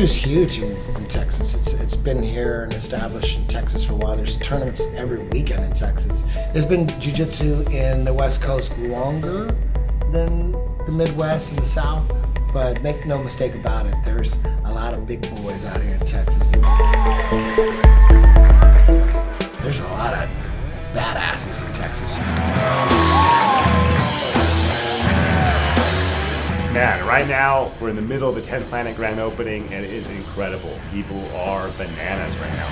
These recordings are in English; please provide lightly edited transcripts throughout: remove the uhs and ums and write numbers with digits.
is huge in Texas. It's been here and established in Texas for a while. There's tournaments every weekend in Texas. There's been jiu-jitsu in the West Coast longer than the Midwest and the South, but make no mistake about it, there's a lot of big boys out here in Texas. There's a lot of badasses in Texas. Man, right now we're in the middle of the 10th Planet grand opening and it is incredible. People are bananas right now.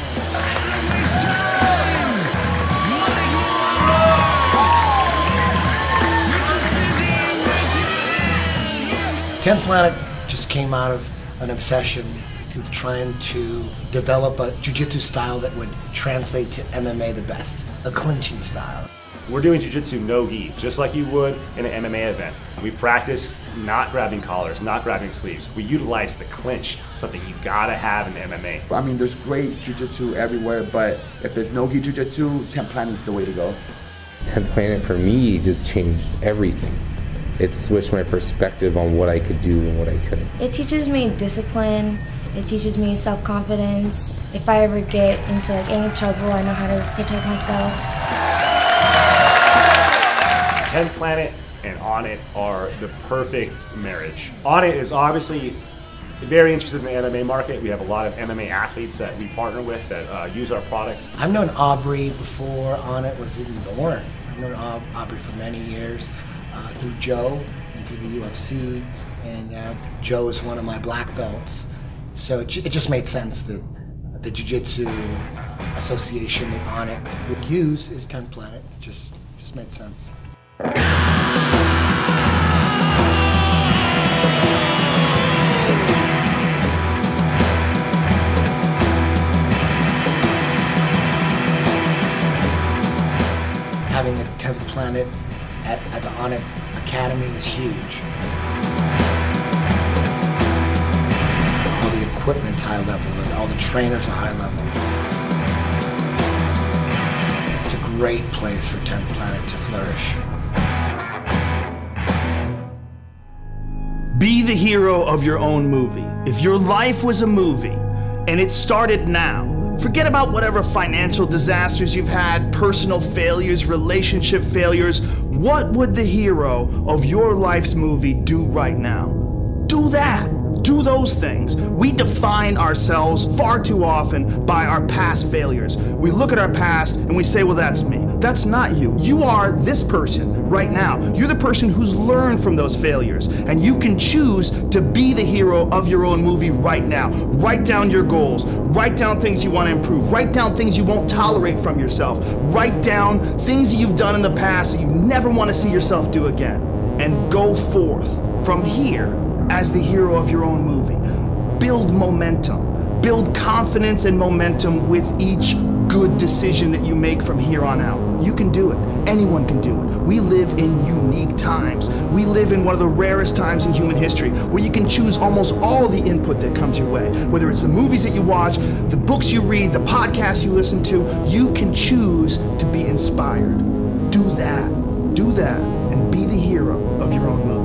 10th Planet just came out of an obsession with trying to develop a jiu-jitsu style that would translate to MMA the best, a clinching style. We're doing jiu-jitsu no-gi, just like you would in an MMA event. We practice not grabbing collars, not grabbing sleeves. We utilize the clinch, something you gotta have in MMA. I mean, there's great jiu-jitsu everywhere, but if there's no-gi jiu-jitsu, 10th Planet is the way to go. 10th Planet for me just changed everything. It switched my perspective on what I could do and what I couldn't. It teaches me discipline. It teaches me self-confidence. If I ever get into any trouble, I know how to protect myself. 10th Planet and Onnit are the perfect marriage. Onnit is obviously very interested in the MMA market. We have a lot of MMA athletes that we partner with that use our products. I've known Aubrey before Onnit was even born. I've known Aubrey for many years through Joe and through the UFC, and Joe is one of my black belts. So it just made sense that the Jiu-Jitsu association that Onnit would use is 10th Planet. It just made sense. Having a 10th Planet at the Onnit Academy is huge. All the equipment's high level, and all the trainers are high level. It's a great place for 10th Planet to flourish. Be the hero of your own movie. If your life was a movie and it started now, forget about whatever financial disasters you've had, personal failures, relationship failures. What would the hero of your life's movie do right now? Do that. Do those things. We define ourselves far too often by our past failures. We look at our past and we say, well, that's me. That's not you. You are this person right now. You're the person who's learned from those failures, and you can choose to be the hero of your own movie right now. Write down your goals. Write down things you want to improve. Write down things you won't tolerate from yourself. Write down things that you've done in the past that you never want to see yourself do again. And go forth from here as the hero of your own movie. Build momentum. Build confidence and momentum with each good decision that you make from here on out. You can do it. Anyone can do it. We live in unique times. We live in one of the rarest times in human history where you can choose almost all the input that comes your way. Whether it's the movies that you watch, the books you read, the podcasts you listen to, you can choose to be inspired. Do that. Do that and be the hero of your own movie.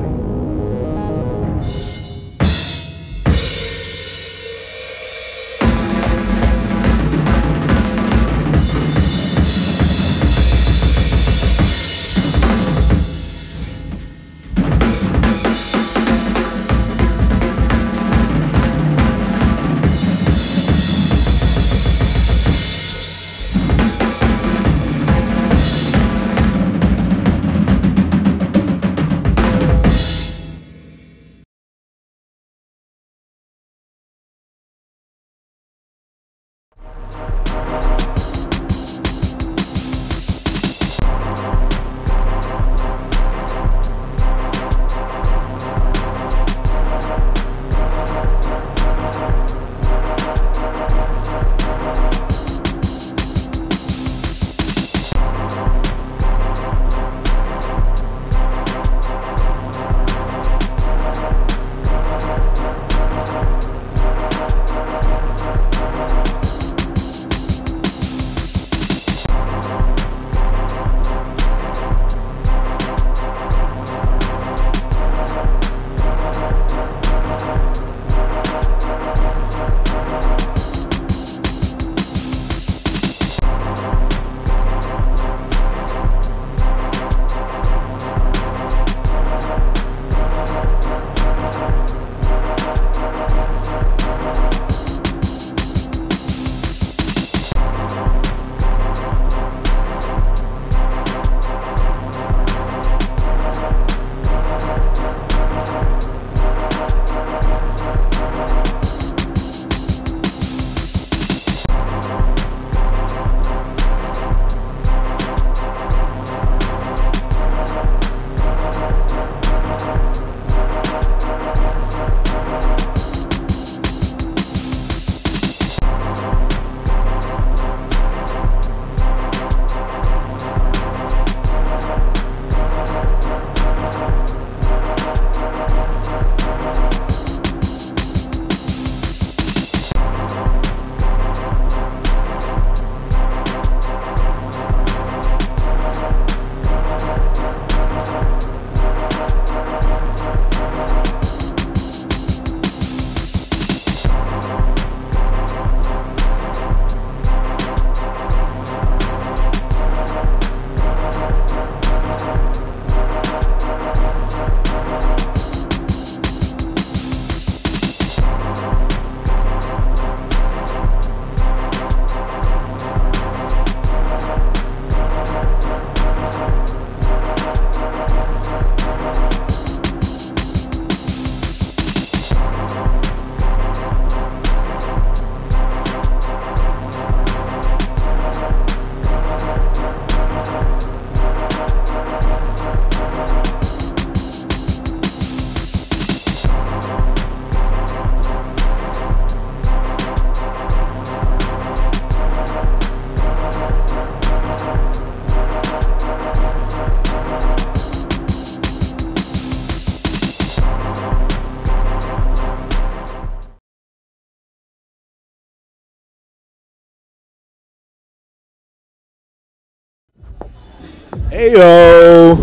Ayo!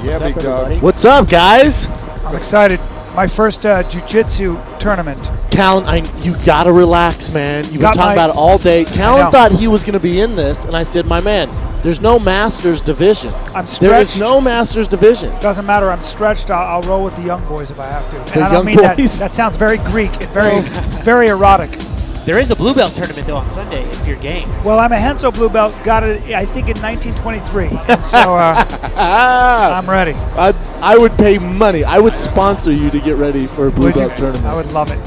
Yeah, big dog. What's up, guys? I'm excited. My first jiu-jitsu tournament. Callen, you gotta relax, man. You've been talking about it all day. Callen thought he was gonna be in this, and I said, my man, there's no Masters division. I'm stretched. There is no Masters division. Doesn't matter. I'm stretched. I'll roll with the young boys if I have to. And The I don't young mean boys? that sounds very Greek and very, very erotic. There is a blue belt tournament though on Sunday if you're game. Well, I'm a Henso blue belt. Got it, I think, in 1923. And so I'm ready. I would pay money. I would sponsor you to get ready for a blue belt tournament. I would love it.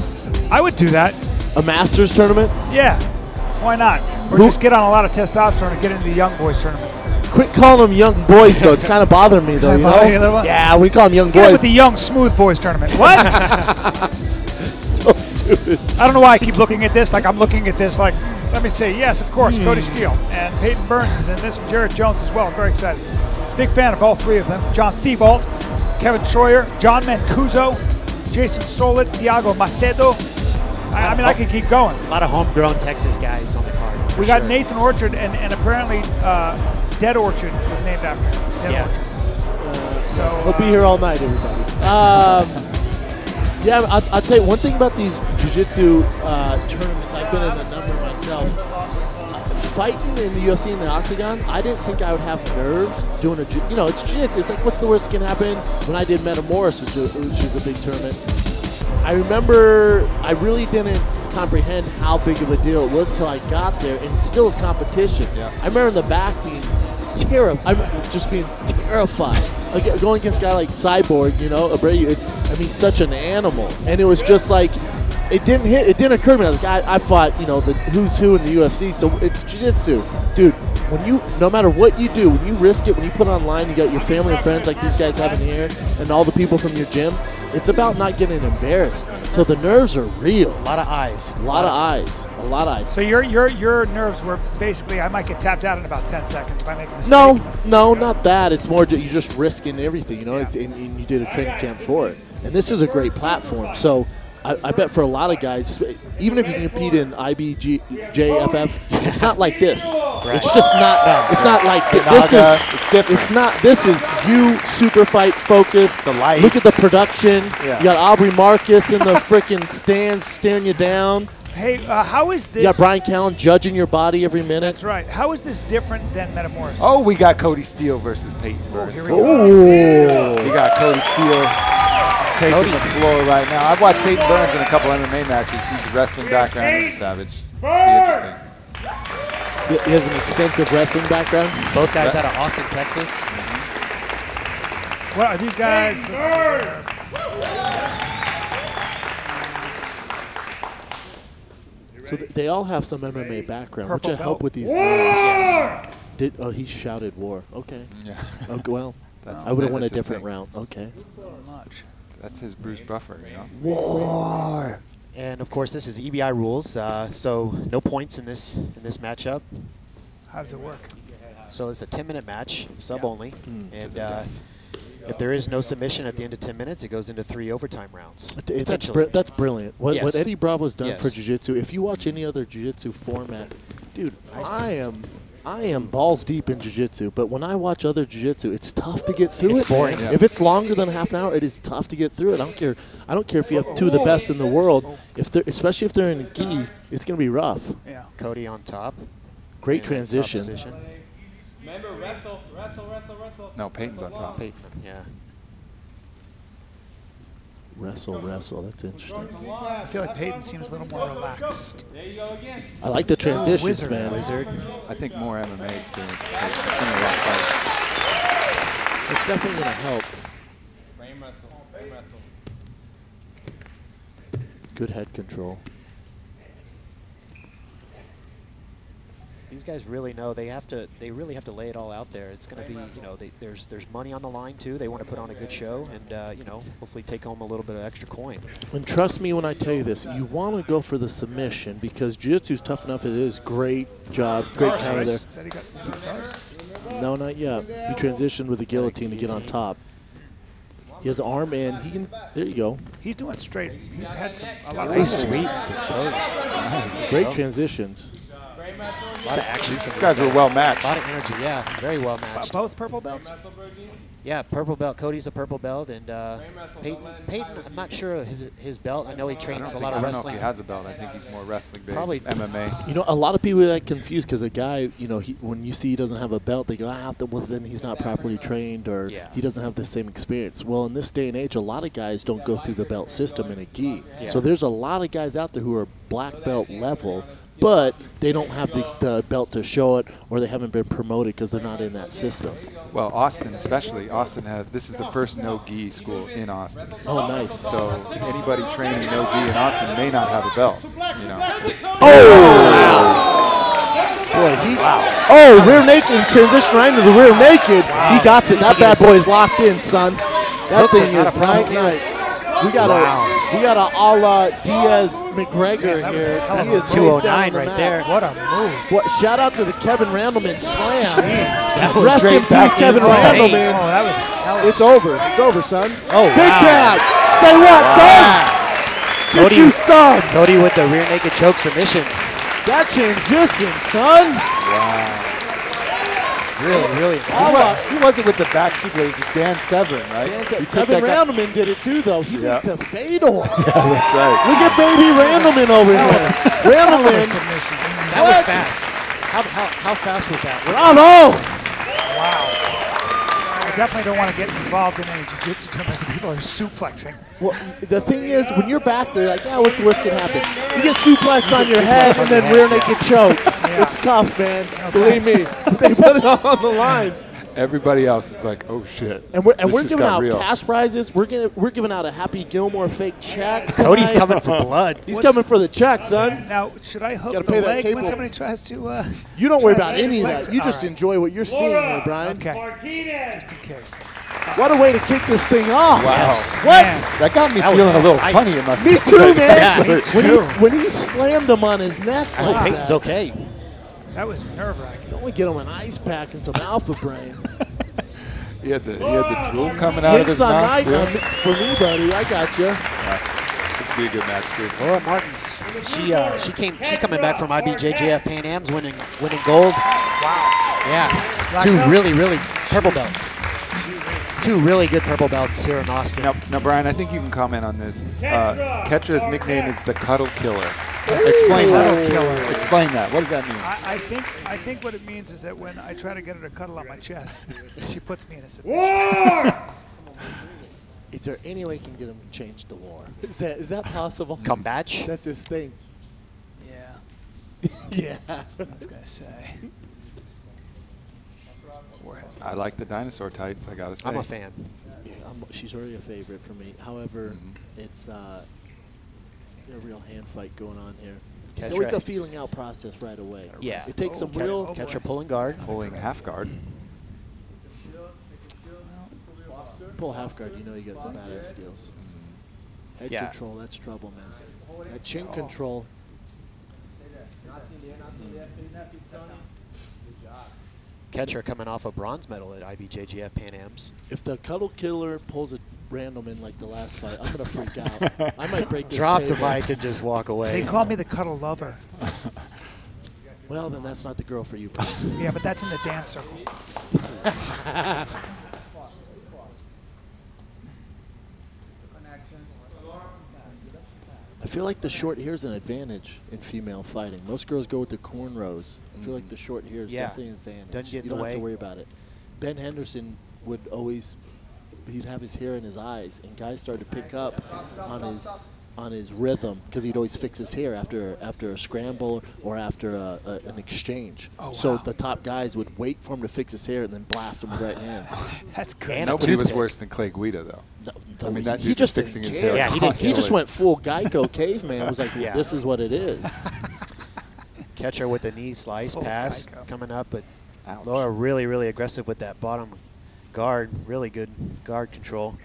I would do that. A Masters tournament? Yeah. Why not? Or just get on a lot of testosterone and get into the young boys tournament. Quit calling them young boys, though. It's kind of bothering me, though. You know? Yeah, we call them young Get boys. with the young smooth boys tournament. What? So stupid. I don't know why I keep looking at this like I'm looking at this like, let me say, yes, of course, Cody Steele. And Peyton Burns is in this, and Jared Jones as well. I'm very excited. Big fan of all three of them. John Thibault, Kevin Troyer, John Mancuso, Jason Solitz, Thiago Macedo. I mean, I could keep going. A lot of homegrown Texas guys on the card. We got Nathan Orchard, and apparently Dead Orchard was named after him. Dead Orchard. So He'll be here all night, everybody. Yeah, I'll tell you one thing about these jiu-jitsu tournaments. I've been in a number myself. Fighting in the UFC in the octagon, I didn't think I would have nerves doing it's jiu-jitsu. It's like, what's the worst that can happen? When I did Metamoris, which was a big tournament, I remember I really didn't comprehend how big of a deal it was till I got there, and it's still a competition. Yeah. I remember in the back being terrified. I'm just being terrified. Like, going against a guy like Cyborg, you know, Abreu. He's such an animal, and it was just like it didn't occur to me. Like I fought, the who's who in the UFC, so it's jiu-jitsu, dude. No matter what you do, when you risk it, when you put it online, you got your family and friends like these guys have in here, and all the people from your gym. It's about not getting embarrassed. So the nerves are real. A lot of eyes. A lot of eyes. A lot of eyes. So your nerves were basically, I might get tapped out in about 10 seconds if I make a mistake. No, not that. It's more you're just risking everything, and you did a training camp for it. And this is a great platform. So I bet for a lot of guys, even if you compete in IBJFF, it's not like this. Right. It's just not. It's not like this. It's different. It's not. This is you super fight focused. The lights. Look at the production. Yeah. You got Aubrey Marcus in the freaking stands staring you down. Hey, how is this? You got Bryan Callen judging your body every minute. That's right. How is this different than Metamoris? Oh, we got Cody Steele versus Peyton Burns. Here we go. We got Cody Steele taking the floor right now. I've watched Peyton Burns in a couple MMA matches. He's a wrestling background. He's a savage. Be interesting. He has an extensive wrestling background. Both guys out of Austin, Texas. What are these guys? So they all have some MMA background, Purple which I help with these names. He shouted war. Okay. Yeah. Okay, well, I would have won a different round. Okay. That's his Bruce Buffer, War. And of course, this is EBI rules, so no points in this matchup. How does it work? So it's a 10-minute match, sub only, and if there is no submission at the end of 10 minutes, it goes into 3 overtime rounds. That's brilliant. What Eddie Bravo's done for jiu-jitsu. If you watch any other jiu-jitsu format, dude, I am balls deep in jiu-jitsu, but when I watch other jiu-jitsu, it's tough to get through it. It's boring. Yeah. If it's longer than half an hour, it is tough to get through it. I don't care if you have 2 of the best in the world. Especially if they're in a gi, it's going to be rough. Yeah. Cody on top. Great transition. Remember, wrestle. No, Peyton's on top. Peyton, yeah. Wrestle. That's interesting. I feel like Peyton seems a little more relaxed. There you go again. I like the transitions, man. Wizard. I think more MMA experience. It's been a rough fight. It's definitely going to help. Frame wrestle. Good head control. These guys really know they really have to lay it all out there. It's going to be, there's money on the line too. They want to put on a good show and hopefully take home a little bit of extra coin. And trust me when I tell you this, you want to go for the submission because jiu-jitsu's tough enough. It is great job, great counter there. Said he got No, not yet. He transitioned with the guillotine to get on top. He has an arm in. He can. There you go. He's doing straight. He's had a lot of Nice, sweet. Great transitions. A lot of action. These guys were well matched. A lot of energy, yeah. Very well matched. Both purple belts? Yeah, purple belt. Cody's a purple belt, and Peyton, I'm not sure of his belt. I know he trains a lot of I don't know wrestling. if he has a belt. I think he's more wrestling based. Probably MMA. You know, a lot of people get confused because a guy, you know, when you see he doesn't have a belt, they go, well, then he's not properly trained or he doesn't have the same experience. Well, in this day and age, a lot of guys don't go through the belt system in a gi. Yeah. So there's a lot of guys out there who are black belt level, but they don't have the belt to show it, or they haven't been promoted because they're not in that system. Well, Austin especially. Austin this is the first no-gi school in Austin. Oh, nice. So anybody training no-gi in Austin may not have a belt. You know. Oh! Wow. Boy, Oh, rear naked, transition right into the rear naked. Wow. He got it. That bad boy is locked in, son. That thing is night. We got a a la Diaz McGregor here. He is 209 right there. What a move. Shout out to the Kevin Randleman slam. Just rest in peace, Kevin Randleman. Oh, that was it's over. It's over, son. Oh, big tag. Say what, son? Get you, son. Cody with the rear naked choke submission. That transition, son. Wow. Really. He wasn't with the back super. It was Dan Severn, right? Kevin Randleman did it too, though. He went to Fedor. Yeah, that's right. Look at baby Randleman over here. Randleman. That was fast. How fast was that? Bravo. Wow. I definitely don't want to get involved in any jiu-jitsu tournaments. People are suplexing. Well, the thing is, when you're back there, like, what's the worst can happen? You get suplexed on your head and then rear naked choke. It's tough, man. Believe me. They put it all on the line. Everybody else is like, oh shit. And we're giving out cash prizes. We're giving out a Happy Gilmore fake check. Cody's coming for blood. He's coming for the check, son. Now, should I hook Gotta the pay that leg cable. when somebody tries to? You don't worry tries about to any of suplex? that. You just All right. enjoy what you're seeing here, Brian. Okay. Just in case. What a way to kick this thing off. Wow. Yes. What? Man. That got me feeling a little funny in my Me too, man. Me too. When he slammed him on his neck I hope like Peyton's that. okay. That was nerve-wracking. Only get him an ice pack and some Alpha Brain. He had the drool coming out of his Drinks on mouth. night for me, buddy. I got you. This will be a good match, too. Laura Martins, she's coming back from IBJJF Pan Am's, winning gold. Wow. Yeah. Two really purple belts. Two really good purple belts here in Austin. Now, Brian, I think you can comment on this. Ketra's nickname is the Cuddle Killer. Explain that. Explain that. What does that mean? I think what it means is that when I try to get her to cuddle on my chest, she puts me in a submission. Is there any way you can get him to change the war? Is that possible? Come batch? That's his thing. Yeah. Yeah. I was gonna say. I like the dinosaur tights, I gotta say. I'm a fan. Yeah, she's already a favorite for me. However, it's a real hand fight going on here. It's always a feeling out process right away. Yeah. It takes some real... Catch her pulling guard. Pulling half guard. Pull half guard, you know you got some badass skills. Head control, that's trouble, man. That chin control. Catcher coming off a bronze medal at IBJJF Pan Am's. If the Cuddle Killer pulls a random in like the last fight, I'm going to freak out. I might break this Drop table. the mic and just walk away. They call me the cuddle lover. Well, then that's not the girl for you. Yeah, but that's in the dance circles. I feel like the short hair is an advantage in female fighting. Most girls go with the cornrows. I feel like the short hair is definitely an advantage. Doesn't get in you the don't have to way. worry about it. Ben Henderson would always, he'd have his hair in his eyes, and guys started to pick up on his rhythm because he'd always fix his hair after a scramble or after an exchange. Oh, so wow. the top guys would wait for him to fix his hair and then blast him with right hands. That's good. And Nobody was worse than Clay Guida, though. I mean, that he dude just was didn't fixing his care. hair. Yeah, He just went full Geico caveman. Was like, Yeah. this is what it is. Catcher with the knee slice Full pass Geico. coming up, but Ouch. Laura really aggressive with that bottom guard. Really good guard control.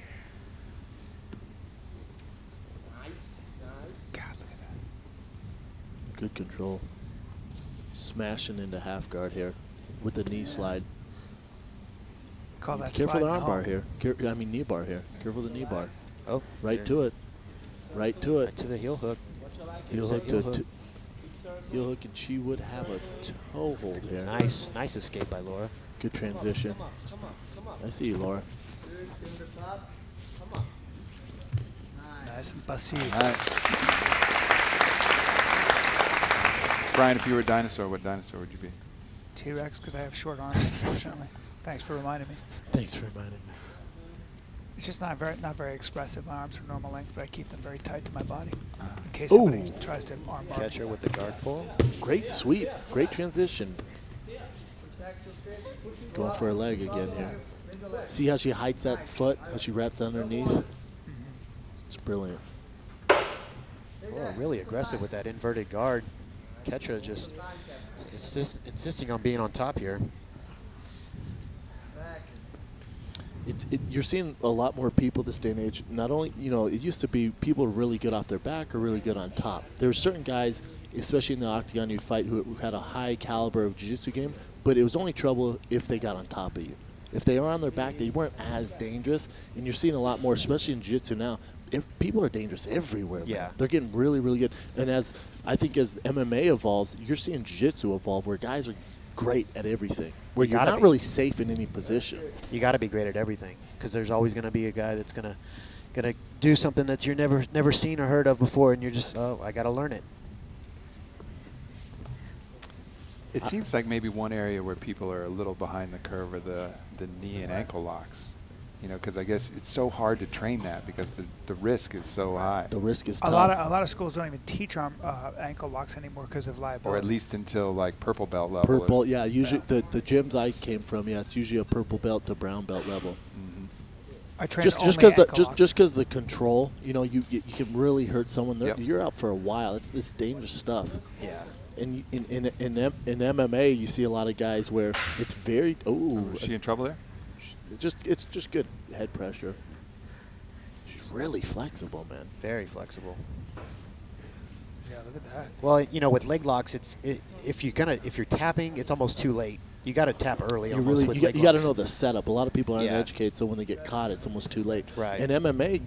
God, look at that. Good control. Smashing into half guard here with the knee slide. Call that Careful the slide arm bar no. here. Knee bar here. Careful the knee bar. Oh, Right to it. Right to Right it. to the heel hook. Heel There's hook that heel to hook. heel hook, and she would have a toe hold here. Nice escape by Laura. Good transition. I see you, Laura. Nice and bossy. Bryan, if you were a dinosaur, what dinosaur would you be? T-Rex, because I have short arms, unfortunately. Thanks for reminding me. Thanks for reminding me. It's just not very expressive. My arms are normal length, but I keep them very tight to my body in case somebody tries to arm bar. Catch her with the guard pull. Great sweep. Great transition. Going for a leg again here. See how she hides that foot, how she wraps underneath? It's brilliant. Oh, really aggressive with that inverted guard. Ketra just insisting on being on top here. You're seeing a lot more people this day and age. Not only, it used to be people really good off their back or really good on top. There were certain guys, especially in the octagon you'd fight, who had a high caliber of jiu-jitsu game, but it was only trouble if they got on top of you. If they were on their back, they weren't as dangerous. And you're seeing a lot more, especially in jiu-jitsu now. People are dangerous everywhere. Man. Yeah. They're getting really, really good. And as MMA evolves, you're seeing jiu-jitsu evolve where guys are great at everything, where you're not really safe in any position. You got to be great at everything, because there's always going to be a guy that's gonna do something that you're never seen or heard of before, and you're just, oh, I got to learn it. It seems like maybe one area where people are a little behind the curve are the knee and ankle locks. Because I guess it's so hard to train that because the risk is so high. The risk is tough. A lot of schools don't even teach ankle locks anymore because of liability. Or at least until like purple belt level. Purple, yeah. Usually the gyms I came from, it's usually a purple belt to brown belt level. I train just because the control, you can really hurt someone. You're out for a while. It's dangerous stuff. Yeah. And in MMA, you see a lot of guys where it's very. Is she in trouble there? It's just good head pressure. She's really flexible, man. Very flexible. Yeah, look at that. Well, with leg locks, if you're tapping, it's almost too late. You got to tap early. You got to know the setup. A lot of people aren't educated, so when they get caught, it's almost too late. Right. In MMA,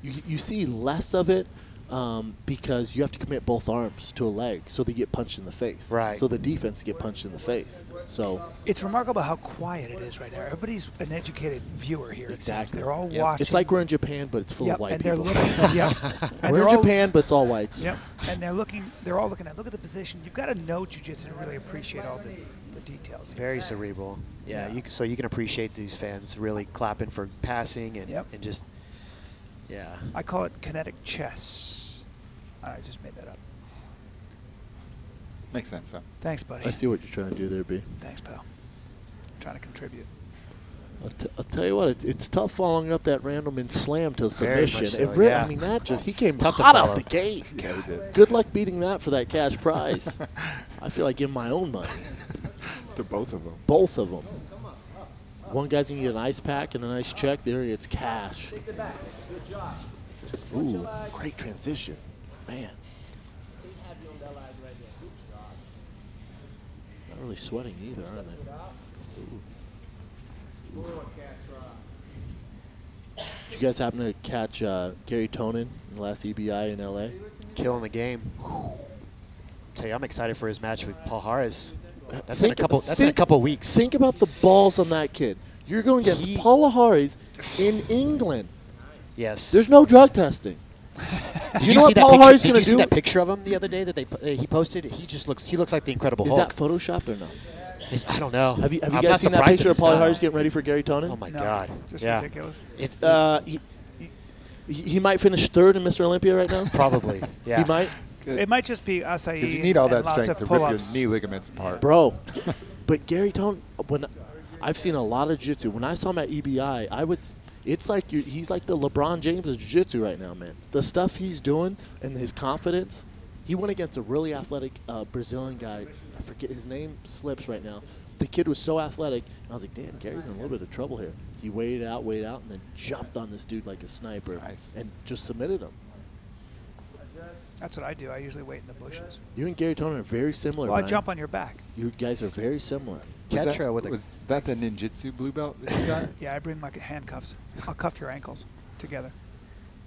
you see less of it. Because you have to commit both arms to a leg, so they get punched in the face. Right. So the defense get punched in the face. So it's remarkable how quiet it is right now. Everybody's an educated viewer here. Exactly. They're all watching. It's like we're in Japan, but it's full of white people. We're in Japan, but it's all whites. Yep. And they're all looking at. Look at the position. You've got to know jiu-jitsu and really appreciate all the details. Very cerebral. Yeah. So you can appreciate these fans really clapping for passing and just. Yeah. I call it kinetic chess. I just made that up. Makes sense, though. Thanks, buddy. I see what you're trying to do there, B. Thanks, pal. Trying to contribute. I'll tell you what, it's tough following up that Randleman slam to submission. So, I mean, he came hot out the gate. Yeah, he did. Good luck beating that for that cash prize. I feel like giving my own money. To both of them. Both of them. One guy's going to get an ice pack and a nice check. The other gets cash. Ooh, great transition. Man. Not really sweating either, are they? Ooh. Did you guys happen to catch Gary Tonin in the last EBI in LA? Killing the game. Tell you, I'm excited for his match with Paul Harris. That's in a couple weeks. Think about the balls on that kid. You're going against Paul Harris in England. Yes. There's no drug testing. Do you know what Paul Hardy's going to do? Did you see that picture of him the other day that he posted? He looks like the Incredible Hulk. Is that photoshopped or no? I don't know. Have you guys seen that picture of Paul Hardy's getting ready for Gary Tonin? Oh my God! Just ridiculous. He might finish third in Mr. Olympia right now. Probably. Yeah. He might. It might just be acai. Because you need all that strength to rip your knee ligaments apart, bro. But Gary Tonin, when I've seen a lot of jiu-jitsu. When I saw him at EBI, it's like he's like the LeBron James of jiu-jitsu right now, man. The stuff he's doing and his confidence. He went against a really athletic Brazilian guy. I forget his name, slips right now. The kid was so athletic, and I was like, damn, Gary's in a little bit of trouble here. He waited out, and then jumped on this dude like a sniper and just submitted him. That's what I do. I usually wait in the bushes. You and Gary Tonin are very similar, Well, I man. jump on your back. You guys are very similar. Was that the ninjutsu blue belt that you got? Yeah, I bring my handcuffs. I'll cuff your ankles together.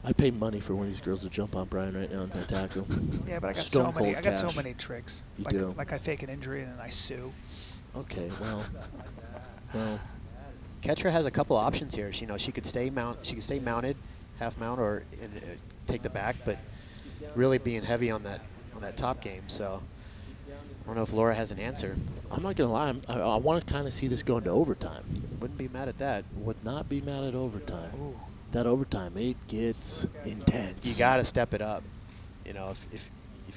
I'd pay money for one of these girls to jump on Bryan right now and attack him. Yeah, but I got Stone so many. cold I got so cash. many tricks. You like, do. Like I fake an injury and then I sue. Okay, well. Catcher has a couple of options here. She, she could stay mounted, half mount, or take the back, but really being heavy on that top game. So I don't know if Laura has an answer. I'm not gonna lie. I want to kind of see this go into overtime. Wouldn't be mad at that. Would not be mad at overtime. Ooh. That overtime, it gets intense. You got to step it up. If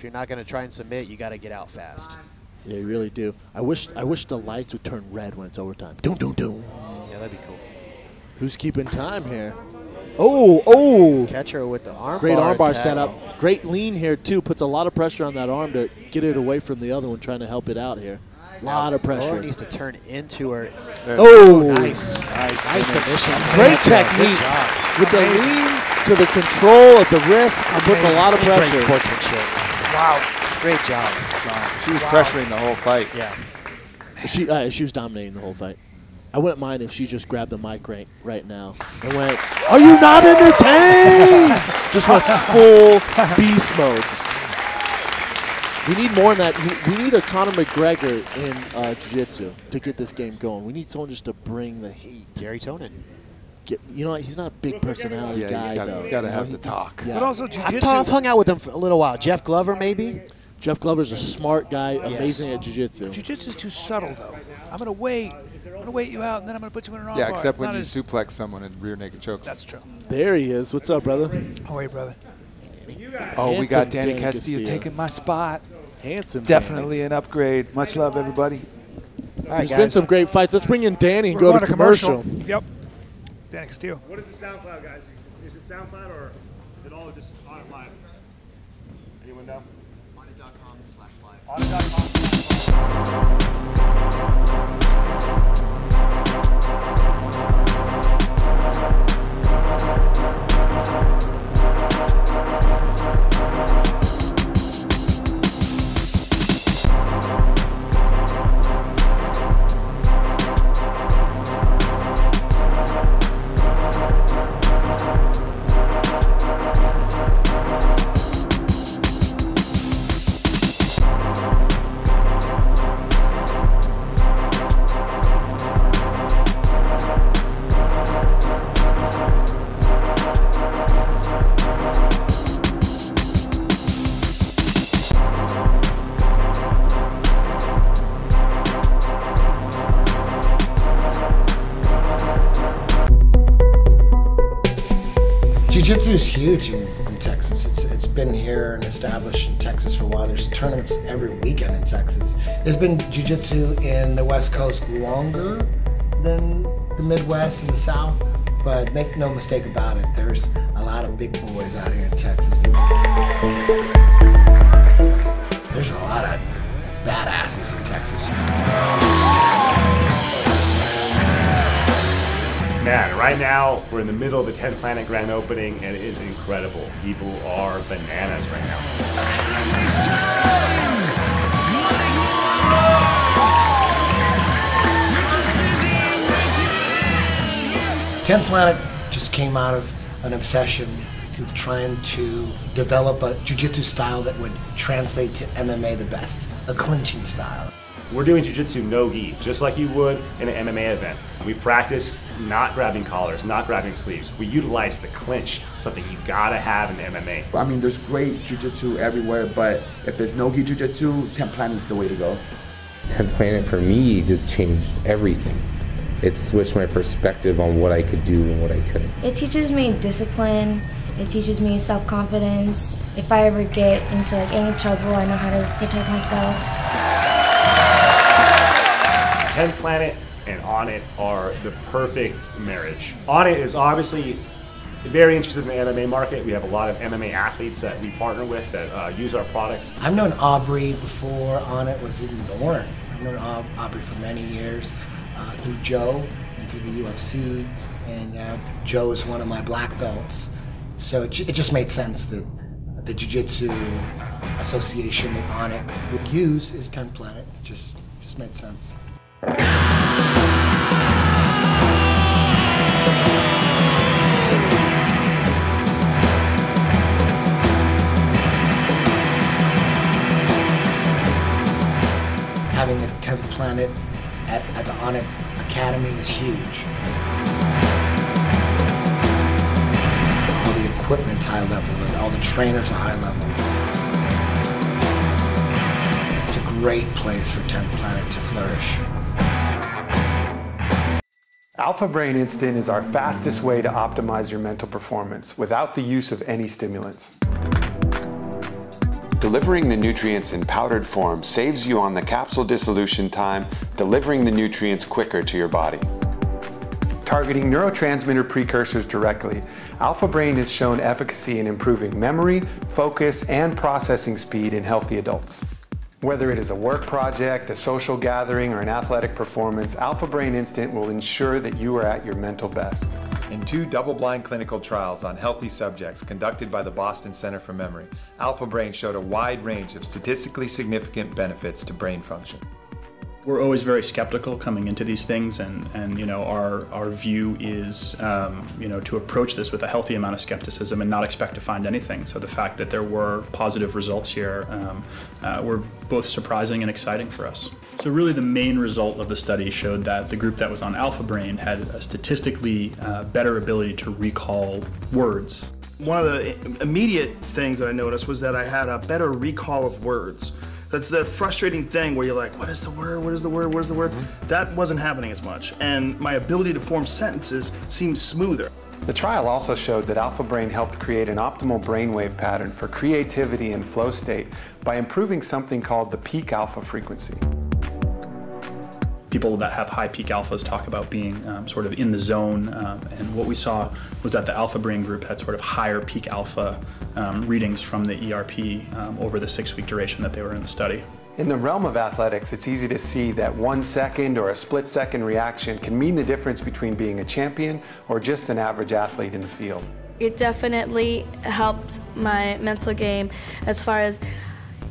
you're not going to try and submit, you got to get out fast. Yeah, you really do. I wish the lights would turn red when it's overtime. Doom, doom, doom. Yeah, that'd be cool. Who's keeping time here? Oh! Catcher with the armbar. Great armbar attack. setup. Great lean here, too. Puts a lot of pressure on that arm to get it away from the other one, trying to help it out here. A lot of pressure. Laura needs to turn into her. Oh! Nice. Nice submission. Great technique. With the lean to the control of the wrist, puts a lot of pressure. Great sportsmanship. Wow. Great job. She was pressuring the whole fight. Yeah. She was dominating the whole fight. I wouldn't mind if she just grabbed the mic right now and went, "Are you not entertained?" Just went full beast mode. We need more than that. We need a Conor McGregor in jiu-jitsu to get this game going. We need someone just to bring the heat. Gary Tonin. He's not a big personality guy, though. He's got to have the talk. But also jiu-jitsu. I've hung out with him for a little while. Jeff Glover, maybe? Jeff Glover's a smart guy, amazing at jiu-jitsu. Jiu-jitsu is too subtle, though. I'm going to wait. I'm going to wait you out, and then I'm going to put you in an armbar. Yeah, except when you as suplex someone and rear naked choke. That's true. There he is. What's up, brother? How are you, brother? Oh, we got Handsome Danny Castillo taking my spot. Handsome. Definitely an upgrade. Much love, everybody. All right, There's been some great fights. Let's bring in Danny and We're go going to commercial. Yep. Danny Castillo. What is the SoundCloud, guys? Is it SoundCloud or is it all just Onnit Live? Anyone know? Onnit.com/live. Onnit.com/live. Jiu-Jitsu is huge in Texas. It's been here and established in Texas for a while. There's tournaments every weekend in Texas. There's been Jiu-Jitsu in the West Coast longer than the Midwest and the South, but make no mistake about it, there's a lot of big boys out here in Texas. There's a lot of badasses in Texas. Man, right now we're in the middle of the 10th Planet Grand Opening, and it is incredible. People are bananas right now. 10th Planet just came out of an obsession with trying to develop a jiu-jitsu style that would translate to MMA the best, a clinching style. We're doing jiu-jitsu no-gi, just like you would in an MMA event. We practice not grabbing collars, not grabbing sleeves. We utilize the clinch, something you gotta have in MMA. I mean, there's great jiu-jitsu everywhere, but if there's no-gi jiu-jitsu, 10th Planet is the way to go. 10th Planet for me just changed everything. It switched my perspective on what I could do and what I couldn't. It teaches me discipline. It teaches me self-confidence. If I ever get into any trouble, I know how to protect myself. 10th Planet and Onnit are the perfect marriage. Onnit is obviously very interested in the MMA market. We have a lot of MMA athletes that we partner with that use our products. I've known Aubrey before Onnit was even born. I've known Aubrey for many years through Joe and through the UFC, and Joe is one of my black belts. So it just made sense that the Jiu-Jitsu association that Onnit would use is 10th Planet. It just made sense. 10th Planet at the Onnit Academy is huge. All the equipment's high level, and all the trainers are high level. It's a great place for 10th Planet to flourish. Alpha Brain Instant is our fastest way to optimize your mental performance without the use of any stimulants. Delivering the nutrients in powdered form saves you on the capsule dissolution time, delivering the nutrients quicker to your body. Targeting neurotransmitter precursors directly, Alpha Brain has shown efficacy in improving memory, focus, and processing speed in healthy adults. Whether it is a work project, a social gathering, or an athletic performance, Alpha Brain Instant will ensure that you are at your mental best. In 2 double-blind clinical trials on healthy subjects conducted by the Boston Center for Memory, Alpha Brain showed a wide range of statistically significant benefits to brain function. We're always very skeptical coming into these things, and you know, our view is you know, to approach this with a healthy amount of skepticism and not expect to find anything. So the fact that there were positive results here were both surprising and exciting for us. So really the main result of the study showed that the group that was on Alpha Brain had a statistically better ability to recall words. One of the immediate things that I noticed was that I had a better recall of words. That's the frustrating thing where you're like, what is the word, what is the word, what is the word? That wasn't happening as much, and my ability to form sentences seemed smoother. The trial also showed that Alpha Brain helped create an optimal brainwave pattern for creativity and flow state by improving something called the peak alpha frequency. People that have high peak alphas talk about being sort of in the zone, and what we saw was that the Alpha Brain group had sort of higher peak alpha readings from the ERP over the 6-week duration that they were in the study. In the realm of athletics, it's easy to see that 1 second or a split-second reaction can mean the difference between being a champion or just an average athlete in the field. It definitely helped my mental game as far as,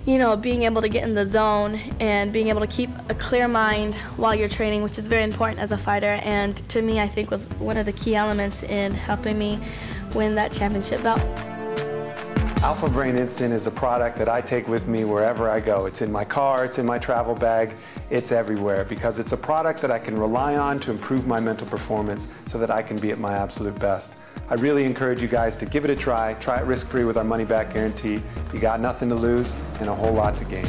you know, being able to get in the zone and being able to keep a clear mind while you're training, which is very important as a fighter, and to me I think was one of the key elements in helping me win that championship belt. Alpha Brain Instant is a product that I take with me wherever I go. It's in my car, it's in my travel bag, it's everywhere, because it's a product that I can rely on to improve my mental performance so that I can be at my absolute best. I really encourage you guys to give it a try. Try it risk-free with our money-back guarantee. You got nothing to lose and a whole lot to gain.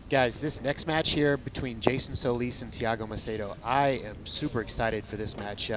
Guys, this next match here between Jason Solis and Thiago Macedo, I am super excited for this match.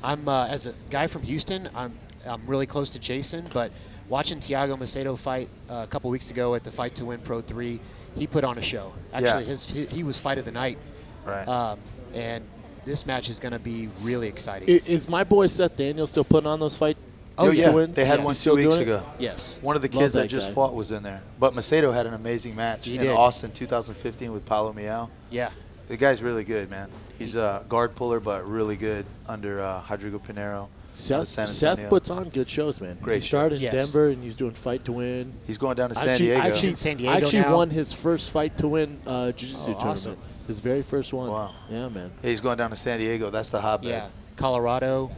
I'm as a guy from Houston, I'm really close to Jason, but watching Thiago Macedo fight a couple weeks ago at the Fight to Win Pro 3, he put on a show. Actually, he was fight of the night. Right. And this match is going to be really exciting. Is my boy Seth Daniels still putting on those fight? Oh, yeah. Wins? They had one 2 weeks ago. Yes. One of the kids that just fought was in there. But Macedo had an amazing match in Austin 2015 with Paulo Miao. Yeah. The guy's really good, man. He's a guard puller, but really good under Rodrigo Pinheiro. Seth puts on good shows, man. Great. He started in Denver, and he's doing Fight to Win. He's going down to San Diego. San Diego actually now. won his first Fight to Win jiu-jitsu tournament. Awesome. His very first one. Wow. Yeah, man. Yeah, he's going down to San Diego. That's the hotbed. Yeah. Colorado.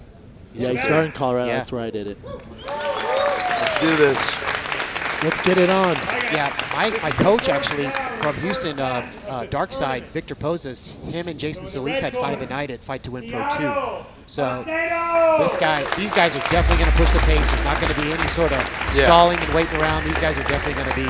Yeah, he started in Colorado. Yeah. That's where I did it. Let's do this. get it on. Yeah, my coach actually from Houston, Dark Side, Victor Pozas, him and Jason Solis had Fight of the Night at Fight to Win Pro 2. So these guys are definitely going to push the pace. There's not going to be any sort of stalling and waiting around. These guys are definitely going to be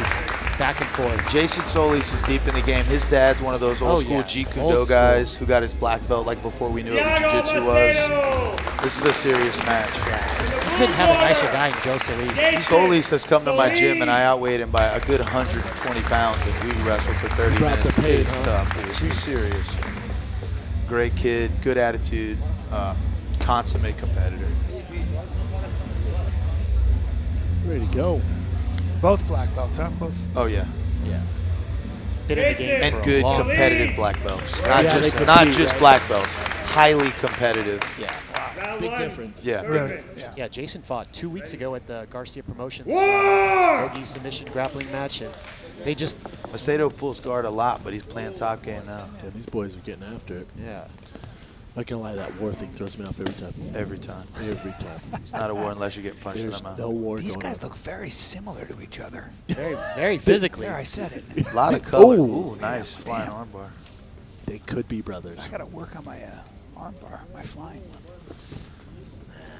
back and forth. Jason Solis is deep in the game. His dad's one of those old school Jeet Kune Do guys who got his black belt like before we knew what jiu-jitsu was. This is a serious match. You couldn't have a nicer guy than Joe Solis. Solis has come to my gym and I outweighed him by a good 120 pounds and we wrestled for 30 minutes. It's tough, dude. He's serious. Great kid, good attitude, consummate competitor. Ready to go. Both black belts, huh? Both. Oh yeah. Yeah. Been in the game and for good competitive black belts. Not just black belts. Highly competitive. Yeah. Big difference. Yeah. Really? Yeah, Jason fought 2 weeks ago at the Garcia Promotions Bogey submission grappling match, and they just... Macedo pulls guard a lot, but he's playing top game now. Yeah, these boys are getting after it. Yeah. I can't lie, that war thing throws me off every time. Every time. Every time. It's not a war unless you get punched in the mouth. No war. These guys look very similar to each other. Very physically. There, I said it. A lot of color. Ooh, nice flying armbar. They could be brothers. I got to work on my armbar, my flying one.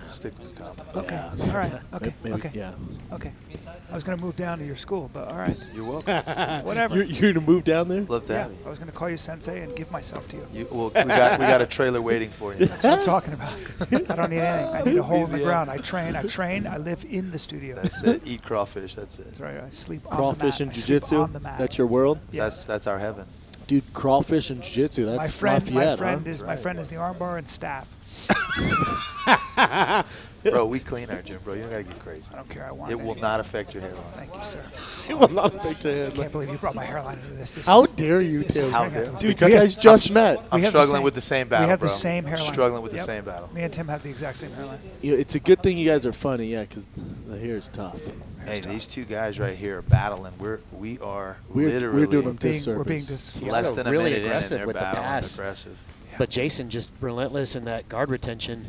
Stick with the compliment. Okay. Yeah. All right. Okay. Maybe, okay. Yeah. Okay. I was going to move down to your school, but all right. You're welcome. Whatever. You're going to move down there? Love to have you. I was going to call you sensei and give myself to you. Well, we got a trailer waiting for you. That's what I'm talking about. I don't need anything. I need a hole in the ground. I train. I live in the studio. That's it. Eat crawfish. That's it. That's right. I sleep crawfish on the mat. and jiu-jitsu? That's your world? Yeah. That's our heaven. Dude, crawfish and jiu-jitsu, that's my Lafayette, friend is the armbar and staff. Bro, we clean our gym, bro. You don't got to get crazy. I don't care. I want it. It will not affect your hairline. Thank you, sir. It will not affect your hairline. I can't believe you brought my hairline into this. How dare you, Tim? How dare Dude, you guys just met. I'm struggling with the same battle, We have bro. the same hairline. Struggling with the same battle. Me and Tim have the exact same hairline. It's a good thing you guys are funny, yeah, because the hair is tough. Hey, these two guys right here are battling. We're literally we're doing them disservice. We're being less than a really minute aggressive in and with they're the battling. pass. Aggressive. Yeah. But Jason just relentless in that guard retention.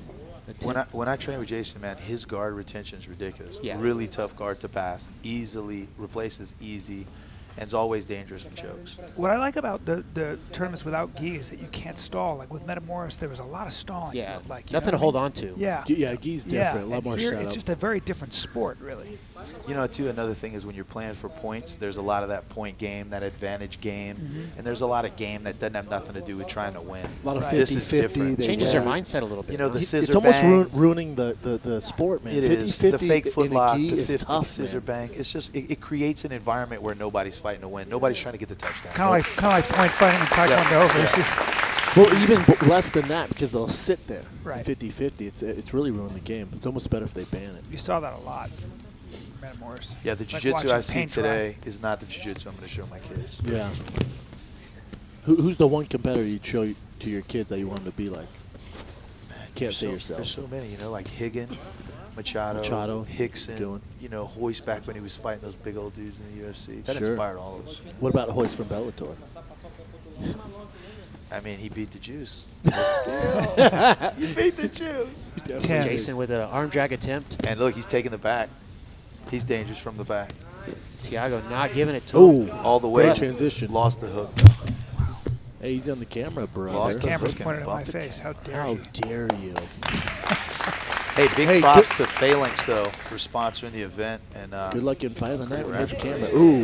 When I train with Jason, man, his guard retention is ridiculous. Yeah. Really tough guard to pass. Easily replaces easy, and is always dangerous in chokes. What I like about the tournaments without gi is that you can't stall. Like with Metamoris, there was a lot of stalling. Yeah, like nothing to hold on to. Yeah, gi's different. A lot more setup. It's just a very different sport, really. You know, too, another thing is when you're playing for points, there's a lot of that point game, that advantage game, and there's a lot of game that doesn't have nothing to do with trying to win. A lot of 50-50. This is different. Changes your mindset a little bit. You know, the scissor it's almost bang. ruining the sport, man. It is. 50-50 The fake foot lock, the the tough, scissor bang. It's just, it creates an environment where nobody's fighting to win. Nobody's trying to get the touchdown. Kind of like point fighting in Taekwondo versus. Well, even less than that because they'll sit there. Right. 50-50. It's really ruined the game. It's almost better if they ban it. You saw that a lot. Metamoris. Yeah, the jiu-jitsu I see today is not the jiu-jitsu I'm going to show my kids. Yeah. Who's the one competitor you'd show to your kids that you want them to be like? Can't say yourself. There's so many, you know, like Higgin, Machado, Hickson, you know, Hoist back when he was fighting those big old dudes in the UFC. That inspired all of us. What about Hoist from Bellator? I mean, he beat the Jews. He beat the Jews. Jason with an arm drag attempt. And look, he's taking the back. He's dangerous from the back. Tiago not giving it to him. All the way. Great transition. Lost the hook. Hey, he's on the camera, bro. Lost the camera's pointed at my face. How dare you? How dare you? Hey, big props to Phalanx, though, for sponsoring the event. And good luck in Fight of the Night with the camera. Ooh,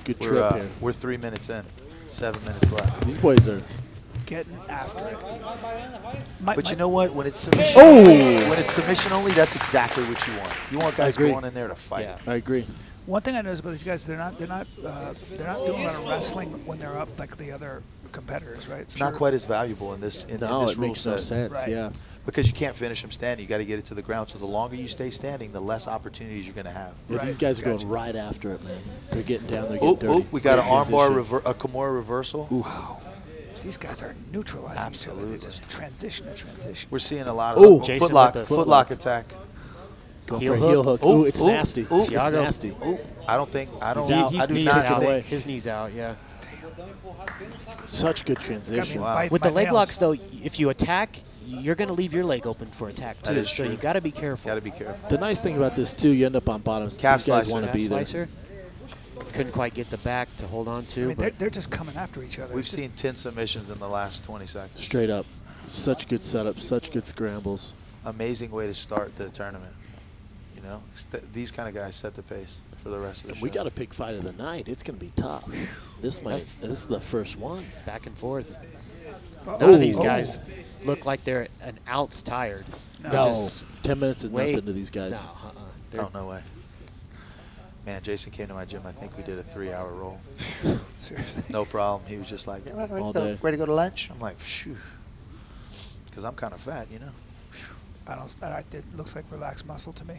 good trip here. We're 3 minutes in. 7 minutes left. These boys are getting after it. But you know what? When it's submission, when it's submission only, that's exactly what you want. You want guys going in there to fight. Yeah, I agree. One thing I noticed about these guys, they're not doing a lot of wrestling when they're up like the other competitors, right? It's not quite as valuable in this in this it rule makes no set. sense. Yeah, because you can't finish them standing. You got to get it to the ground. So the longer you stay standing, the less opportunities you're going to have. Yeah, these guys are going right after it, man. They're getting down. They're getting dirty. We got an armbar, a Kimura reversal. Wow. These guys are neutralizing each other. They just transition to transition. We're seeing a lot of footlock attack. Go for a heel hook. Ooh, it's nasty. Ooh, it's nasty. Ooh. I don't. His knee's out. Yeah. Such good transition. Wow. With the leg locks, though, if you attack, you're going to leave your leg open for attack too. That is so true. you got to be careful. Got to be careful. The nice thing about this too, you end up on bottoms. Calf These guys slicer. want to be there. Slicer. couldn't quite get the back to hold on to. I mean, but they're just coming after each other. We've seen 10 submissions in the last 20 seconds. Straight up. Such good setup, such good scrambles. Amazing way to start the tournament. You know, these kind of guys set the pace for the rest of the show. We got a big fight of the night. It's going to be tough. This is the first one. Back and forth. Oh. None of these guys look like they're an ounce tired. No, 10 minutes is nothing to these guys. No, oh, no way. Man, Jason came to my gym. I think we did a 3-hour roll. Seriously? No problem. He was just like, yeah, All day. ready to go to lunch? I'm like, phew. Because I'm kind of fat, you know. It looks like relaxed muscle to me.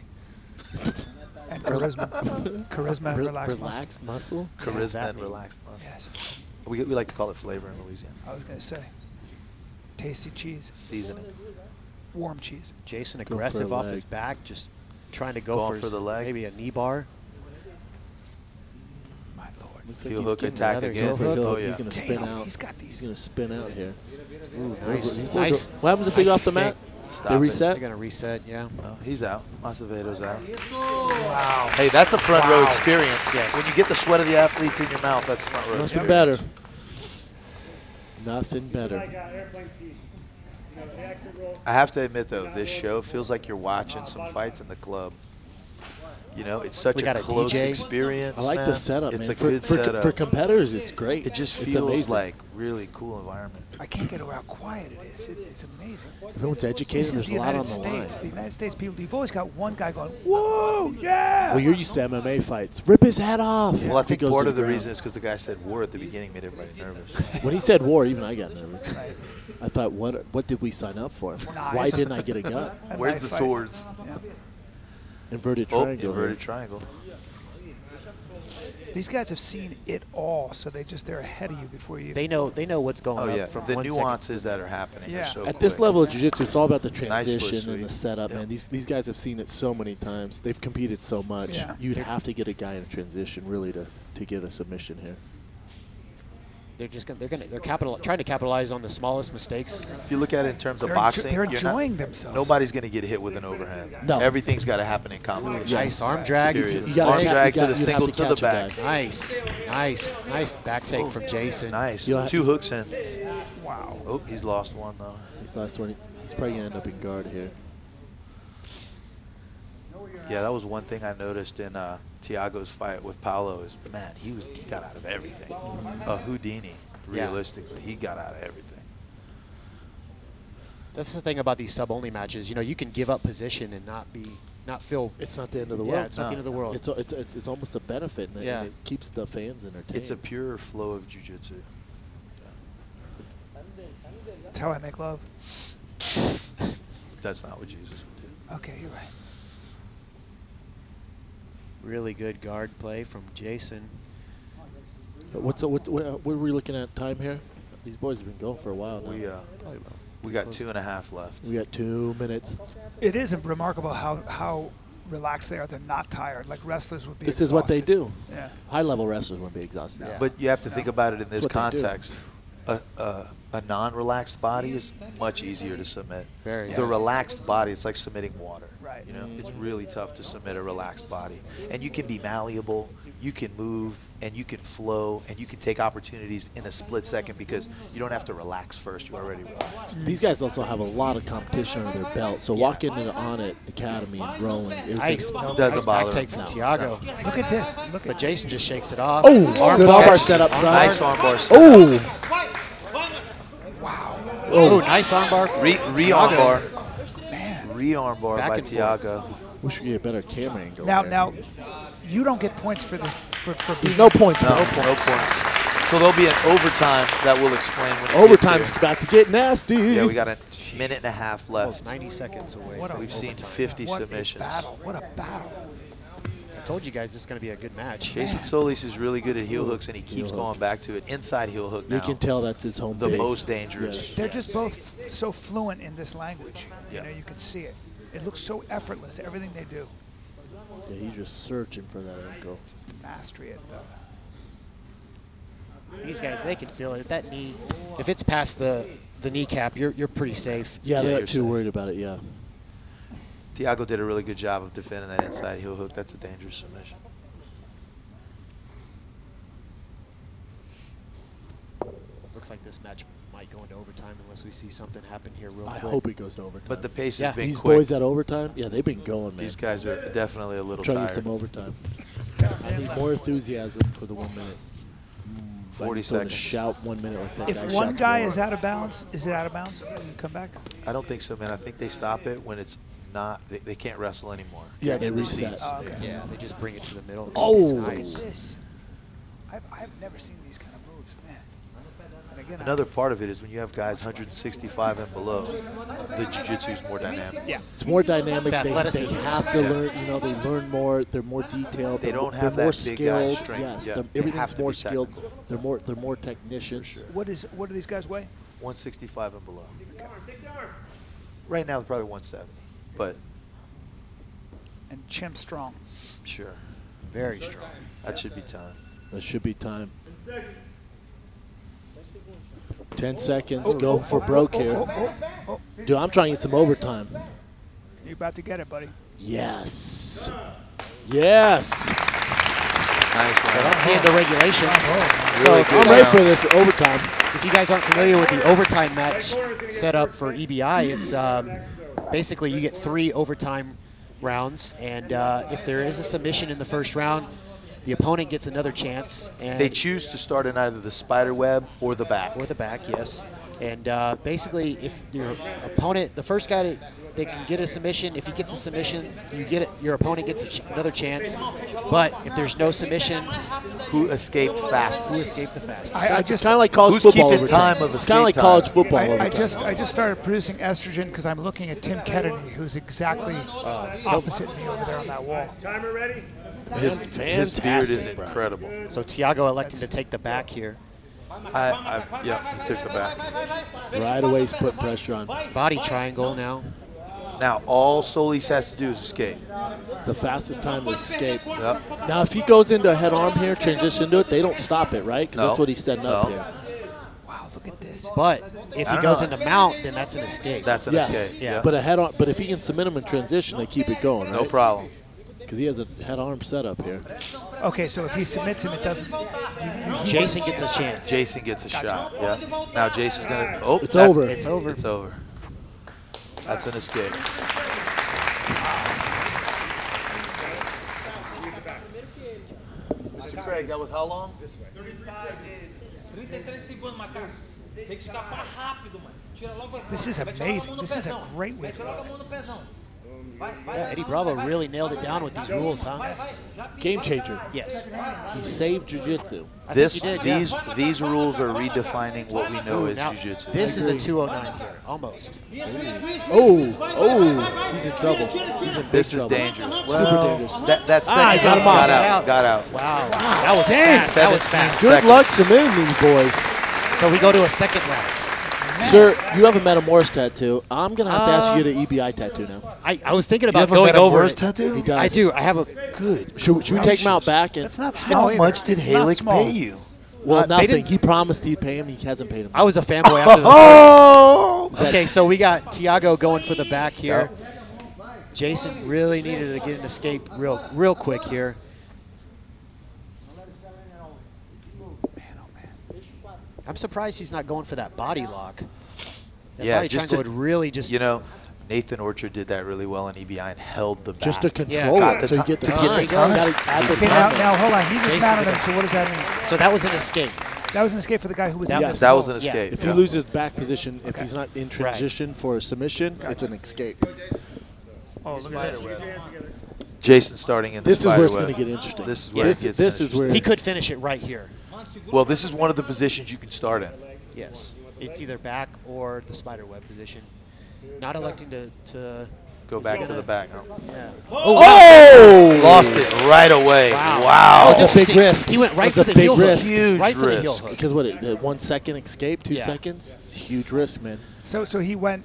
And charisma. Charisma and relaxed muscle. Charisma and relaxed muscle. Yes. We like to call it flavor in Louisiana. I was going to say. Tasty cheese. Seasoning. Warm cheese. Jason aggressive off his back, just trying to go for the leg. Maybe a knee bar. My Lord. Looks like heel he's hook getting attack another again. heel hook. Oh, yeah. He's going to spin out. He's got these. He's going to spin out here. Ooh, nice. Nice. What happens if they go off the mat? Stop They reset? They're going to reset, yeah. Oh, he's out. Acevedo's out. Wow. Hey, that's a front row experience. Yes. When you get the sweat of the athletes in your mouth, that's front row Nothing experience. better. Nothing better. I have to admit, though, this show feels like you're watching some fights in the club. You know, it's such a close experience. I like the setup, It's man. a good setup. For competitors, it's great. It just It's feels amazing. like really cool environment. I can't get over how quiet it is. It's amazing. Everyone's educated. This is There's the a lot on United the line. States. The United States people, you've always got one guy going, whoa, yeah. Well, you're used to MMA fights. Rip his head off. Well, I He think goes part to of the ground. reason is because the guy said war at the beginning made everybody nervous. When he said war, even I got nervous. I thought, what did we sign up for? Why didn't I get a gun? Where's the swords? Yeah. Inverted Oh, triangle. inverted triangle. These guys have seen it all, so they're ahead of you before you. They know what's going on. Oh, yeah. From The 1 second. nuances that are happening are so At this quick. level of jiu-jitsu, it's all about the Nice foot transition and the sweep. setup, man. These guys have seen it so many times. They've competed so much. Yeah. You'd have to get a guy in transition really to get a submission here. They're just trying to capitalize on the smallest mistakes. If you look at it in terms of They're boxing, they're you're enjoying themselves. Nobody's going to get hit with an overhand. No. Everything's got to happen in combination. Nice arm drag. Period. You gotta Arm catch- drag you to gotta- the you have single to to the catch a back. Nice back take from Jason. Nice. You'll ha- 2 hooks in. Wow. Oh, he's lost one, though. He's last one. He's probably gonna end up in guard here. Yeah, that was one thing I noticed in Thiago's fight with Paulo is, man, he got out of everything. Houdini, realistically, he got out of everything. That's the thing about these sub-only matches. You know, you can give up position and not feel. It's not the end of the Yeah, world. it's not the end of the world. It's almost a benefit, and Yeah. it keeps the fans entertained. It's a pure flow of jiu-jitsu. That's how I make love. That's not what Jesus would do. Okay, you're right. Really good guard play from Jason. What are we looking at time here? These boys have been going for a while now. We got 2.5 left. We got 2 minutes. It is remarkable how relaxed they are. They're not tired. Like wrestlers would be. This is what they do. Yeah. High-level wrestlers wouldn't be exhausted. Yeah. But you have to think about it in this what they do. context. A non-relaxed body is much easier to submit. Very. The relaxed body, it's like submitting water. Right. You know, it's really tough to submit a relaxed body. And you can be malleable, you can move, and you can flow, and you can take opportunities in a split second because you don't have to relax first. You're already relaxed. These guys also have a lot of competition under their belt. So walking into the Onnit Academy and rolling, it was Nice. Doesn't bother Back take from Thiago. Look at this. But Jason just shakes it off. Oh, good armbar setup, son. Nice armbar setup. Oh. Wow. Oh, nice armbar. Re-armbar. Re-armbar Back by and forth. Thiago. Wish we get a better camera angle. Now, you don't get points for this. For There's being no points. No, man. no points. So there'll be an overtime that will explain when it Overtime's gets about to get nasty. here. Yeah, we got a minute and a half Almost left. 90 seconds away. What a- from We've seen overtime. 50 what submissions. a battle! What a battle! I told you guys this is going to be a good match. Jason Solis is really good at heel hooks, and he keeps going back to it. Inside heel hook now. You can tell that's his home The base. most dangerous. Yes. They're just both so fluent in this language. Yeah. You know, you can see it. It looks so effortless. Everything they do. Yeah, he's just searching for that ankle. Just mastery at These guys, they can feel it. That knee, if it's past the kneecap, you're pretty safe. Yeah, they're you're not too safe. worried about it, yeah. Thiago did a really good job of defending that inside heel hook. That's a dangerous submission. looks like this match might go into overtime unless we see something happen here real quick. I hope it goes to overtime. But the pace has been these quick. boys at overtime, yeah, they've been going, man. These guys are definitely a little trying tired. to get some overtime. I need more enthusiasm for the 1 minute. 40 seconds. Shout 1 minute like that. If one guy is out of bounds, is it out of bounds? When you come back? I don't think so, man. I think they stop it when it's not. They can't wrestle anymore. Yeah, they In the reset. seats. Oh, okay. Yeah, they just bring it to the middle. Oh! Nice. This. I've never seen these kind of moves, man. And again, Another part of it is when you have guys 165 and below, the jiu-jitsu is more dynamic. Yeah. It's more dynamic. The They athleticism. have to learn. You know, they learn more. They're more detailed. They they're, don't they're have more that big guy skilled. strength. Yes, Yeah. they're- They have everything's to more be skilled. technical. They're more technicians. what do these guys weigh? 165 and below. Right now, they're probably 170, but And Chimp strong. sure, Very strong. that should be time. That should be time. 10 seconds. Go for broke here. Dude, I'm trying to get some overtime. You're about to get it, buddy. Yes. Yes. Nice one. So that's the end of regulation. So Really if good you I'm ready guys- for this overtime. If you guys aren't familiar with the overtime match set up for EBI, it's basically you get 3 overtime rounds, and if there is a submission in the first round, the opponent gets another chance. And They choose to start in either the spider web or the back. or the back, yes. And basically, if your opponent, the first guy they can get a submission. If he gets a submission, you get it. Your opponent gets another chance. But if there's no submission, Who escaped fastest? who escaped the fastest? I It's just kind of like college Who's football keeping overtime. time of It's kind of like escape college time? football I overtime. just started producing estrogen because I'm looking at Tim Kennedy, who's exactly opposite me over there on that wall. Timer ready? His beard is Fantastic, bro. incredible. So Tiago elected to take the back here. Yeah, he took the back. Right away, he's putting pressure on. Body triangle now. Now, all Solis has to do is escape. It's the fastest time to escape. Yep. Now, if he goes into a head arm here, transition into it, they don't stop it, right? Because No. that's what he's setting up No. here. Wow, look at this. But if I he don't goes know. into mount, then that's an escape. That's an Yes, escape. Yeah. but a head arm. But if he can submit him in transition, they keep it going, right? No problem. Because he has a head arm setup here. Okay, so if he submits him, it doesn't. Jason gets a chance. Jason gets a shot. Yeah. Now Jason's gonna. Oh, It's over. It's over. It's over. That's an escape. Mr. Craig, that was how long? 33 segundos, Matheus. Tem que escapar rápido, mano. Tira logo. This is amazing. This is a great way to Tira logo a go. mão no pezão. Vai, vai. Yeah, Eddie Bravo really nailed it down with these rules, huh? Game changer. Yes. He saved jiu-jitsu. This, he did, yeah. these rules are redefining what we know as Now, jiu-jitsu. this is a 209 here, almost. Oh, he's in trouble. He's in big This is trouble. dangerous. Super Well, dangerous. that second I got him off. Got out. Wow. That was fast. That was fast. Good luck submitting these boys. So we go to a second round. Sir, you have a Metamoris tattoo. I'm going to have to ask you to get an EBI tattoo now. I was thinking You about have a going over Metamoris it. tattoo? He does. I do. I have a Good. Should we take him out back? And That's not small. How either. much did It's not Halleck small. pay you? Well, they nothing. didn't- He promised he'd pay him. He hasn't paid him. I was a fanboy after the Oh! Okay, so we got Tiago going for the back here. Jason really needed to get an escape real quick here. I'm surprised he's not going for that body lock. That Yeah, body just triangle to, would really just. you know, Nathan Orchard did that really well in EBI and held the back. Just to control got it, the so you ti- get the to get time. the You time. gotta add the Okay, time. now hold on. He just Jason mounted did him, so what does that mean? So that was an escape. That was an escape for the guy who was That in Yes. this. That was an Yeah. escape. If he yeah. loses back position, if he's not in transition for a submission, it's an escape. Oh, look at this. Jason starting in the This is where it's spider going to web. get interesting. This is where this, it gets this is where He could finish it right here. Well, this is one of the positions you can start in. Yes. It's either back or the spider web position. Not electing to Go back to the back. Huh? Yeah. Oh! Lost it right away. Wow. Wow. That was a big risk. He went right That's for a the big heel hook. risk. Huge Right for the heel risk. hook. Because what? The 1 second escape, 2 Yeah. seconds. It's a huge risk, man. So he went.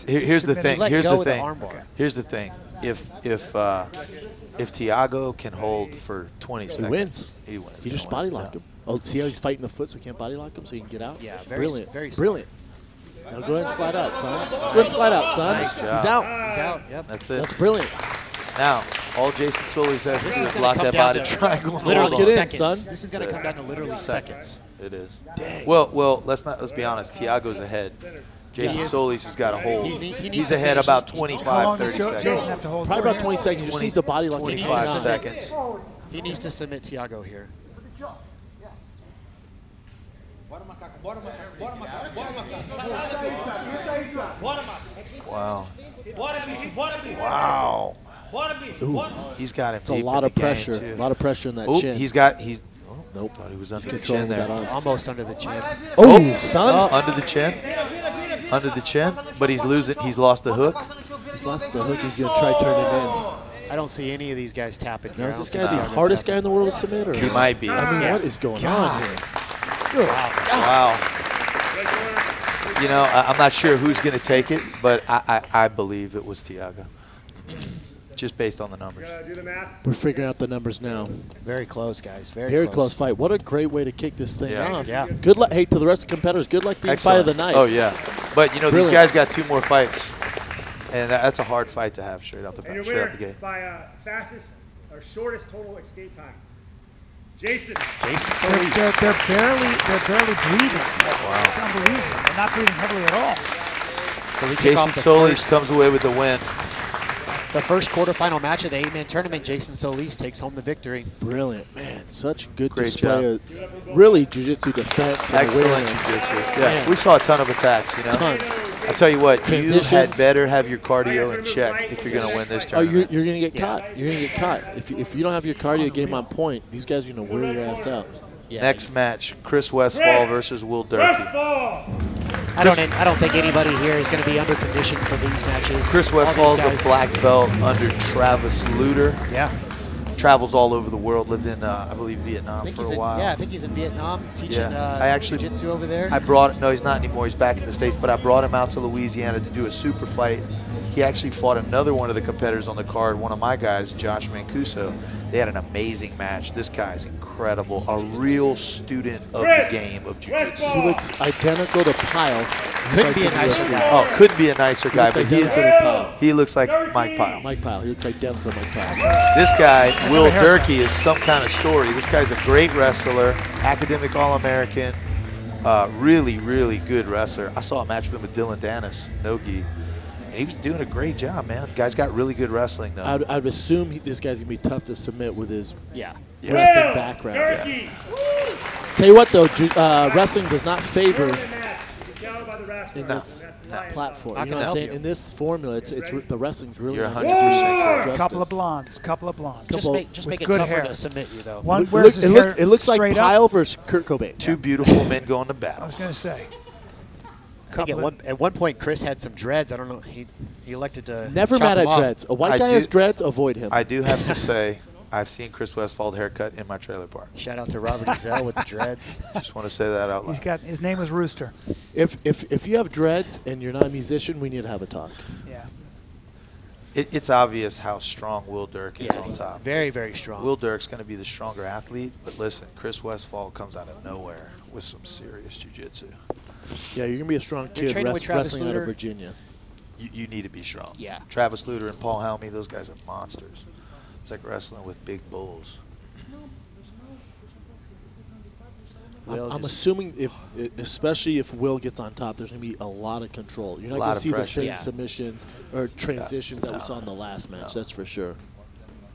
Here's the thing. Let Here's go the with the thing. armbar. Here's the thing. If Tiago can hold for 20 He seconds, wins. He wins. He just body locked him. Oh, see how he's fighting the foot so he can't body lock him so he can get out? Yeah, very Brilliant. very smart. Brilliant. Now go ahead and slide out, son. Go ahead and slide out, son. Nice He's job. out. He's out. Yep. That's it. That's brilliant. Now, all Jason Solis has This to do is is gonna block come that down body to triangle. and literally hold on. Get in, seconds. son. This is going to come down to literally seconds. It is. Dang. Well, let's be honest. Tiago's ahead. Jason Solis has got a hold. He's ahead about 25, 30 seconds. Jason have to hold? Probably about 20 seconds. He just needs a body like 25 seconds. He needs to submit Tiago here. Wow. Wow. Ooh. He's got him. It's a lot of pressure. A lot of pressure in that chin. Nope. Thought he was under the controlling chin there. that arm. Almost under the chin. Oh, son. Under the chin. Under the chin. But he's losing. He's lost the hook. He's lost the hook. He's going to try turning in. I don't see any of these guys tapping here. Now, is this guy the hardest guy in the world to submit? Or? He might be. I mean, what is going on here? Good. Wow. You know, I'm not sure who's going to take it, but I believe it was Tiago. Just based on the numbers. We're figuring out the numbers now. Very close, guys. Very close fight. What a great way to kick this thing off. Yeah. Good luck. Hey, to the rest of the competitors, good luck being fight of the night. Oh, yeah. But, you know, Brilliant. these guys got 2 more fights. And that's a hard fight to have straight out the gate. By fastest or shortest total escape time. Jason. They're barely breathing. Wow. It's unbelievable. They're not breathing heavily at all. So we kick Jason off the Solis comes away with the win. The first quarterfinal match of the 8-man tournament, Jason Solis takes home the victory. Brilliant, man. Such good Great display of really jiu-jitsu defense. Excellent awareness. jiu-jitsu. Yeah, Man. we saw a ton of attacks, you know. Tons. I tell you what, you had Transitions. better have your cardio in check if you're going to win this Oh, tournament. you're going to get caught. You're going to get caught. If you don't have your cardio game on point, these guys are going to wear your ass out. Yeah. Next match, Chris Westphal versus Will Durkee. I don't think anybody here is going to be under condition for these matches. Chris All these Westphal is guys- a black belt under Travis Luter. Yeah. Travels all over the world, lived in, I believe, Vietnam for a while. Yeah, I think he's in Vietnam teaching I actually jiu-jitsu over there. no, he's not anymore. He's back in the States, but I brought him out to Louisiana to do a super fight. He actually fought another one of the competitors on the card, one of my guys, Josh Mancuso. They had an amazing match. This guy's incredible, a real student of the game of jiu-jitsu. He looks identical to Pyle. Couldn't be a nicer guy. Oh, couldn't be a nicer He guy, looks but identical to Pyle. he looks like Mike Pyle. Mike Pyle. He looks identical to Mike Pyle. This guy, Will Durkee, is some kind of story. This guy's a great wrestler, academic All-American, really, really good wrestler. I saw a match with him with Dylan Dennis, no-gi. And he was doing a great job, man. The guy's got really good wrestling, though. I'd assume this guy's going to be tough to submit with his Yeah. wrestling background. Yeah. Tell you what, though, wrestling does not favor in this platform. Not You know gonna what I'm help saying? you. In this formula, the wrestling's really You're not 100% correct. Couple of blondes. Just with make it good tougher hair. to submit you, though. One wears his hair it looks like straight up. Pyle versus Kurt Cobain. Two beautiful men going to I battle. was going to say. I think at one point Chris had some dreads. I don't know. He elected to Never chop mad them at off. dreads. A white guy has dreads, avoid him. I do have to say, I've seen Chris Westphal haircut in my trailer park. Shout out to Robert Ezell with the dreads. Just want to say that out loud. His name was Rooster. If you have dreads and you're not a musician, we need to have a talk. Yeah. It's obvious how strong Will Durkee is on top. Very, very strong. Will Durkee's going to be the stronger athlete, but listen, Chris Westphal comes out of nowhere with some serious jiu-jitsu. Yeah, you're going to be a strong kid training with Travis wrestling out of Luter. Virginia. You need to be strong. Yeah. Travis Luter and Paul Helmy, those guys are monsters. It's like wrestling with big bulls. I'm assuming especially if Will gets on top, there's going to be a lot of control. You're not going to see the same submissions or transitions that we saw in the last match. That's for sure.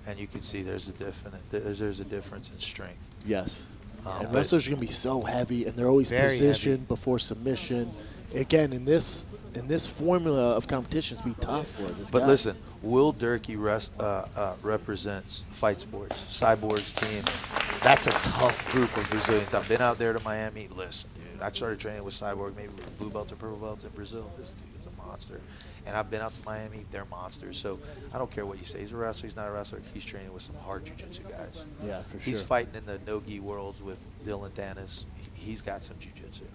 And you can see there's a difference in strength. Yes. And wrestlers are going to be so heavy, and they're always positioned before submission. Again, in this formula of competitions, be tough for this guy. But listen, Will Durkee represents Fight Sports, Cyborg's team. That's a tough group of Brazilians. I've been out there to Miami. Listen, dude, I started training with Cyborg, maybe with blue belts or purple belts in Brazil. This dude is a monster. And I've been out to Miami. They're monsters. So I don't care what you say. He's a wrestler. He's not a wrestler. He's training with some hard jiu-jitsu guys. Yeah, for sure. He's fighting in the no-gi worlds with Dylan Dennis. He's got some jiu-jitsu.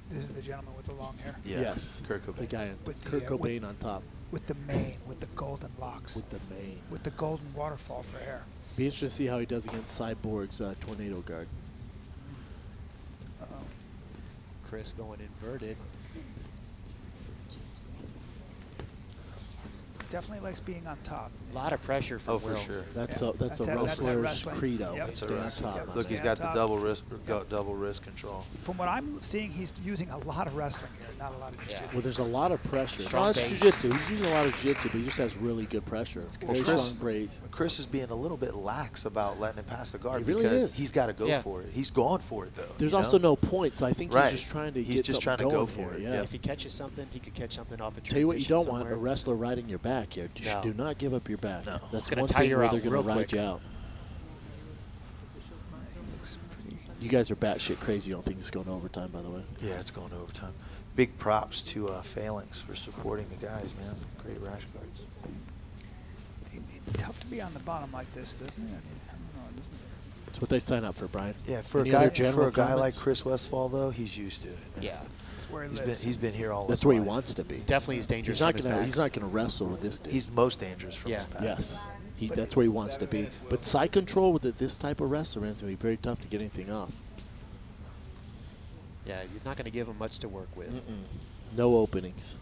This is the gentleman with the long hair. Yeah. Yes. Kurt Cobain. The guy, Kurt Cobain on top. With the mane, with the golden locks. With the mane. With the golden waterfall for hair. Be interesting to see how he does against Cyborg's tornado guard. Chris going inverted. definitely likes being on top. A lot of pressure from Will. for sure. That's Yeah. a That's that wrestler's wrestling. credo. Yep. Stay on top. Yep. Look, he's Stay on got the top. double wrist control. From what I'm seeing, he's using a lot of wrestling here, not a lot of jiu-jitsu. Well, there's a lot of pressure. Strong Well, it's base. jiu-jitsu. He's using a lot of jiu-jitsu, but he just has really good pressure. Very strong base. Chris is being a little bit lax about letting him pass the guard He really because is. he's got to go Yeah. for it. He's going for it, though. There's you also know? no points. I think Right. he's just trying to He's get just something trying to go going for here. it. Yeah. If he catches something, he could catch something off a transition Tell you what you don't want, somewhere. a wrestler riding your back here. No. Do not give up your back. No. That's gonna one tire thing you where out they're going real to ride quick. you out. You guys are batshit crazy. You don't think this is going to overtime, by the way? Yeah, it's going to overtime. Big props to Phalanx for supporting the guys, man. Great rash guards. It's tough to be on the bottom like this, doesn't it? I mean, I don't know. Doesn't it? That's what they sign up for, Brian. Yeah, for Any a other guy general like comments? Chris Westfall, though, he's used to it. Yeah. That's where he lives. He's been here all That's his where he life. wants to be. Definitely he's dangerous He's not from his going to. back. He's not going to wrestle with this dude. He's most dangerous from Yeah. his back. Yes. That's where he wants to be. But side control with this type of wrestler, man, it's going to be very tough to get anything off. Yeah, you're not going to give him much to work with. No openings.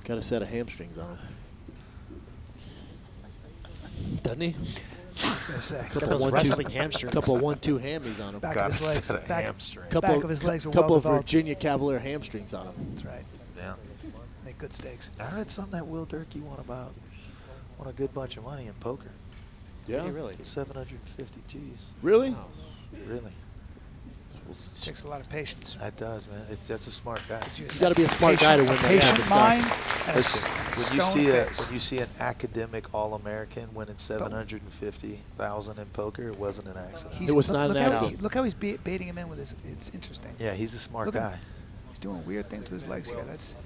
Got a set of hamstrings on him. Doesn't he? I was going to say. Got those wrestling hamstrings. Couple 1-2 hammies on him. Back Got of his a legs. set of Back, hamstrings. back of his legs are couple well of developed. Virginia Cavalier hamstrings on him. That's right. Yeah. Make good steaks. I heard something that Will Durkee won a good bunch of money in poker. Yeah. Yeah, really. 750 G's. Really? Wow. Really? Takes a lot of patience. That does, man. That's a smart guy. He's got to be a smart guy to win that kind of Patient stuff. mind and Listen, a stone face. when you see an academic All-American winning 750,000 in poker, it wasn't an accident. It was not an accident. Look how he's baiting him in with his. It's interesting. Yeah, he's a smart Look at guy. him. He's doing weird things with his legs here. That's.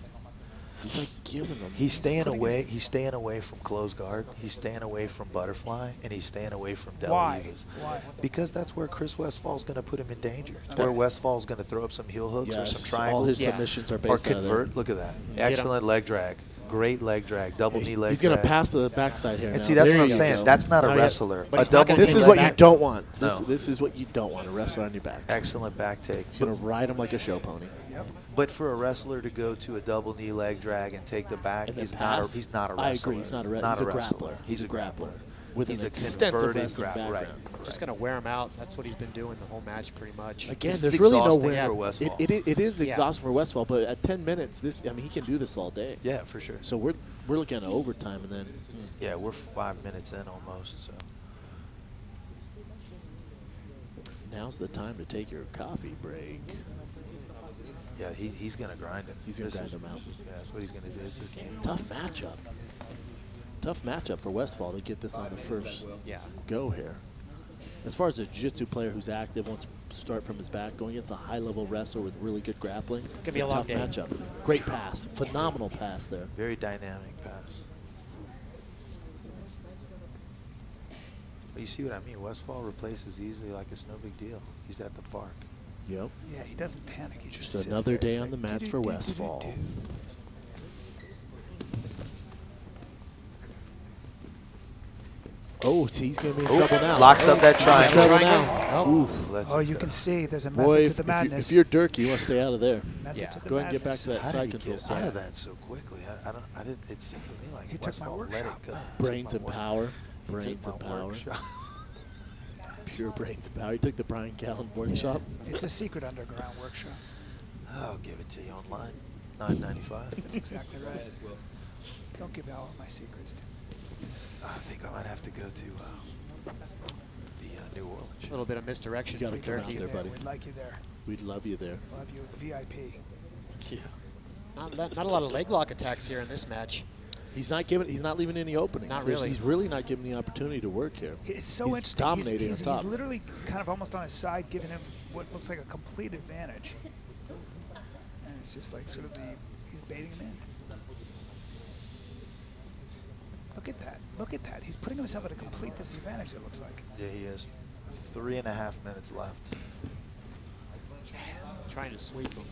He's like giving them. He's staying away. He's staying away from closed guard. He's staying away from butterfly, and he's staying away from Del Why? Rivas. Why? Because that's where Chris Westfall's going to put him in danger. It's where Westfall's going to throw up some heel hooks or Yes, some triangles. all his Yeah. submissions are Or based out of there. convert. Look at that. Excellent leg drag. Great leg drag. Double knee leg He's going to drag. pass to the backside here. And now. see, that's There what I'm you saying. go. That's not a Now you- wrestler. But A he's not double gonna This knee is take what leg- you don't want. No. This is what you don't want. A wrestler on your back. Excellent back take. He's going to ride him like a show pony. But for a wrestler to go to a double knee leg drag and take the back, And then he's pass. not a wrestler. I agree. He's not a wrestler. He's a wrestler. grappler. He's a grappler. With He's an a extensive converted wrestling grappler. Right. background. Just going to wear him out. That's what he's been doing the whole match pretty much. Again, This there's is really no exhausting win for Westfall. It is Yeah. exhausting for Westfall, but at 10 minutes, he can do this all day. Yeah, for sure. So we're looking at overtime, and then Yeah, we're 5 minutes in almost. So now's the time to take your coffee break. yeah, he's gonna grind him. He's gonna This grind is- him out. Yeah, that's what he's gonna do. It's his game. Tough matchup. Tough matchup for Westfall to get this on the first go here. As far as a jiu-jitsu player who's active, wants to start from his back, going against a high-level wrestler with really good grappling, it's be a long tough game. matchup. Great pass, phenomenal pass there. Very dynamic pass. But you see what I mean? Westfall replaces easily like it's no big deal. He's at the park. Yep. Yeah, he doesn't panic. He just Just sits another there. day He's on the like, mats for "Do-do-do-do-do-do." Westfall. Oh, see, he's going to be in trouble now. Locks up that He's in triangle. trouble now. Oh. Oof. Oh, you can see there's a method Boy, to the madness. if you're Dirk, you want to stay out of there. Method to the Go ahead and get back madness. to that How side did he control get side. out of that so quickly? I didn't. It seemed to me like He took my Westfall let it workshop. go. Brains and power. He took Brains my and power. workshop. Pure brains and power. He took the Bryan Callen workshop. It's a secret underground workshop. I'll give it to you online. $9.95. That's exactly right. Don't give out all my secrets. I think I might have to go to New Orleans. A little bit of misdirection. You got to from come out Turkey. there, buddy. We'd like you there. We'd love you there. Love you, VIP. Yeah. Not a lot of leg lock attacks here in this match. He's not leaving any openings. Not really. He's really not giving the opportunity to work here. It's so he's interesting. Dominating he's, on top. He's literally kind of almost on his side, giving him what looks like a complete advantage. And it's just like sort of he's baiting him in. Look at that. Look at that. He's putting himself at a complete disadvantage, it looks like. Yeah, he is. 3.5 minutes left. Trying to sweep him.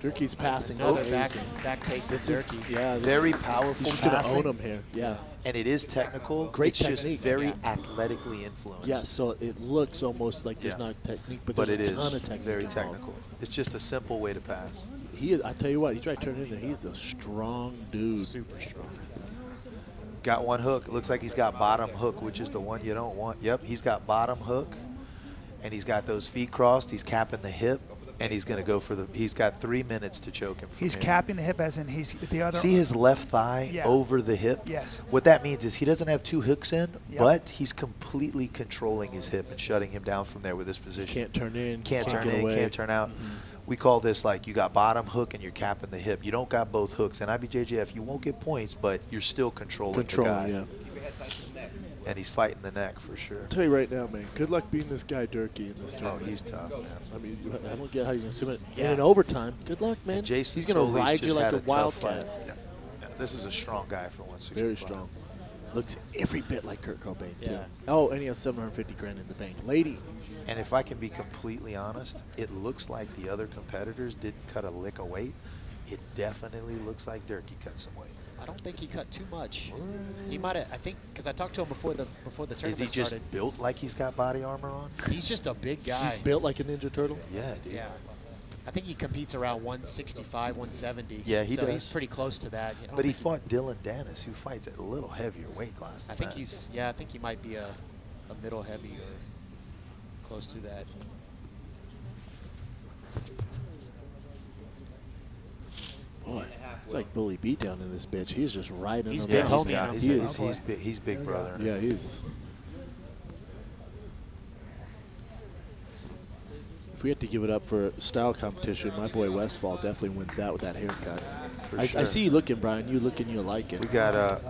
Turkey's passing. Another amazing. back take from This is Turkey. Very powerful He's just going to passing. own him here. Yeah. And it is technical. Great it's technique. just very athletically influenced. Yeah, so it looks almost like there's not technique, but there's it a ton is of technique. very involved. technical. It's just a simple way to pass. He is. I tell you what, he tried to turn it in there. He's a strong dude. Super strong. Got one hook. It looks like he's got bottom hook, which is the one you don't want. Yep, he's got bottom hook, and he's got those feet crossed. He's capping the hip, and he's going to go for the – he's got 3 minutes to choke him. He's capping the hip as in he's the other – See his left thigh over the hip? Yes. What that means is he doesn't have 2 hooks in, but he's completely controlling his hip and shutting him down from there with this position. Can't turn in. Can't turn in, can't turn out. We call this like you got bottom hook and you're capping the hip. You don't got both hooks. And IBJJF, you won't get points, but you're still controlling the guy. Yeah. And he's fighting the neck for sure. I'll tell you right now, man, good luck beating this guy Durkee in this tournament. Oh, he's tough, man. I mean, I don't get how you can submit in an overtime. Good luck, man. He's going to ride you like a wildcat. Yeah. This is a strong guy for 165. Very strong. Looks every bit like Kurt Cobain, too. Oh, and he has $750 grand in the bank. Ladies. And if I can be completely honest, it looks like the other competitors didn't cut a lick of weight. It definitely looks like Durkee cut some weight. I don't think he cut too much. He might have, I think, because I talked to him before the tournament Is he just started. built like he's got body armor on? He's just a big guy. He's built like a Ninja Turtle? Yeah, dude. Yeah. I think he competes around 165, 170. Yeah, he so does. he's pretty close to that. You know, But he fought Dylan Dennis, who fights at a little heavier weight class than I think that. he's, I think he might be a middle heavy or close to that. Boy, it's like Bully Beatdown in this bitch. He's just riding He's him big out. homie, Yeah, you know. he's big brother. Yeah, he's. If we had to give it up for a style competition, my boy Westfall definitely wins that with that haircut. For I sure. see you looking, Brian. You looking, you like it. We got a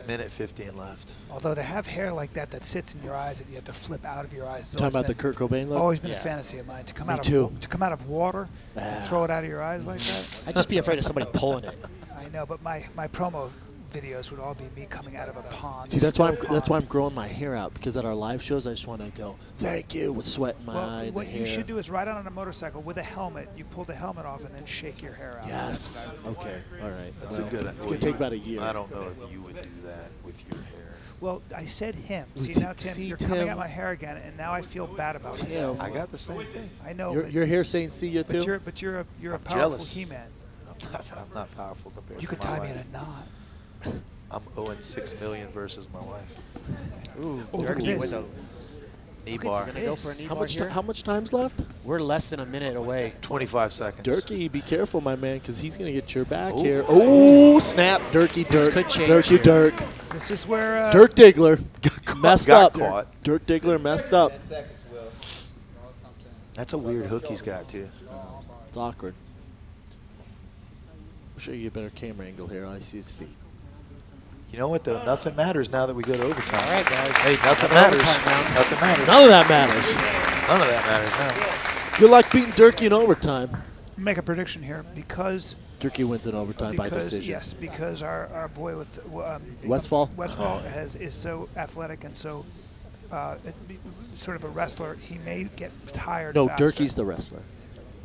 minute 15 left. Although to have hair like that that sits in your eyes and you have to flip out of your eyes. Talking about the Kurt Cobain look? Always been a fantasy of mine to come Me out too. of to come out of water and throw it out of your eyes like that. I'd just be afraid of somebody pulling it. I know, but my promo videos would all be me coming out of a pond. See, that's why I'm growing my hair out, because at our live shows I just want to go, thank you, with sweat in my eye Well, and what the you hair. should do is ride on a motorcycle with a helmet. You pull the helmet off and then shake your hair out. Yes. Okay. All right. That's well, a good. It's gonna take about a year. I don't know if you would do that with your hair. Well, I said him. See, See now, Tim, see, you're Tim. coming at my hair again, and now I feel bad about myself. I got the same thing. I know. Your hair saying see you too? But you're a I'm powerful jealous. He-Man. I'm not powerful compared You to could my tie me in wife. a knot. I'm 0-6 million versus my wife. Ooh, look at Durkee this. with a Knee Durkee's bar. gonna go for a knee How bar here. how much time's left? We're less than a minute away. 25 seconds. Durkee, be careful, my man, because he's gonna get your back Ooh. here. Oh, snap, Durkee, This Dirk, could change Durkee, here. Dirk, This is where Dirk Diggler messed got up. caught. Dirk Diggler messed up. That's a weird hook he's got too. It's awkward. I'll show you a better camera angle here. I see his feet. You know what though? Nothing matters now that we go to overtime. All right, guys. Hey, nothing Another matters. overtime round. Nothing matters. None of that matters. None of that matters now. Good luck beating Durkee in overtime. make a prediction here because Durkee wins in overtime by decision. Yes, because our boy with Westfall is so athletic and so sort of a wrestler. He may get tired. No, faster. Durkee's the wrestler.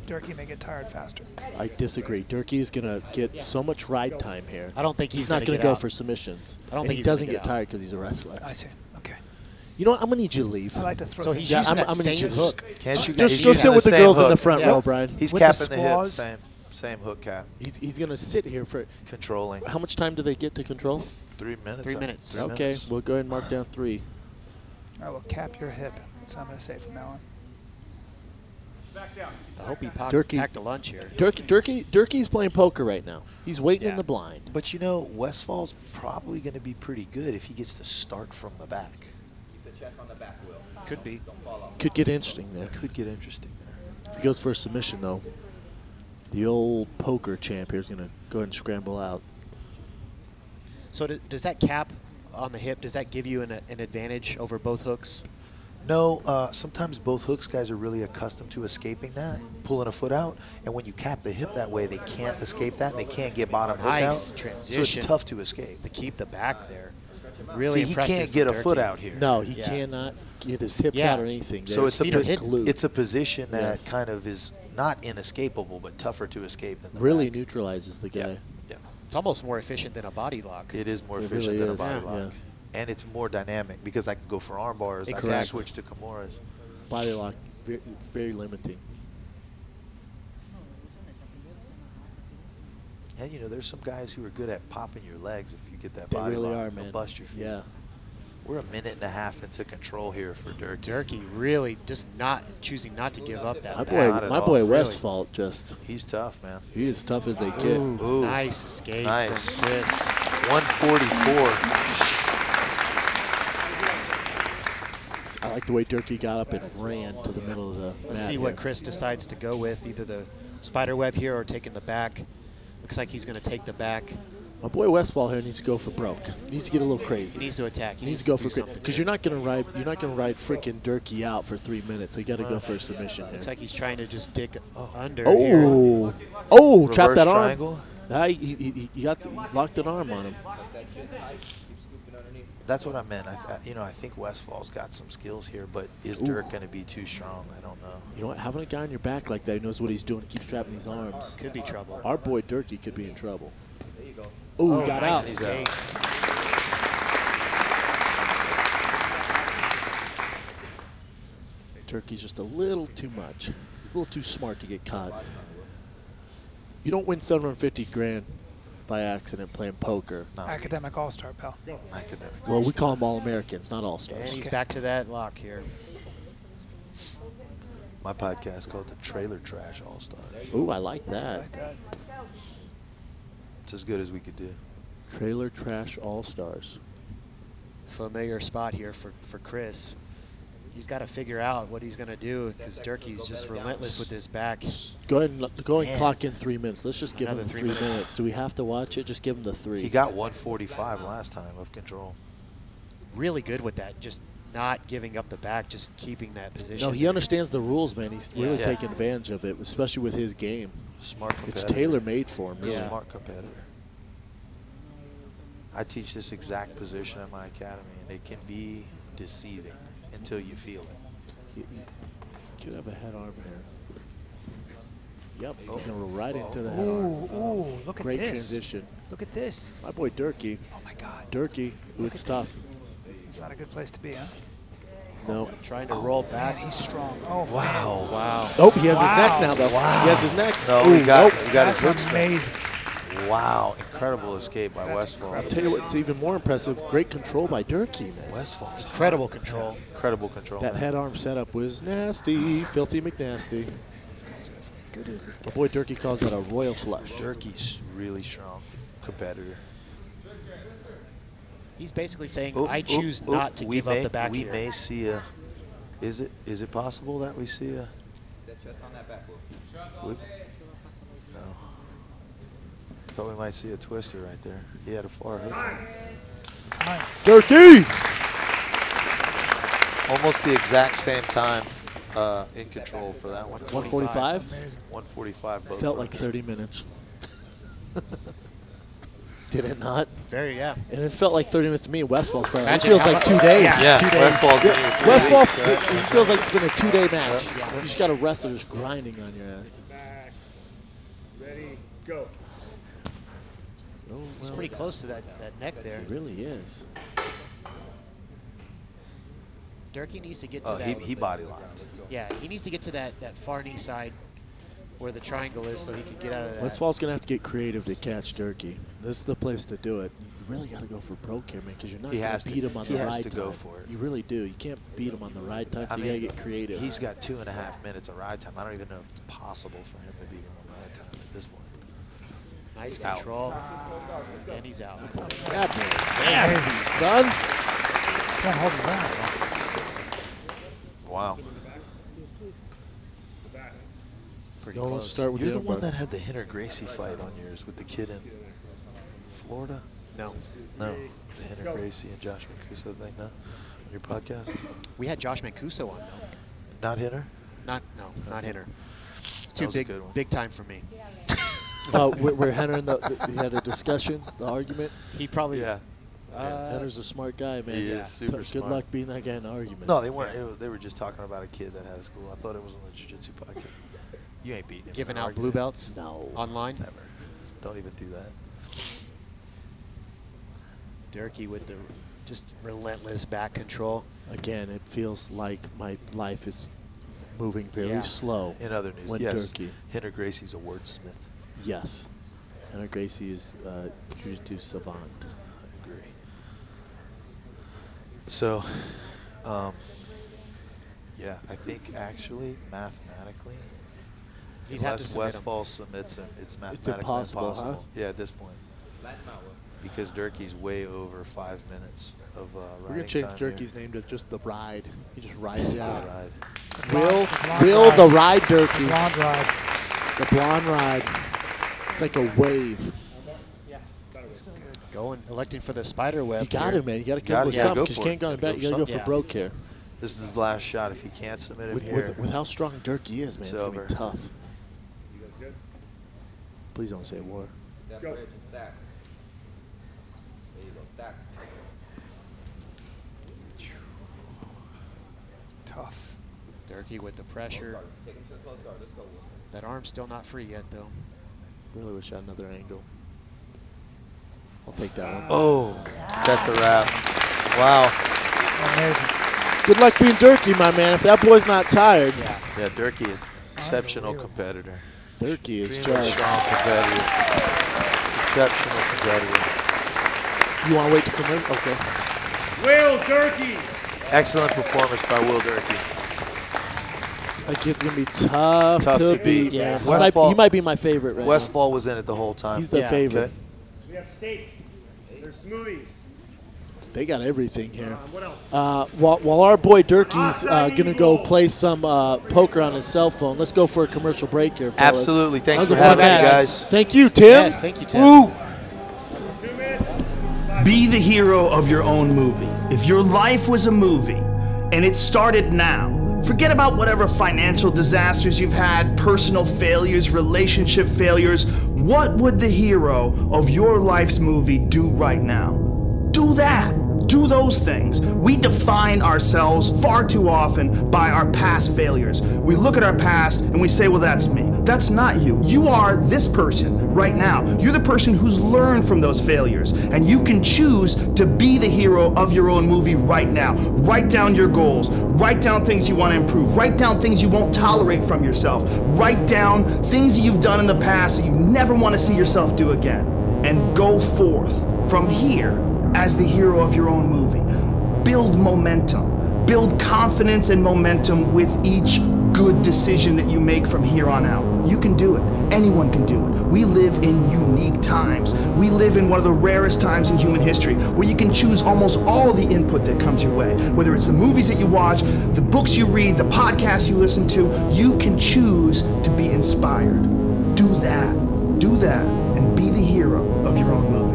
Durkee may get tired faster. I disagree. Durkee is going to get so much ride time here. I don't think he's he's not gonna going get to go out. for submissions. I don't and think he he's gonna doesn't get get out. tired because he's a wrestler. I see. Okay. You know what? I'm going to need you to leave. I like to throw. So things he's using out. that I'm gonna need same you hook. Just go sit with the girls in the front row, Brian. He's With capping the the hip. squaws. Same hook cap. He's going to sit here for Controlling. How much time do they get to control? 3 minutes. 3 minutes. Okay, we'll go ahead and mark down 3. I will cap your hip. That's what I'm going to say from now on. I hope he Durkee- packed a lunch here. Durkee's playing poker right now. He's waiting in the blind. But you know, Westfall's probably going to be pretty good if he ggets to start from the back. Keep the chest on the back wheel. Could be. Don't fall off. Could get interesting there. Could get interesting there. If he goes for a submission, though, the old poker champ here is going to go ahead and scramble out. So does that cap on the hip, does that give you an advantage over both hooks? No, sometimes both hooks guys are really accustomed to escaping that, pulling a foot out, and when you cap the hip that way, they can't escape that, and they can't get bottom hook out. Nice transition. So it's tough to escape. To keep the back there. Really See, he impressive. can't get a from foot Durkee. out here. No, he cannot get his hips Yeah. out or anything. So His it's feet are glued. it's a position that Yes. kind of is not inescapable, but tougher to escape than the Really back. neutralizes the guy. Yeah. It's almost more efficient than a body lock. It is more It efficient really than a is, body yeah. lock. And it's more dynamic because I can go for arm bars. I can Correct. switch to Kimuras. Body lock, very, very limiting. And, you know, there's some guys who are good at popping your legs if you get that They body really lock. are, They'll man. bust your feet. Yeah. We're a minute and a half into control here for Durkee. Durkee really just choosing not to give up that. My boy Westphal just. He's tough, man. He is tough as they get. Ooh, nice escape from Chris. 144. I like the way Durkee got up and ran to the middle of the Let's mat see here. what Chris decides to go with, either the spider web here or taking the back. Looks like he's going to take the back. My boy Westphal here needs to go for broke. Needs to get a little crazy. He needs to attack. He needs to go for because you're not gonna ride freaking Durkee out for 3 minutes. So you got to go for a submission here. Looks like he's trying to just dig under. Oh, here. oh! Trap that triangle. arm. He locked an arm on him. That's what I meant. I think Westfall's got some skills here, but is Dirk going to be too strong? I don't know. You know what? Having a guy on your back like that who knows what he's doing, keeps trapping these arms. Could be trouble. Our boy Durkee could be in trouble. Oh, he got out. Escape. Durkee's just a little too much. He's a little too smart to get caught. You don't win $750,000 by accident playing poker. No. Academic All-Star, pal. Academic. Well, we call them All-Americans, not All-Stars. And he's back to that lock here. My podcast called the Trailer Trash All-Stars. Ooh, I like that. It's as good as we could do. Trailer Trash All-Stars. Familiar spot here for Chris. He's got to figure out what he's going to do because Durkee's just relentless with his back. Go ahead and clock in 3 minutes. Let's just give him Another 3 3 minutes. minutes. Do we have to watch it? Just give him the 3. He got 145 last time of control. Really good with that, just not giving up the back, just keeping that position. No, he understands the rules, man. He's really Yeah. taking advantage of it, especially with his game. Smart competitor. It's tailor-made for him. Really. Yeah. Smart competitor. I teach this exact position at my academy, and it can be deceiving until you feel it. He could have a head arm here. Yep, he's going to roll right into the head arm. Ooh, look at Great this. transition. Look at this. My boy Durkee. Oh, my God. Durkee, who it's tough. It's not a good place to be, huh? No. Trying to roll back. Man, he's strong. Oh, Wow. Wow. Oh, he has his neck now, though. Wow. He has his neck. No, Ooh, he got nope. his hook That's strike. amazing. Wow, incredible escape by That's Westphal. I'll tell you what's even more impressive. Great control by Durkee, man. Westphal. Incredible control. Incredible control. That head arm setup was nasty. Filthy McNasty. Good as it My boy Durkee calls that a royal flush. Durkee's really strong competitor. He's basically saying, Oop, I choose oop, not oop. to We give may, up the back we here. may see a. Is it possible that we see a? Whoop. No. Thought we might see a twister right there. He had a far hook. Durkee! Almost the exact same time in control for that one. 145? 145 both Felt like times. 30 minutes. Did it not? Very, yeah. And it felt like 30 minutes to me. Westphal felt. It Imagine feels how like much- 2 days. Yeah, 2 days. Westphal gave me 3 Westphal, weeks, it feels like it's been a 2-day match. You just got a wrestler just grinding on your ass. Back. Ready, go. Oh, He's well, pretty close to that neck there. it really is. Durkee needs to get to Oh, that. he body locked. Yeah, he needs to get to that far knee side where the triangle is so he can get out of that. Westfall's going to have to get creative to catch Durkee. This is the place to do it. You really got to go for broke here, man, because you're not He going has to to- beat him on he the has ride to time. go for it. You really do. You can't beat him on the ride time, so you got to get creative. He's got 2.5 minutes of ride time. I don't even know if it's possible for him to beat him on ride time at this point. Nice Out. control. And he's out. That boy is nasty, son. Can't hold him down. Wow. Pretty Don't close. start with You're the the one armbar. that had the Hinner Gracie fight on yours with the kid in Florida? No. No. The Hinner Gracie and Josh Mancuso thing, no? On your podcast? We had Josh Mancuso on, though. Not Hinner? Not Hinner. It's That too was a good one. big time for me. We're Henner in he had a discussion, the argument. He probably. Yeah. Henner's a smart guy, man. He is super Good smart. luck being that guy in an argument. No, they weren't. They were just talking about a kid that had a school. I thought it was on the jiu-jitsu podcast. You ain't beating him. Giving in an out blue argument. belts? No. Online? Never. Don't even do that. Durkee with the just relentless back control. Again, it feels like my life is moving very Yeah. slow. In other news, when yes, Durkee. Hinner Gracie's a wordsmith. Yes. Anna Gracie is Jiu-Jitsu savant. I agree. So, yeah, I think actually, mathematically, unless Westfall submits him, it's mathematically impossible. Huh? Yeah, at this point. Because Durkee's way over 5 minutes of riding. We're gonna change time Durkee's here. name to just the Ride. He just rides out. Ride. Will the Ride Durkee? Blonde Ride. The Blonde Ride. It's like a wave. Electing for the spider web. You got it, man. You got to come with something because you can't go back. You got to go for broke here. This is his last shot. If he can't submit him here, with how strong Durkee is, man, it's gonna be tough. You guys good? Please don't say war. Go. Stack. There you go, stack. Tough. Durkee with the pressure. Take him to the close guard. Let's go. That arm's still not free yet, though. Really wish I had another angle. I'll take that one. Oh, that's a wrap. Wow. Amazing. Good luck being Durkee, my man. If that boy's not tired. Yeah, Durkee is exceptional competitor. Durkee is Extremely just strong competitor. Exceptional competitor. You want to wait to come in? Okay. Will Durkee. Excellent performance by Will Durkee. That kid's going to be tough to beat, man. He might be my favorite right Westfall was in it the whole time. He's the favorite. Okay. We have steak. There's smoothies. They got everything here. What else? While our boy Durkee's going to go play some poker on his cell phone, let's go for a commercial break here, fellas. Absolutely. Thanks for That was a fun having me, match. guys. Thank you, Tim. Yes, thank you, Tim. Woo! Be the hero of your own movie. If your life was a movie and it started now, forget about whatever financial disasters you've had, personal failures, relationship failures. What would the hero of your life's movie do right now? Do that. Do those things. We define ourselves far too often by our past failures. We look at our past and we say, well, that's me. That's not you. You are this person right now. You're the person who's learned from those failures, and you can choose to be the hero of your own movie right now. Write down your goals. Write down things you want to improve. Write down things you won't tolerate from yourself. Write down things that you've done in the past that you never want to see yourself do again. And go forth from here as the hero of your own movie. Build momentum. Build confidence and momentum with each good decision that you make from here on out. You can do it. Anyone can do it. We live in unique times. We live in one of the rarest times in human history where you can choose almost all the input that comes your way. Whether it's the movies that you watch, the books you read, the podcasts you listen to, you can choose to be inspired. Do that. Do that and be the hero of your own movie.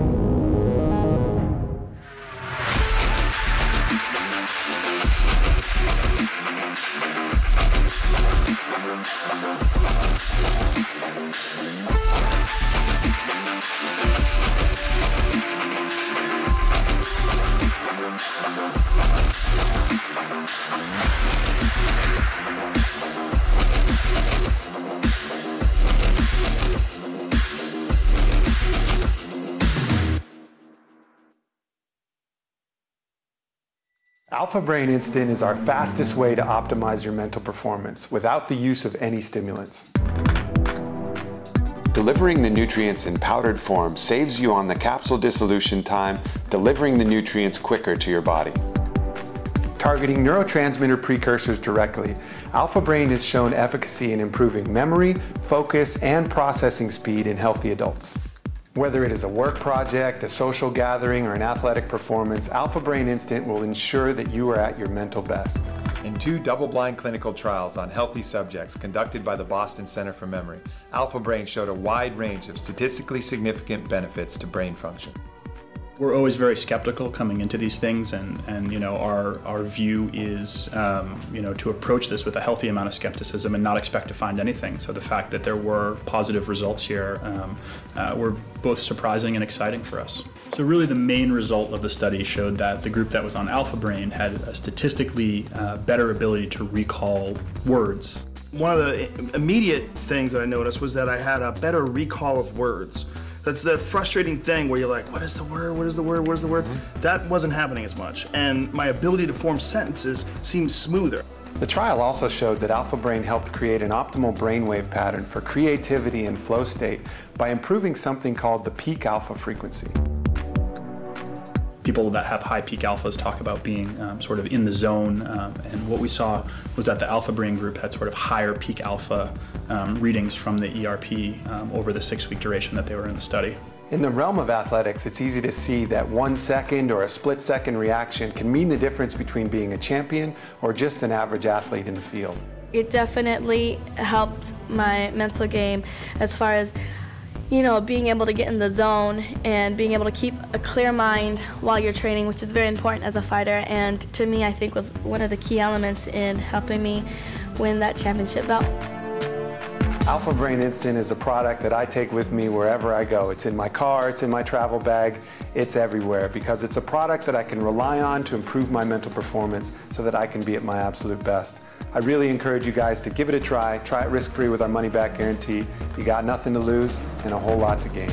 Alpha Brain Instant is our fastest way to optimize your mental performance without the use of any stimulants. Delivering the nutrients in powdered form saves you on the capsule dissolution time, delivering the nutrients quicker to your body. Targeting neurotransmitter precursors directly, Alpha Brain has shown efficacy in improving memory, focus, and processing speed in healthy adults. Whether it is a work project, a social gathering, or an athletic performance, Alpha Brain Instant will ensure that you are at your mental best. In 2 double-blind clinical trials on healthy subjects conducted by the Boston Center for Memory, Alpha Brain showed a wide range of statistically significant benefits to brain function. We're always very skeptical coming into these things, and you know, our view is you know, to approach this with a healthy amount of skepticism and not expect to find anything. So the fact that there were positive results here were both surprising and exciting for us. So really the main result of the study showed that the group that was on Alpha Brain had a statistically better ability to recall words. One of the immediate things that I noticed was that I had a better recall of words. That's the frustrating thing where you're like, what is the word, what is the word, what is the word? That wasn't happening as much. And my ability to form sentences seemed smoother. The trial also showed that Alpha Brain helped create an optimal brainwave pattern for creativity and flow state by improving something called the peak alpha frequency. People that have high peak alphas talk about being sort of in the zone, and what we saw was that the Alpha Brain group had sort of higher peak alpha readings from the ERP over the 6-week duration that they were in the study. In the realm of athletics, it's easy to see that 1 second or a split-second reaction can mean the difference between being a champion or just an average athlete in the field. It definitely helped my mental game as far as, you know, being able to get in the zone and being able to keep a clear mind while you're training, which is very important as a fighter, and to me I think was one of the key elements in helping me win that championship belt. Alpha Brain Instant is a product that I take with me wherever I go. It's in my car, it's in my travel bag, it's everywhere because it's a product that I can rely on to improve my mental performance so that I can be at my absolute best. I really encourage you guys to give it a try. Try it risk-free with our money-back guarantee. You got nothing to lose and a whole lot to gain.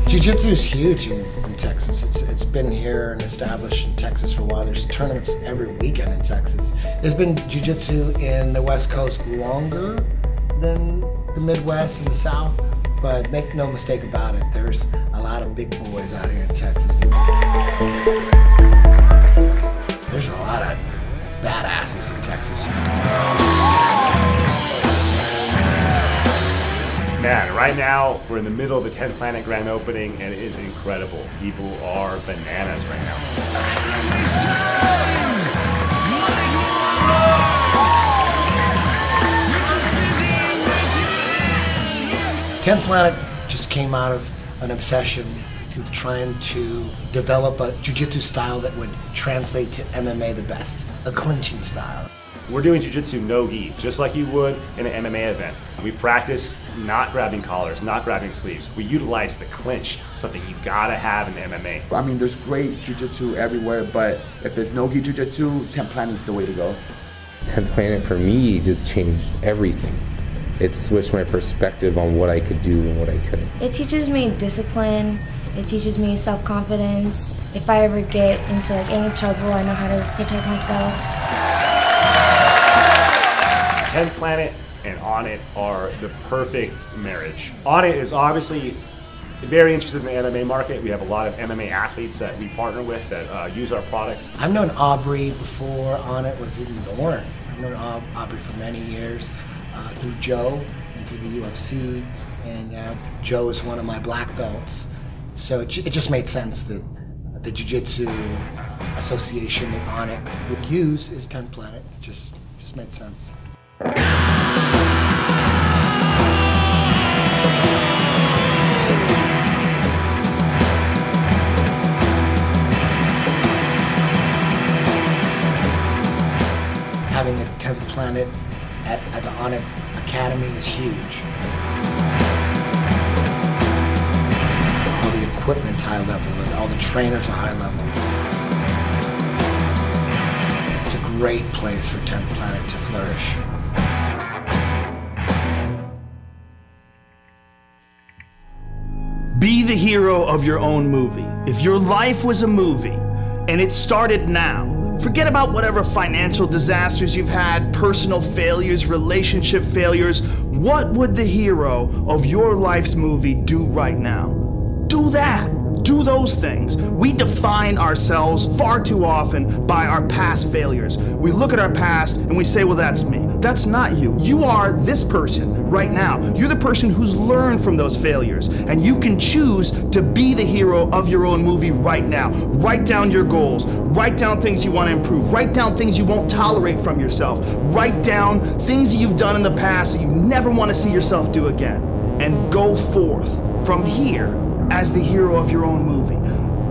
Jiu-Jitsu is huge in Texas. It's been here and established in Texas for a while. There's tournaments every weekend in Texas. There's been Jiu-Jitsu in the West Coast longer than the Midwest and the South, but make no mistake about it, there's a lot of big boys out here in Texas. There's a lot of badasses in Texas. Man, right now we're in the middle of the 10th Planet Grand Opening and it is incredible. People are bananas right now. 10th Planet just came out of an obsession with trying to develop a jiu-jitsu style that would translate to MMA the best, a clinching style. We're doing jiu-jitsu no-gi, just like you would in an MMA event. We practice not grabbing collars, not grabbing sleeves. We utilize the clinch, something you gotta have in the MMA. I mean, there's great jiu-jitsu everywhere, but if there's no gi jiu-jitsu, 10th Planet is the way to go. 10th Planet for me just changed everything. It switched my perspective on what I could do and what I couldn't. It teaches me discipline. It teaches me self-confidence. If I ever get into like any trouble, I know how to protect myself. 10th Planet and Onnit are the perfect marriage. Onnit is obviously very interested in the MMA market. We have a lot of MMA athletes that we partner with that use our products. I've known Aubrey before Onnit was even born. I've known Aubrey for many years through Joe and through the UFC, and Joe is one of my black belts. So it just made sense that the Jiu-Jitsu association that Onnit would use is 10th Planet. It just made sense. Having a 10th Planet at the Onnit Academy is huge. All the equipment's high level, and all the trainers are high level. It's a great place for 10th Planet to flourish. Be the hero of your own movie. If your life was a movie and it started now, forget about whatever financial disasters you've had, personal failures, relationship failures. What would the hero of your life's movie do right now? Do that. Do those things. We define ourselves far too often by our past failures. We look at our past and we say, well, that's me. That's not you. You are this person right now. You're the person who's learned from those failures, and you can choose to be the hero of your own movie right now. Write down your goals. Write down things you want to improve. Write down things you won't tolerate from yourself. Write down things that you've done in the past that you never want to see yourself do again. And go forth from here as the hero of your own movie.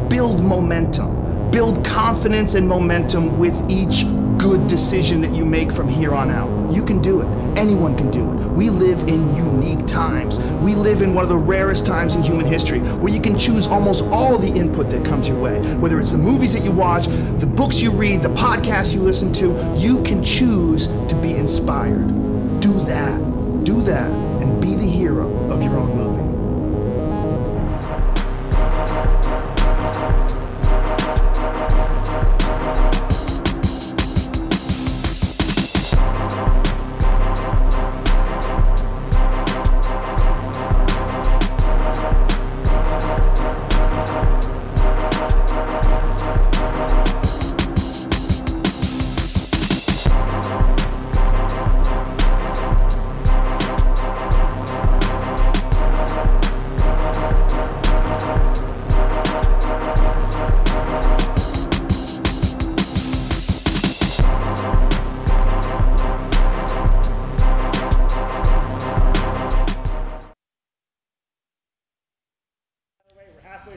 Build momentum. Build confidence and momentum with each good decision that you make from here on out. You can do it. Anyone can do it. We live in unique times. We live in one of the rarest times in human history where you can choose almost all the input that comes your way. Whether it's the movies that you watch, the books you read, the podcasts you listen to, you can choose to be inspired. Do that. Do that and be the hero of your own movie.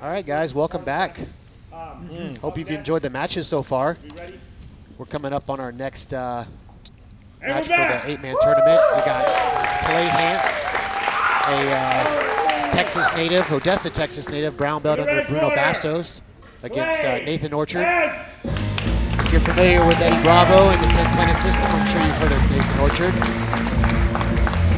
All right, guys, welcome back. Hope you've enjoyed the matches so far. We're coming up on our next match for the 8-man tournament. We got Clay Hance, a Texas native, Odessa, Texas native, brown belt under Bruno Bastos, against Nathan Orchard. If you're familiar with Eddie Bravo and the 10th Planet system, I'm sure you've heard of Nathan Orchard.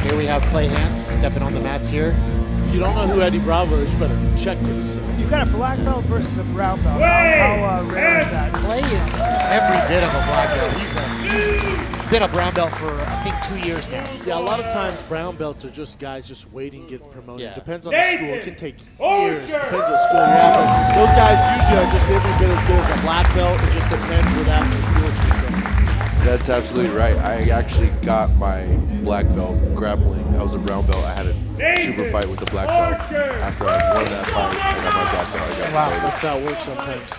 Here we have Clay Hance stepping on the mats here. If you don't know who Eddie Bravo is, you better check yourself. You got a black belt versus a brown belt. How rare is that? Clay is every bit of a black belt. He's been a brown belt for, I think, 2 years now. Yeah, a lot of times brown belts are just guys just waiting to get promoted. Yeah. Depends on the school. It can take years. Depends what school you're at. But those guys usually are just every bit as good as a black belt. It just depends where that school system. That's absolutely right. I actually got my black belt grappling. I was a brown belt. I had a super fight with the black belt. After I won that fight, I got my black belt. I got wow, that's how it works sometimes.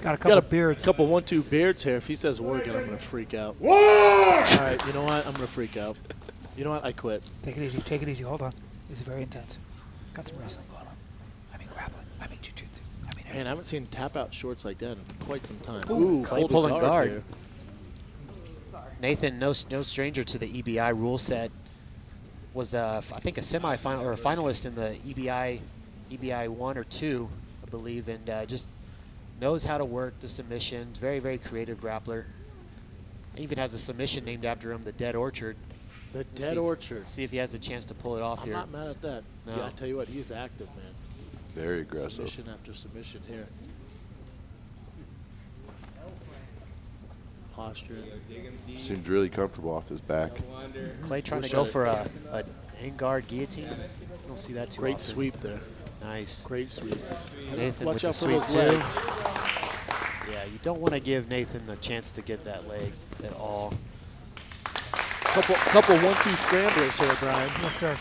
Got a couple beards. Couple 1-2 beards here. If he says Oregon, I'm gonna freak out. All right, you know what? I'm gonna freak out. You know what? I quit. Take it easy. Take it easy. Hold on. He's very intense. Got some wrestling going on. I mean grappling. I mean jiu-jitsu. I mean Man, I haven't seen tap-out shorts like that in quite some time. Ooh, Clay pulling guard. Here. Nathan, no stranger to the EBI rule set, was I think a semifinal or a finalist in the EBI 1 or 2, I believe, and just knows how to work the submissions. Very, very creative grappler. Even has a submission named after him, the Dead Orchard. The Dead Orchard. See if he has a chance to pull it off here. I'm not mad at that. No. Yeah, I tell you what, he's active, man. Very aggressive. Submission after submission here. Posture. Seems really comfortable off his back. Clay trying to go for a in-guard guillotine. I don't see that too Great often. sweep there. Nice. Great sweep. Nathan Watch with out the for sweep those too. legs. Yeah, you don't want to give Nathan the chance to get that leg at all. Couple 1-2 scramblers here, Bryan. Yes, sir.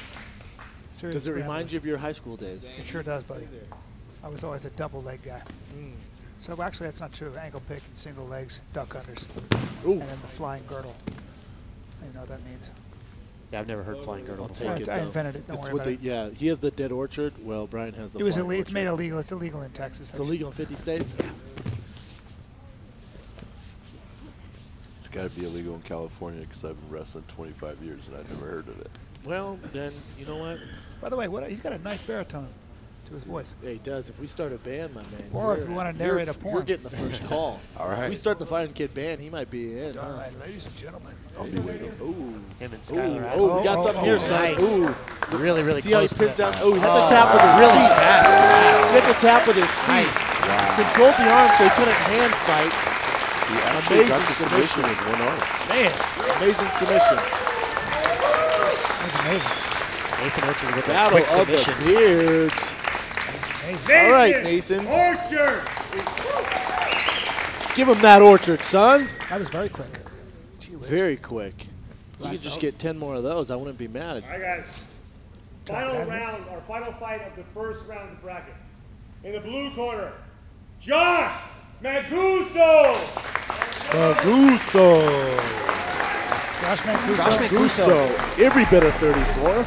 Serious Does it remind scramblers. you of your high school days? It sure does, buddy. I was always a double leg guy. So actually, that's not true. Ankle pick and single legs, duck unders, and then the flying girdle. I don't even know what that means. Yeah, I've never heard flying girdle. I'll before. take it, I though. invented it. Don't It's worry with about the, yeah, he has the Dead Orchard. Well, Bryan has the It was Flying It's made Orchard. illegal. It's illegal in Texas. It's illegal in 50 states? Yeah. It's got to be illegal in California because I've been wrestling 25 years and I've never heard of it. Well, then, you know what? By the way, he's got a nice baritone to his voice. Yeah, he does. If we start a band, my man. Or if we want to narrate a porn. You're getting the first call. All right. If we start the Fighting Kid band, he might be in. All right, ladies and gentlemen. I'll be waiting. Ooh. Him and Skylar. Oh, we got something here, son. Nice. Ooh. Really, really See how he close. pins to down? that. Oh, he had to tap with his really feet. fast. He had to tap with his feet. Nice. Wow. Controlled the arm so he couldn't hand fight. He actually got the submission with one arm. Man, amazing submission. That's amazing. Nathan Orchard with a Battle quick of the submission. Beards. Amazing. All right, Nathan. Orchard! Give him that Orchard, son. That was very quick. Gee whiz. Very quick. You could just get 10 more of those. I wouldn't be mad. All right, guys. Final round, our final fight of the first round of the bracket. In the blue corner, Josh Mancuso! Josh Mancuso. Josh Mancuso. Every bit of 34.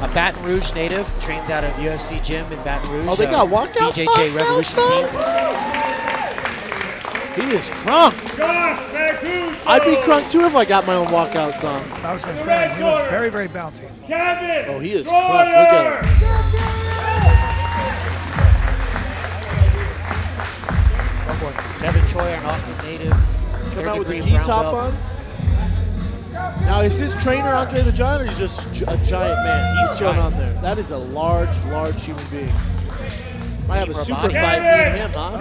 A Baton Rouge native, trains out of UFC gym in Baton Rouge. Oh, they got walkout BJJ songs now, Revolution son? team. He is crunk. Josh Mancuso! I'd be crunk too if I got my own walkout song. I was going to say, he was very, very bouncy. Kevin! Oh, he is crunk. Look at him. Kevin Troyer, an Austin native. Come out with the third-degree gi brown top belt. on. Now, is his trainer Andre the Giant, or he's just a giant man? He's chilling on there. That is a large, large human being. Might have a super Rabani. fight between him, huh?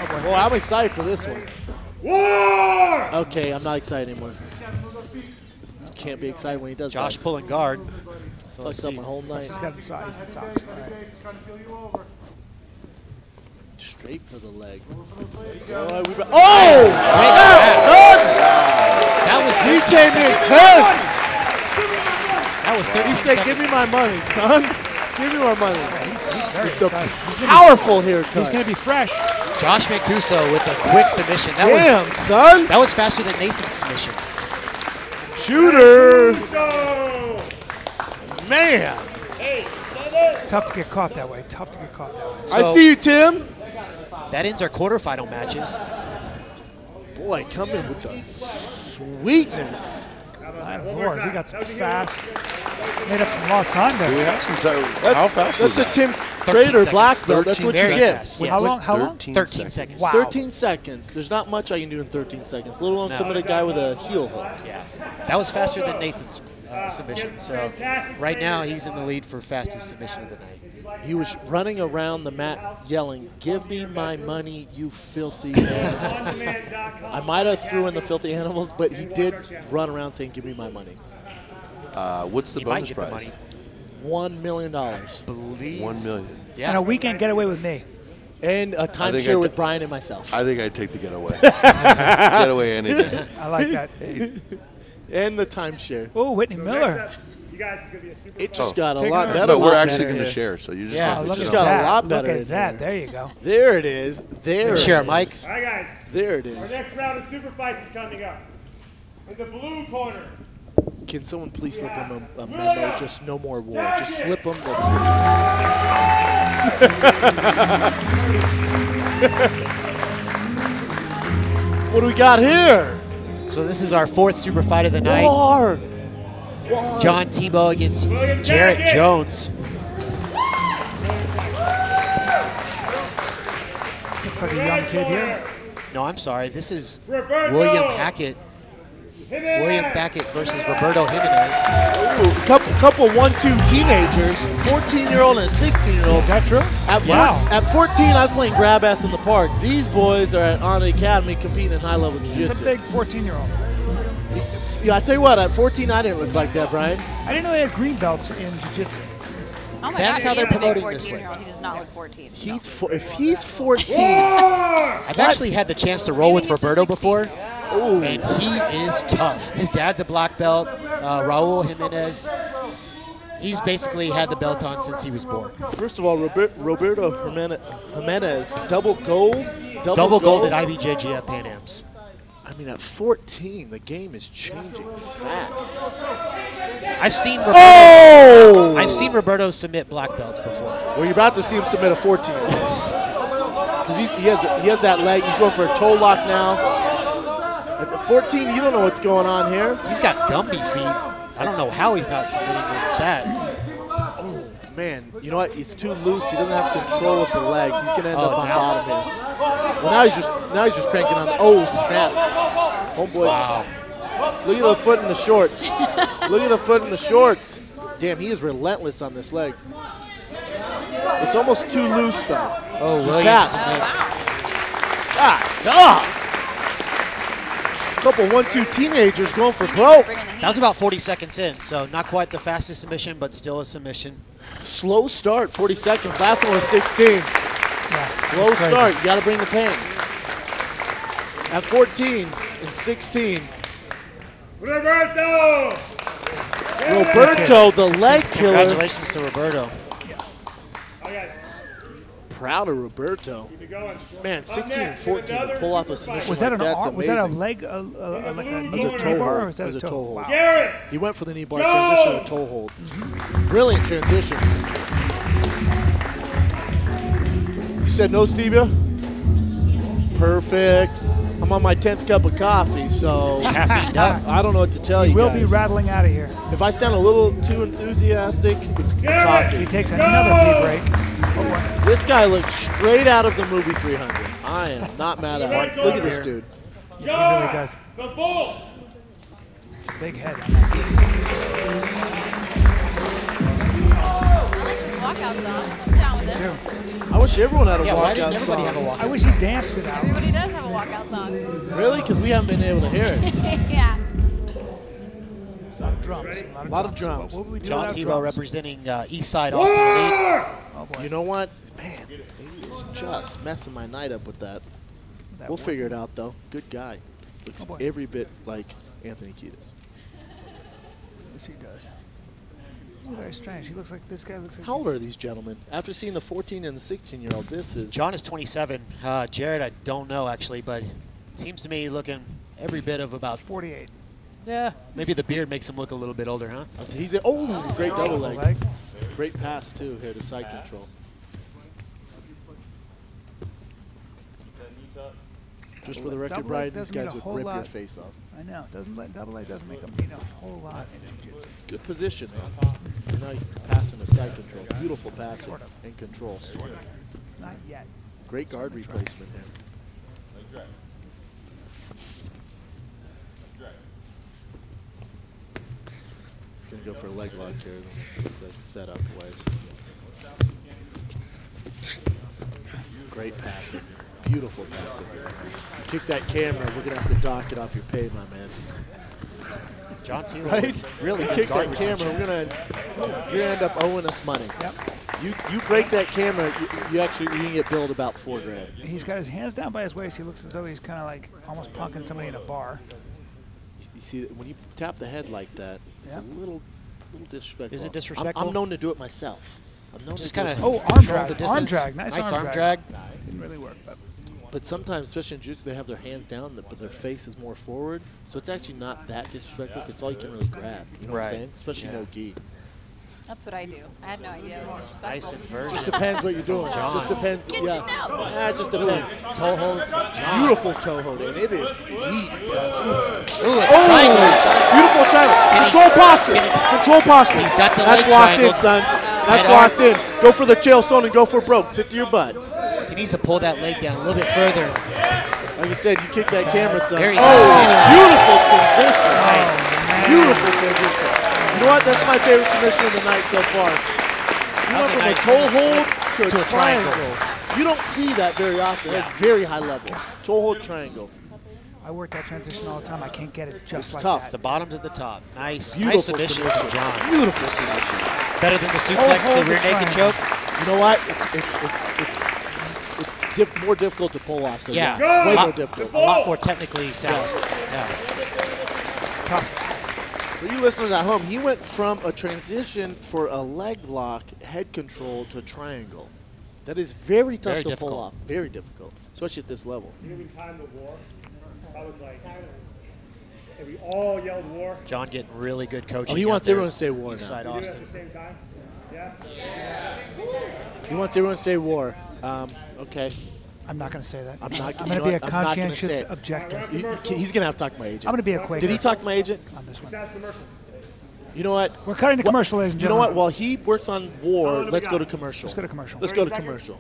Troyer! Boy, I'm excited for this one. War! Okay, I'm not excited anymore. You can't be excited when he does Josh that. pulling guard. So Fucks let's up see. my whole night. He's got the size and socks. All right. Straight for the leg. Oh, That was he 13 came in seconds. tense. That was 13 He said, seconds. "Give me my money, son. Give me my money." He's very The excited. powerful haircut. He's going to be fresh. Josh Mancuso with a quick submission. That Damn, was, son. that was faster than Nathan's submission. Shooter. Man. Tough to get caught that way. Tough to get caught that way. I see you, Tim. That ends our quarterfinal matches. Boy, coming with the sweetness. My Lord, we got some fast. Made up some lost time there. We have some time. How fast was That's a that? Tim 13 Credeur black seconds. belt. That's what you Very get. fast, How yes. long? How long? 13 seconds. Wow. 13 seconds. There's not much I can do in 13 seconds, let alone some of the guy with a heel hook. Yeah, that was faster than Nathan's submission. So right now he's in the lead for fastest submission of the night. He was running around the mat yelling, "Give me my money, you filthy animals." I might have threw in the filthy animals, but he did run around saying, "Give me my money." What's the He might bonus get the prize? money. $1 million. Believe. 1 million. Yeah. And a weekend getaway with me. And a timeshare with Bryan and myself. I think I'd take the getaway. Getaway any day. I like that. And the timeshare. Oh, Whitney Miller. You guys is going to be a super It just got a Take lot her. better. No, we're lot actually better going to here. share, so you just Yeah, have to look sit at on got it. a lot better Look in at that. here. There you go. There it is. There Share it it, Mike. is. All right, guys. There it Our is. next round of super fights is coming up. In the blue corner, Can someone please slip him a memo? Just no more war. Just slip him the What do we got here? So this is our 4th super fight of the night. War! John Tebow against Jarrett Jones. Looks like a young kid here. No, I'm sorry. This is William Hackett. William Hackett versus Roberto Jimenez. Ooh, couple 1-2 teenagers, 14-year-old and a 16-year-old. Is that true? At 14, I was playing grab ass in the park. These boys are at Onnit Academy competing in high-level jiu-jitsu. It's a big 14-year-old. Yeah, I tell you what, at 14, I didn't look like that, Brian. I didn't know they had green belts in jiu-jitsu. Oh my That's God, how they're he is a big promoting this way. 14-year-old. He does not look 14. If he's 14, I've actually had the chance to roll with Roberto before. Ooh. And he is tough. His dad's a black belt, Raul Jimenez. He's basically had the belt on since he was born. First of all, Roberto Jimenez, double gold? Double gold at IBJJF Pan Ams. I mean, at 14, the game is changing fast. I've seen Roberto submit black belts before. Well, you're about to see him submit a 14-year-old. Because he has that leg. He's going for a toe lock now. At 14, you don't know what's going on here. He's got Gumby feet. I don't know how he's not submitting with that. Oh, man. You know what? It's too loose. He doesn't have control with the leg. He's going to end up on bottom here. Well, now he's just cranking on. Oh, snaps. Oh, boy. Wow. Look at the foot in the shorts. Look at the foot in the shorts. Damn, he is relentless on this leg. It's almost too loose, though. Oh, Williams. God. Couple 1-2 teenagers going for broke. That was about 40 seconds in, so not quite the fastest submission, but still a submission. Slow start, 40 seconds. Last one was 16. Yeah, slow start, you got to bring the pain. At 14 and 16. Roberto, the leg killer. Congratulations to Roberto. Proud of Roberto. Man, 16 and 14 to pull off a submission was that like that's amazing. Was that a leg, like a knee bar, or was that a toe hold? Wow. He went for the knee bar, transition to toe hold. Brilliant transitions. You said no, Stevia? Perfect. I'm on my 10th cup of coffee, so I don't know what to tell you We'll guys. be rattling out of here. If I sound a little too enthusiastic, it's coffee. He takes another pee break. This guy looks straight out of the movie 300. I am not mad at him. Look at this dude. Yeah, he really does. It's a big head. I wish everyone had a Why walkout didn't song. everybody have a walkout I wish he danced it out. Everybody does have a walkout song. Really? Because we haven't been able to hear it. Yeah. A lot of drums. A lot of drums. What would we do John without Tebow drums? representing Eastside Austin Elite. Oh, boy. You know what? Man, he is just messing my night up with that. We'll figure it out, though. Good guy. Looks every bit like Anthony Kiedis. Yes, he does. He's very strange. He looks like this guy. Looks like. How old are these gentlemen? After seeing the 14 and the 16-year-old, this is. John is 27. Jared, I don't know actually, but seems to me looking every bit of about 48. Yeah, maybe the beard makes him look a little bit older, huh? He's great double leg. Great pass too here to side control. Just for the record, Brian, these guys would rip your face off. I know. Double leg doesn't make him mean a whole lot in jiu-jitsu. Good position, man. Nice passing to side control. Beautiful passing and control. Not yet. Great guard replacement here. Gonna go for a leg lock here. It's a setup wise. Great passing. Beautiful passing. Kick that camera. We're gonna have to dock it off your pay, my man. John T. Right? Really kick that camera. You're gonna end up owing us money. Yep. You break that camera, you can get billed about $4 grand. He's got his hands down by his waist. He looks as though he's kind of like almost punking somebody in a bar. You see, when you tap the head like that, it's a little disrespectful. Is it disrespectful? I'm known to do it myself. I'm known Just to do kind it of arm drag. the Arm distance. drag. Nice arm drag. Didn't really work, but But sometimes, especially in jiu-jitsu, they have their hands down, but their face is more forward. So it's actually not that disrespectful. It's all you can really grab. You know what I'm saying? Especially no gi. That's what I do. I had no idea it was disrespectful. Nice inversion. Just depends what you're doing. John. Just depends. Good yeah. to know. Yeah, it just depends. Toe hold. Beautiful toe hold, and it is deep. Beautiful triangle. Control posture. Control posture. He's got the That's leg locked triangle. in, son. That's Right locked in. Go for the tail son and go for broke. Sit to your butt. He needs to pull that leg down a little bit further. Like you said, you kick that camera, son. There you go. Beautiful transition. Nice. Beautiful transition. You know what? That's my favorite submission of the night so far. You went from a toe hold to a triangle. You don't see that very often. That's very high level. Toe hold triangle. I work that transition all the time. I can't get it just It's like tough. that. The bottom to the top. Nice. Beautiful nice submission from John. Beautiful submission. Better than the suplex, the rear naked choke. You know what? It's more difficult to pull off. So Yeah. way more difficult. A lot more technically sound. Yes. Yeah. For you listeners at home, he went from a transition for a leg lock, head control, to a triangle. That is very tough Very to difficult. pull off. Very difficult, especially at this level. You know, we timed the war. I was like, and we all yelled war. John getting really good coaching. Oh, he wants everyone to say war now. Eastside We did it Austin. at the same time. Yeah. He wants everyone to say war. Okay. I'm not going to say that. I'm not. I'm you going know to be a what? I'm not gonna say conscientious it. objector. He's going to have to talk to my agent. I'm going to be a Quaker. Did he talk to my agent? On this one. You know what? We're cutting to commercial, ladies and You know gentlemen. what? While he works on war, let's go to commercial. Let's go to commercial. Let's go to commercial.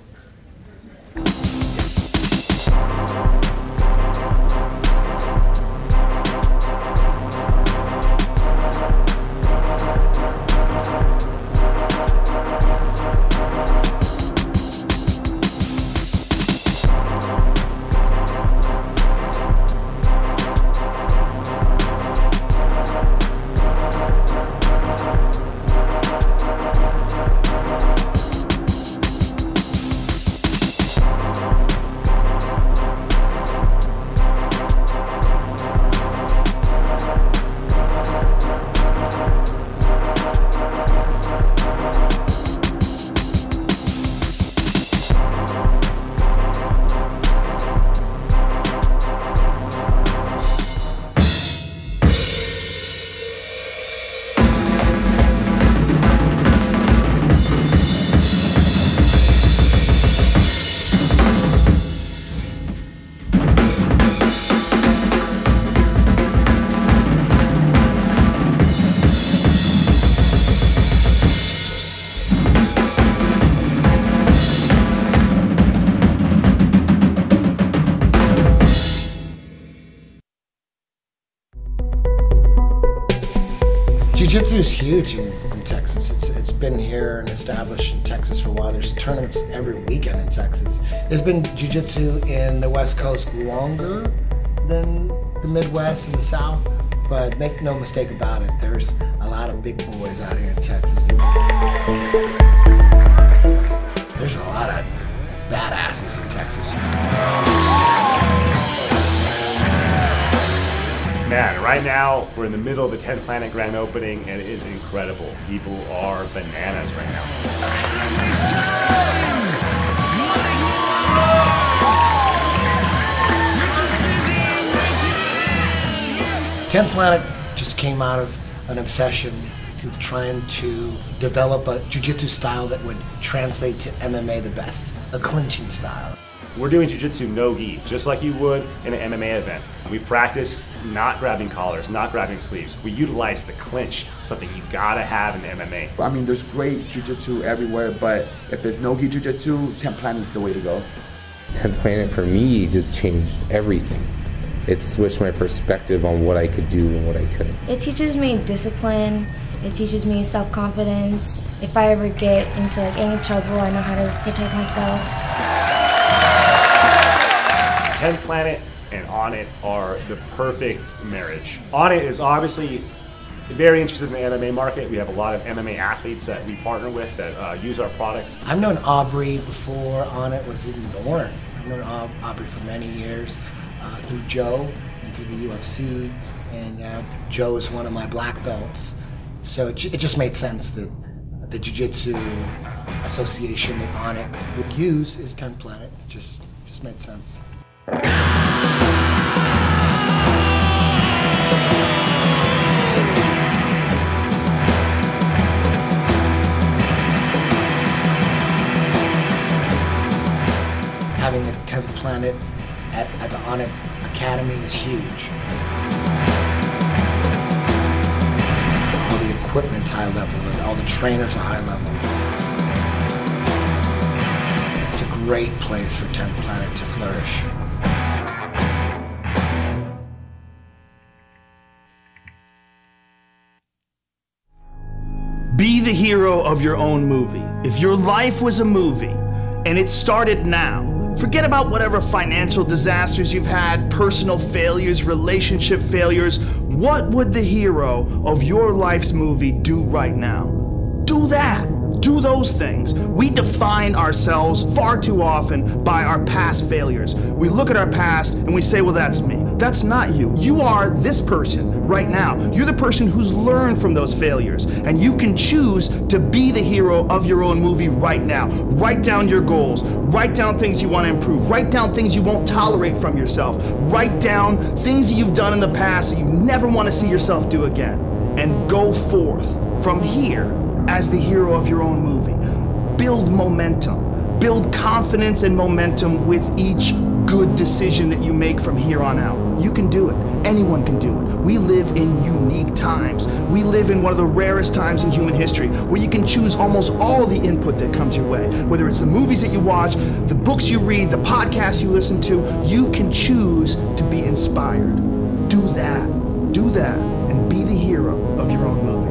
Jiu-Jitsu is huge in Texas. It's been here and established in Texas for a while. There's tournaments every weekend in Texas. There's been Jiu-Jitsu in the West Coast longer than the Midwest and the South, but make no mistake about it, there's a lot of big boys out here in Texas. There's a lot of badasses in Texas. Man, right now we're in the middle of the 10th Planet grand opening and it is incredible. People are bananas right now. 10th Planet just came out of an obsession with trying to develop a jiu-jitsu style that would translate to MMA the best, a clinching style. We're doing jiu-jitsu no gi, just like you would in an MMA event. We practice not grabbing collars, not grabbing sleeves. We utilize the clinch, something you gotta have in MMA. I mean, there's great jiu-jitsu everywhere, but if there's no gi jiu-jitsu, 10th Planet is the way to go. 10th Planet for me just changed everything. It switched my perspective on what I could do and what I couldn't. It teaches me discipline. It teaches me self-confidence. If I ever get into any trouble, I know how to protect myself. 10th Planet and Onnit are the perfect marriage. Onnit is obviously very interested in the MMA market. We have a lot of MMA athletes that we partner with that use our products. I've known Aubrey before Onnit was even born. I've known Aubrey for many years through Joe and through the UFC, and Joe is one of my black belts. So it just made sense that the Jiu-Jitsu association that Onnit would use is 10th Planet. It just made sense. Having the 10th planet at the Onnit Academy is huge. All the equipment's high level, and all the trainers are high level. It's a great place for 10th planet to flourish. Be the hero of your own movie. If your life was a movie and it started now, forget about whatever financial disasters you've had, personal failures, relationship failures. What would the hero of your life's movie do right now? Do that. Do those things. We define ourselves far too often by our past failures. We look at our past and we say, well, that's me. That's not you. You are this person right now. You're the person who's learned from those failures, and you can choose to be the hero of your own movie right now. Write down your goals. Write down things you want to improve. Write down things you won't tolerate from yourself. Write down things that you've done in the past that you never want to see yourself do again. And go forth from here as the hero of your own movie. Build momentum. Build confidence and momentum with each good decision that you make from here on out. You can do it. Anyone can do it. We live in unique times. We live in one of the rarest times in human history where you can choose almost all the input that comes your way. Whether it's the movies that you watch, the books you read, the podcasts you listen to, you can choose to be inspired. Do that. Do that and be the hero of your own movie.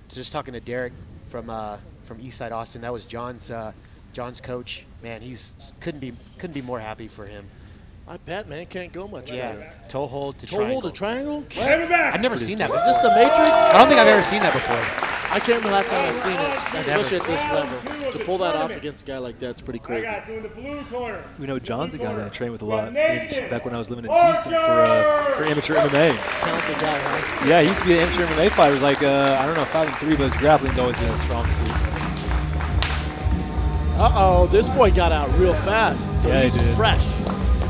Just talking to Derek from Eastside Austin. That was John's coach. Man, couldn't be more happy for him. I bet, man. Can't go much better. Toe hold to toe triangle. hold to triangle? I've never seen that. Is this the Matrix? I don't think I've ever seen that before. I can't remember the last time I've seen it, especially at this level. To pull that off against a guy like that's pretty crazy. We know John's a guy that I trained with a lot back when I was living in Houston for amateur MMA. Talented guy, huh? Yeah, he used to be an amateur MMA fighter. He was like, I don't know, 5'3", but his grappling's always been a strong suit. Uh-oh, this boy got out real fast, so yeah, he's he fresh.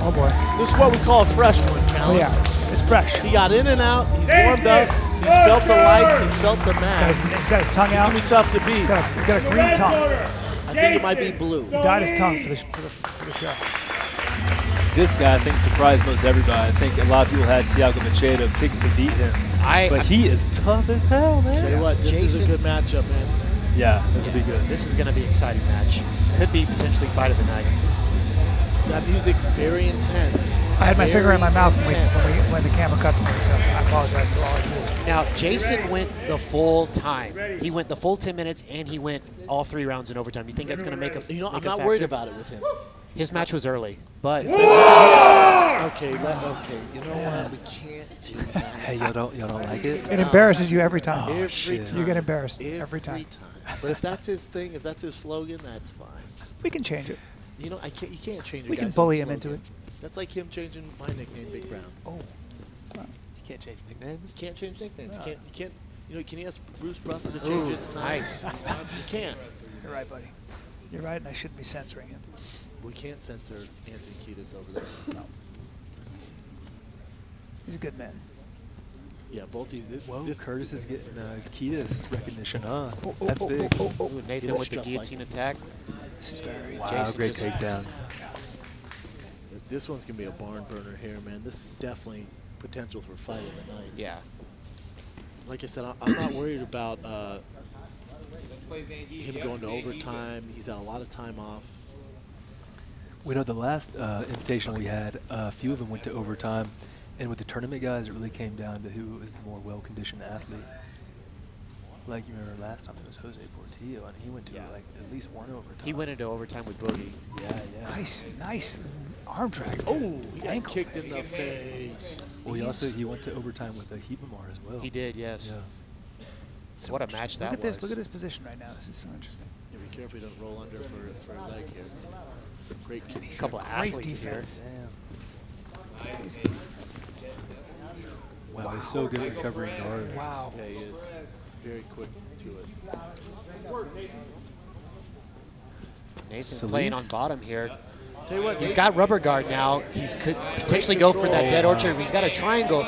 Oh, boy. This is what we call a fresh one, Callen. Oh, yeah, it's fresh. He got in and out, he's warmed up, he's felt the lights, he's felt the mat. He's got his tongue out. It's going to be tough to beat. He's got a green tongue. I think it might be blue. He dyed his tongue for the show. This guy, I think, surprised most everybody. I think a lot of people had Thiago Machado picked to beat him. But he is tough as hell, man. Tell you what, this is a good matchup, man. Yeah, this will be good. This is going to be an exciting match. Could be potentially fight of the night. That music's very intense. I had my finger in my mouth when the camera cut to me, so I apologize to all our viewers. Now, Jason went the full time. He went the full 10 minutes, and he went all 3 rounds in overtime. Do you think that's going to make a I'm not worried about it with him. His match was early, but okay, you know what? We can't do that. Hey, y'all don't like it? It embarrasses you every time. Every time. You get embarrassed every time. But if that's his thing, if that's his slogan, that's fine. We can change it. You know, you can't change a We guy's can bully own him into slogan. it. That's like him changing my nickname, Big Brown. Oh. You can't change nicknames? You can't change nicknames. No. You can't. You know, can you ask Bruce Buffer to change its name? Nice. You can't. You're right, buddy. You're right, and I shouldn't be censoring him. We can't censor Anthony Kiedis over there. No. He's a good man. Yeah, both these. Whoa, Curtis is getting Kiedis recognition, huh? Oh, That's big. Ooh, Nathan with the guillotine attack. This is very wow, great takedown. This one's going to be a barn burner here, man. This is definitely potential for fight of the night. Yeah. Like I said, I'm not worried about him going to overtime. He's had a lot of time off. We know the last invitational we had, a few of them went to overtime. And with the tournament guys, it really came down to who was the more well-conditioned athlete. Like you remember last time, it was Jose Portillo, and he went to like at least one overtime. He went into overtime with Boogie. Yeah. Nice arm drag. Oh, he got kicked in the face. Well, he went to overtime with a Hebamar as well. He did, yes. Yeah. So what a match that was. Look at this position right now. This is so interesting. Yeah, be careful you don't roll under for a leg here. Great kick. A couple of athletes defense. Wow, he's so good at recovering guard. Wow. Yeah, he is. Very quick to it. Nathan playing on bottom here. Tell you what, He's got rubber guard now. He could potentially go for that dead orchard. He's got a triangle.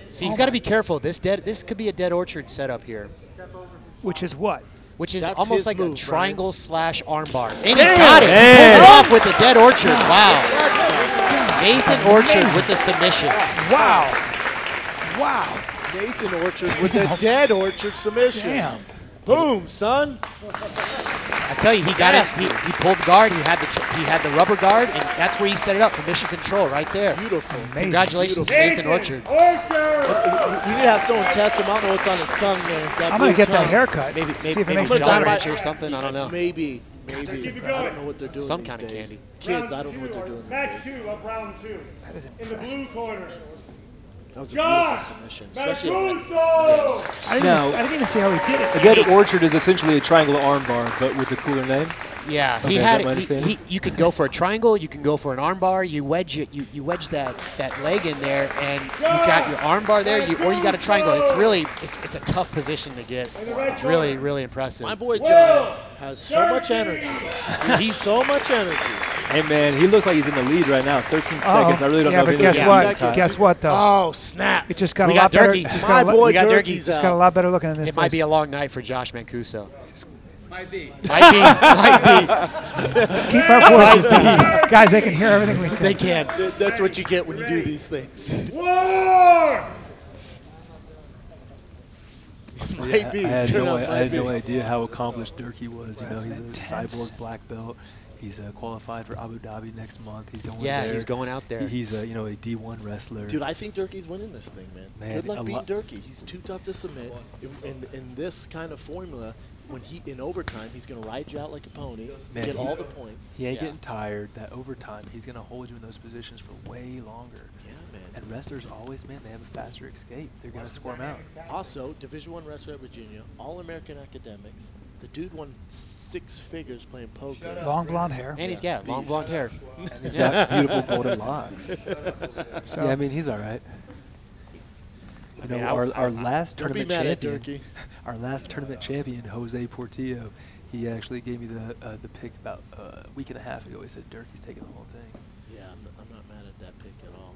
See, he's got to be careful. This could be a dead orchard setup here. Which is what? Which is That's almost his like move, a triangle slash armbar. And he Damn. got it. He pulled it off with the dead orchard. Wow. Nathan Orchard with the submission. Wow. Wow. Nathan Orchard with the dead orchard submission. Damn. Boom, son. I tell you, he got it. He pulled guard. He had the rubber guard, and that's where he set it up for mission control right there. Beautiful. Congratulations, Beautiful. Nathan Orchard. You need to have someone test him. I don't know what's on his tongue there. I'm going to get that haircut. Maybe See if it makes Jolly me better. Rancher or something. I don't know. Maybe. Keep it I going. don't know what they're doing Some these kind of days. candy. Kids, I don't know what they're doing these Match days. 2 of round 2. That is In the impressive. blue corner. That was a beautiful submission, especially on that. I didn't even see how he did it. A dead orchard is essentially a triangle armbar, but with a cooler name. Yeah, Okay, he is had that my it. understanding? You could go for a triangle. You can go for an armbar. You wedge it. You wedge that leg in there, and you got your armbar there, or you got a triangle. It's really it's a tough position to get. It's really impressive. My boy John has so much energy. He's so much energy. Hey man, he looks like he's in the lead right now. 13 seconds. I really don't know. But if guess it what? Guess what though? Oh snap! It just got We a got lot better. Durkee. Just My got a boy we got Durkee's Just got a lot better looking in this It place. might be a long night for Josh Mancuso. Might be. Might be. Let's keep our voices down. Guys, they can hear everything we say. They can. That's what you get when you do these things. War! Might be. I had Turn no, out I had might no be. idea how accomplished Durkee was. You know, That's he's intense. a cyborg black belt. He's qualified for Abu Dhabi next month. He's going Yeah, there. he's going out there. He's a a D1 wrestler. Dude, I think Durkee's winning this thing, man. Man, Good luck a beating lot- Durkee. He's too tough to submit. In this kind of formula, when in overtime, he's going to ride you out like a pony, Man, get all the points. He ain't getting tired. That overtime, he's going to hold you in those positions for way longer. Yeah, man. And wrestlers always, man, they have a faster escape. They're going to squirm out. Also, Division I wrestler at Virginia, All-American academics. The dude won 6 figures playing poker. Long blonde hair. And he's got long blonde hair. And he's got beautiful golden locks. So- Yeah, I mean, he's all right. You know, our last Don't be tournament mad at champion, Durkee. our last tournament champion, Jose Portillo, he actually gave me the pick about a week and a half ago. He said Durkee's taking the whole thing. Yeah, I'm not mad at that pick at all.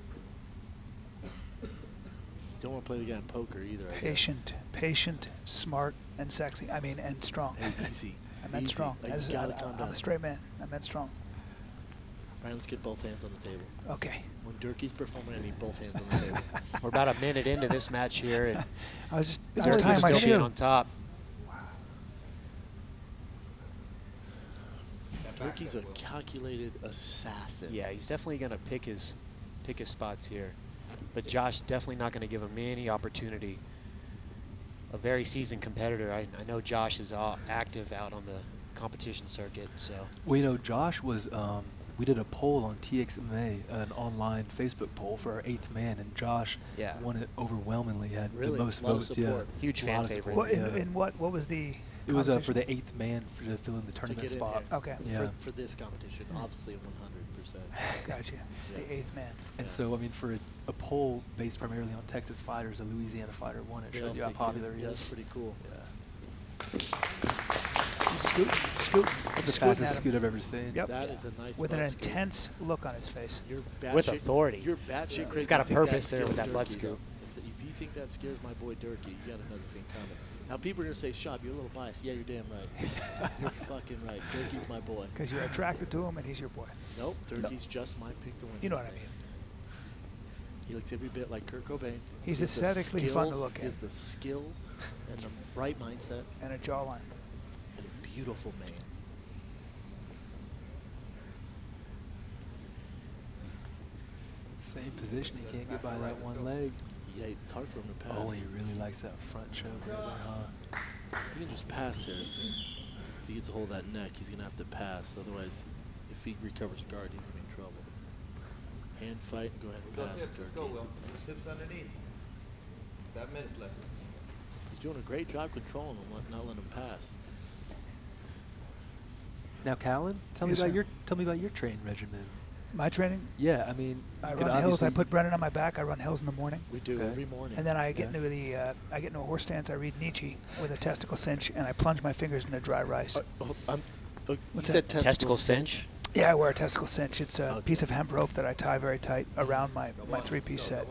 Don't want to play the guy in poker either. I guess. Patient, smart, and sexy. I mean, and strong. Hey, easy. I meant Easy. strong. Like, you gotta calm I'm down. a straight man. I meant strong. Brian, let's get both hands on the table. Okay. When Durkee's performing, I need both hands on the table. We're about a minute into this match here, and I was just. Is Durkee's there time I still being shoot? on top. Durkee's a calculated assassin. Yeah, he's definitely going to pick his spots here. But Josh definitely not going to give him any opportunity. A very seasoned competitor. I know Josh is active out on the competition circuit. So. Well, you know, Josh was. We did a poll on TXMA, an online Facebook poll for our 8th man, and Josh won it overwhelmingly. Had Really? the most A lot of votes. support. Yeah, Huge a fan lot of favorite. support, What, in what was the? It was for the competition? 8th man to fill in the tournament get in spot. here. Okay. Yeah. For this competition, obviously 100%. Gotcha. The 8th man. And so, I mean, for a poll based primarily on Texas fighters, a Louisiana fighter won it. Yeah, Shows you how big popular deal. he Yeah, is. that's pretty cool. Yeah. Scoot. That's the fastest scoot I've ever seen. Yep. That is a nice With an butt scoop. intense look on his face. You're With batshit- authority. You're batshit crazy. He's got a to think that purpose there with scares that butt Durkee, scoop. though. If you think that scares my boy Durkee, you got another thing coming. Now people are gonna say, "Schaub, you're a little biased." Yeah, you're damn right. You're fucking right. Durkee's my boy. Because you're attracted to him and he's your boy. Nope, Durkee's just my pick to win. You know this what I thing. mean. He looks every bit like Kurt Cobain. He's He has the aesthetically fun to skills- look He has at. the skills and the right mindset And a jawline. and a beautiful man. Same position, he can't get by that one leg. Yeah, it's hard for him to pass. Oh, he really likes that front choke right there, huh? He can just pass here. If he gets a hold of that neck, he's going to have to pass. Otherwise, if he recovers guard, he's going to be in trouble. Hand fight and go ahead and pass. Let's go, Will. Hips underneath. 5 minutes left. He's doing a great job controlling him, not letting him pass. Now, Callen, tell me about your training regimen. My training? Yeah, I mean, I run hills. I put Brennan on my back. I run hills in the morning. We do every morning. And then I get into a horse stance. I read Nietzsche with a testicle cinch, and I plunge my fingers into dry rice. You said testicle cinch? Yeah, I wear a testicle cinch. It's a piece of hemp rope that I tie very tight around my three-piece set,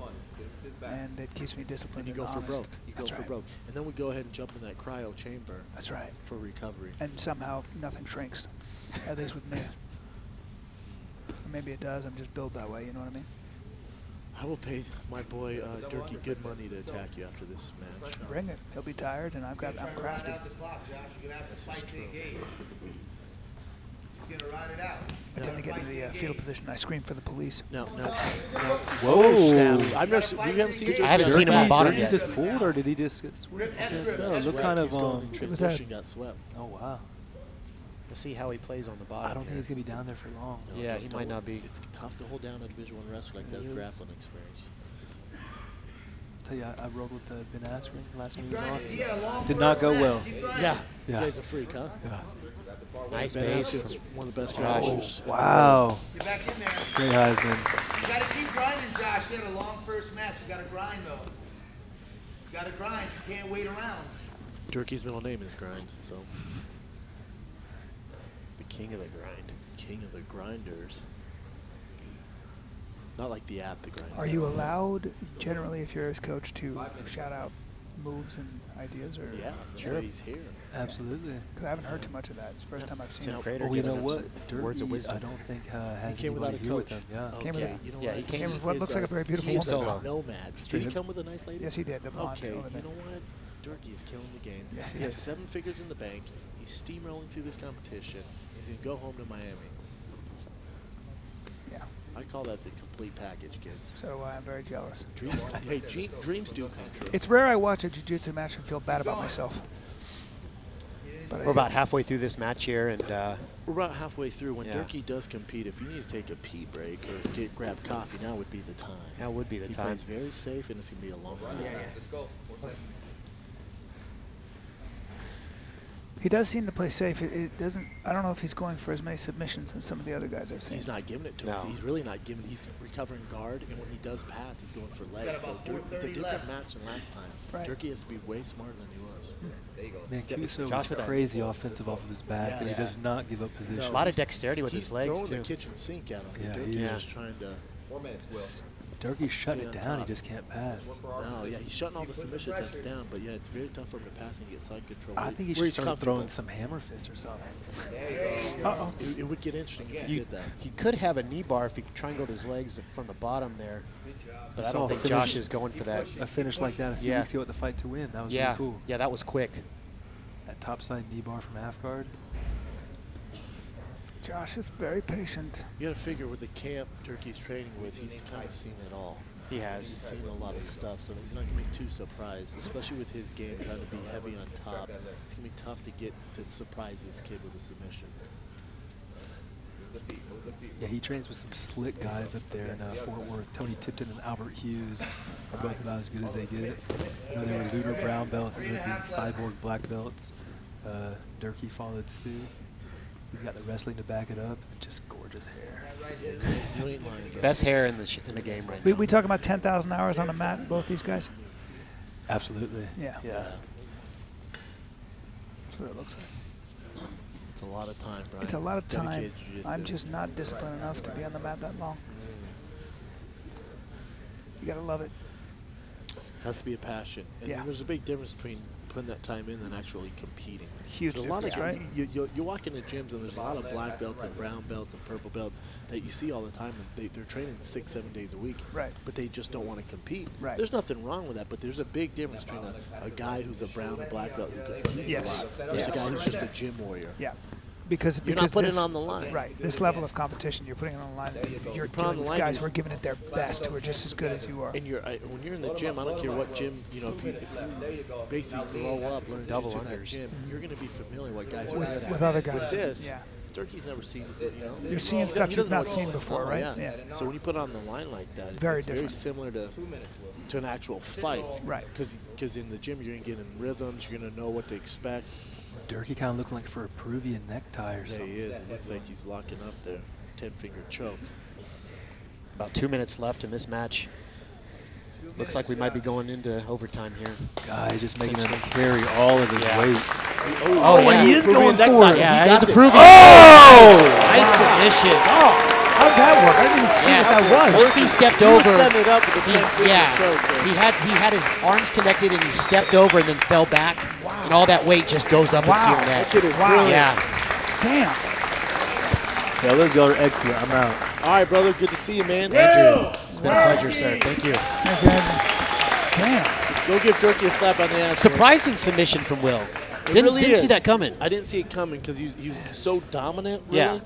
and it keeps me disciplined. And you go and for honest. broke. You go for broke, and then we go ahead and jump in that cryo chamber. That's right. For recovery. And somehow nothing shrinks, at least with me. Or maybe it does. I'm just built that way. You know what I mean? I will pay my boy Durkee good money to attack you after this match. Bring it. He'll be tired, and I'm crafty. This is true. I tend to get into the fetal position. I scream for the police. No. Whoa! Snaps. I've never seen. You haven't seen. I haven't seen him on bottom yet. Did he just pulled, or did he just get swept? Look kind of got swept. Oh wow! Let's see how he plays on the bottom. I don't think he's gonna be down there for long. No, yeah, he might not be. It's tough to hold down a Division I wrestler like that with grappling experience. I'll tell you, I rolled with Ben Askren last week in Austin. Did not go well. Yeah. You guys a freak, huh? Yeah. Nice Ben base. Askren's one of the best grapplers. Wow. Get back in there. Great Heisman. You got to keep grinding, Josh. You had a long first match. You got to grind, though. You got to grind. You can't wait around. Durkee's middle name is Grind, so. The king of the grind. King of the grinders. Not like the app, the grind. Are you allowed, generally, if you're his coach, to shout out moves and ideas? Or Yeah, that's why he's here. Absolutely. Because I haven't heard too much of that. It's the first time I've seen it. Credeur Well, you know giving what? some words of Durkee, wisdom. I don't think has He came without a anybody here with coach. him. Yeah. Came with Okay, a- you know Yeah, what? he came with what looks like a very beautiful He's woman. a nomad. Did he come with a nice lady? Yes, he did. The blonde Okay, over there. you know what? Durkee is killing the game. Yes, he he has is. 7 figures in the bank. He's steamrolling through this competition. He's going to go home to Miami. Yeah. I call that the complete package, kids. So I'm very jealous. Dreams, dreams do come true. It's rare I watch a jiu-jitsu match and feel bad about myself. But We're about halfway through this match here, and we're about halfway through. When yeah. Durkee does compete, if you need to take a pee break or grab coffee, now would be the time. Now would be the he time. plays very safe, and it's going to be a long run. Let's go. he does seem to play safe. It doesn't. I don't know if he's going for as many submissions as some of the other guys I've seen. He's not giving it to us. He's really not giving. He's recovering guard, and when he does pass, he's going for legs. So it's a different match than last time. Right. Durkee has to be way smarter than he was. There you go. Man, Cuso Josh is with that. crazy offensive off of his back, and he does not give up position. A lot of dexterity with his legs, He's too. throwing the kitchen sink at him. Yeah, Durkee's he just is. trying to. 4 minutes, Durkee's shutting it stay on down. He top. just can't pass. No, yeah, he's shutting all the submission attempts down, but yeah, it's very tough for him to pass and get side control. I think he where should start comfortable. throwing some hammer fists or something. Uh-oh. It would get interesting if he did that. He could have a knee bar if he triangled his legs from the bottom there. But I saw don't a think finish- Josh is going for that. A finish like that a few weeks ago at the Fight to Win. That was really cool. Yeah, that was quick. That topside knee bar from half guard. Josh is very patient. You got to figure with the camp Durkee's training with, he's kind of seen it all. He has. He's seen a lot of stuff, so he's not going to be too surprised, especially with his game trying to be heavy on top. It's going to be tough to get to surprise this kid with a submission. Yeah, he trains with some slick guys up there in Fort Worth. Tony Tipton and Albert Hughes are both about as good as they get. You know, they were Luder brown belts and being Cyborg black belts. Durkee followed suit. He's got the wrestling to back it up. Just gorgeous hair. You ain't lying, bro. Best hair in the game right now. We talking about 10,000 hours on the mat, both these guys? Absolutely. Yeah. Yeah. That's what it looks like. It's a lot of time, Bryan. It's a lot of time. Dedicated jiu-jitsu. I'm just not disciplined enough to be on the mat that long. You gotta love it. Has to be a passion. And Yeah. then there's a big difference between putting that time in and actually competing. Huge There's a lot of difference, right? you walk into gyms and there's a lot of black belts and brown belts and purple belts that you see all the time, and they're training 6-7 days a week. Right. But they just don't want to compete. Right. There's nothing wrong with that, but there's a big difference between a guy who's a brown and black belt who competes Yes. a lot versus a guy who's just a gym warrior. Yeah. Because You're not putting this, it on the line. Right. This level of competition, you're putting it on the line. You're Put it on killing the these line, guys you- who are giving it their best, who are just as good as you are. And when you're in the gym, I don't care what gym, you know, if you basically grow up learning Double jiu-jitsu in that unders. gym, you're going to be familiar with what guys are With- good at. with other guys, With this, yeah. Durkee's never seen it, you know. You're seeing He stuff doesn't you've know not what's seen going before, on, right? Yeah. Yeah. So when you put it on the line like that, Very it's very different. similar to an actual fight. Right. Because in the gym, you're going to get in rhythms, you're going to know what to expect. Durkee kind of looking like for a Peruvian necktie or Yeah, something. he is. It looks like he's locking up there. 10-finger choke. About 2 minutes left in this match. Looks like we might be going into overtime here. Guy just making him carry all of his weight. Oh, yeah. He is going for it. Yeah, he's approving. Oh! Nice submission. How did that work? I didn't even see what that was. Once he stepped He over, was setting it up with the 10-finger choke there. he had his arms connected and he stepped over and then fell back. Wow. And all that weight just goes up into your neck. That kid is brilliant. Yeah. Damn. Fellas, y'all are excellent. I'm out. All right, brother. Good to see you, man. Andrew, it's been a pleasure, sir. Thank you. Damn. Go give Durkee a slap on the ass. Surprising submission from Will. Didn't see that coming. I didn't see it coming because he was so dominant. Really. Yeah.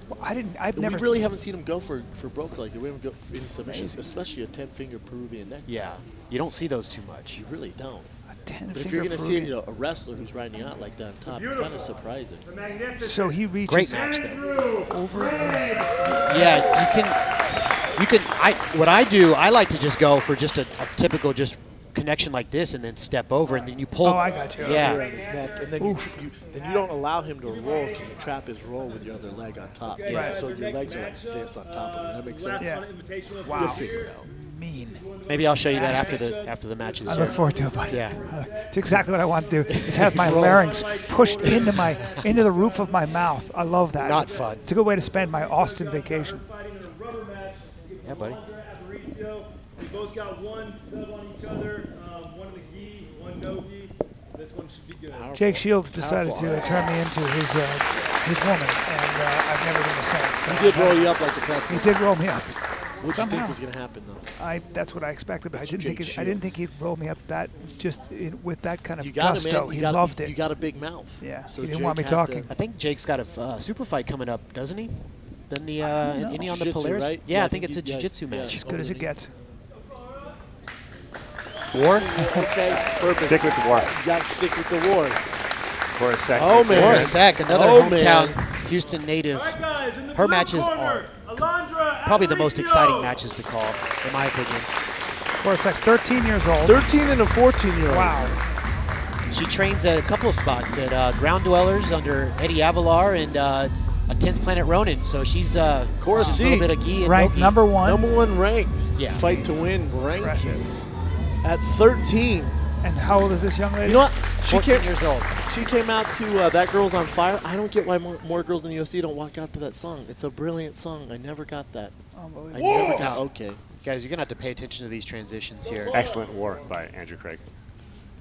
Well, I've never. We really haven't seen him go for broke like that. We haven't go for any submissions, especially a 10-finger Peruvian neck. Yeah. You don't see those too much. You really don't. A 10-finger. But if you're going to see a wrestler who's riding out like that on top, it's kind of surprising. So he reaches Great match, though. over his. Yeah, you can. What I do, I like to just go for just a typical just connection like this, and then step over, and then you pull. Oh, I got you. Yeah. Around his neck, and then you don't allow him to roll because you trap his roll with your other leg on top. Yeah. Right. So your legs are like this on top of him. That makes sense. Yeah. Wow. We'll figure it out. Mean. Maybe I'll show you that after the match is I look forward to it, buddy. Yeah. It's exactly what I want to do. Is have my larynx pushed into the roof of my mouth. I love that. Not fun. It's a good way to spend my Austin vacation. Yeah, buddy. We both got one sub on each other. One with a gi, one no gi. This one should be good. Jake Shields decided to turn me into his woman, and I've never been the same. So He did roll you up like a pretzel. He did roll me up. What did you think was going to happen, though? That's what I expected, but I That's didn't think he'd roll me up with that kind of You got gusto. it, man. He loved it. You got a big mouth. Yeah, So he didn't Jake want me had talking. to- I think Jake's got a super fight coming up, doesn't he? Doesn't he? Isn't he on the Jiu-jitsu, Polaris? right? Yeah, Yeah, I think it's a yeah, jiu-jitsu yeah. match. As good as it gets. War? Okay, perfect. Stick with the war. You got to stick with the war. For a second. Oh, man. War Sec, another hometown Houston native. Her matches are probably the most exciting matches to call, in my opinion. Well, it's like 13 years old. 13 and a 14-year-old. Wow. She trains at a couple of spots at Ground Dwellers under Eddie Avalar and a 10th Planet Ronin. So she's a little bit of gi and ranked no gi. number 1. Number 1 ranked. Yeah. Fight to win rankings at 13. And how old is this young lady? You know what? 14 years old. She came out to That Girl's on Fire. I don't get why more girls in the UFC don't walk out to that song. It's a brilliant song. I never got that. Unbelievable. I never got. Okay. Guys, you're going to have to pay attention to these transitions here. Excellent war by Andrew Craig.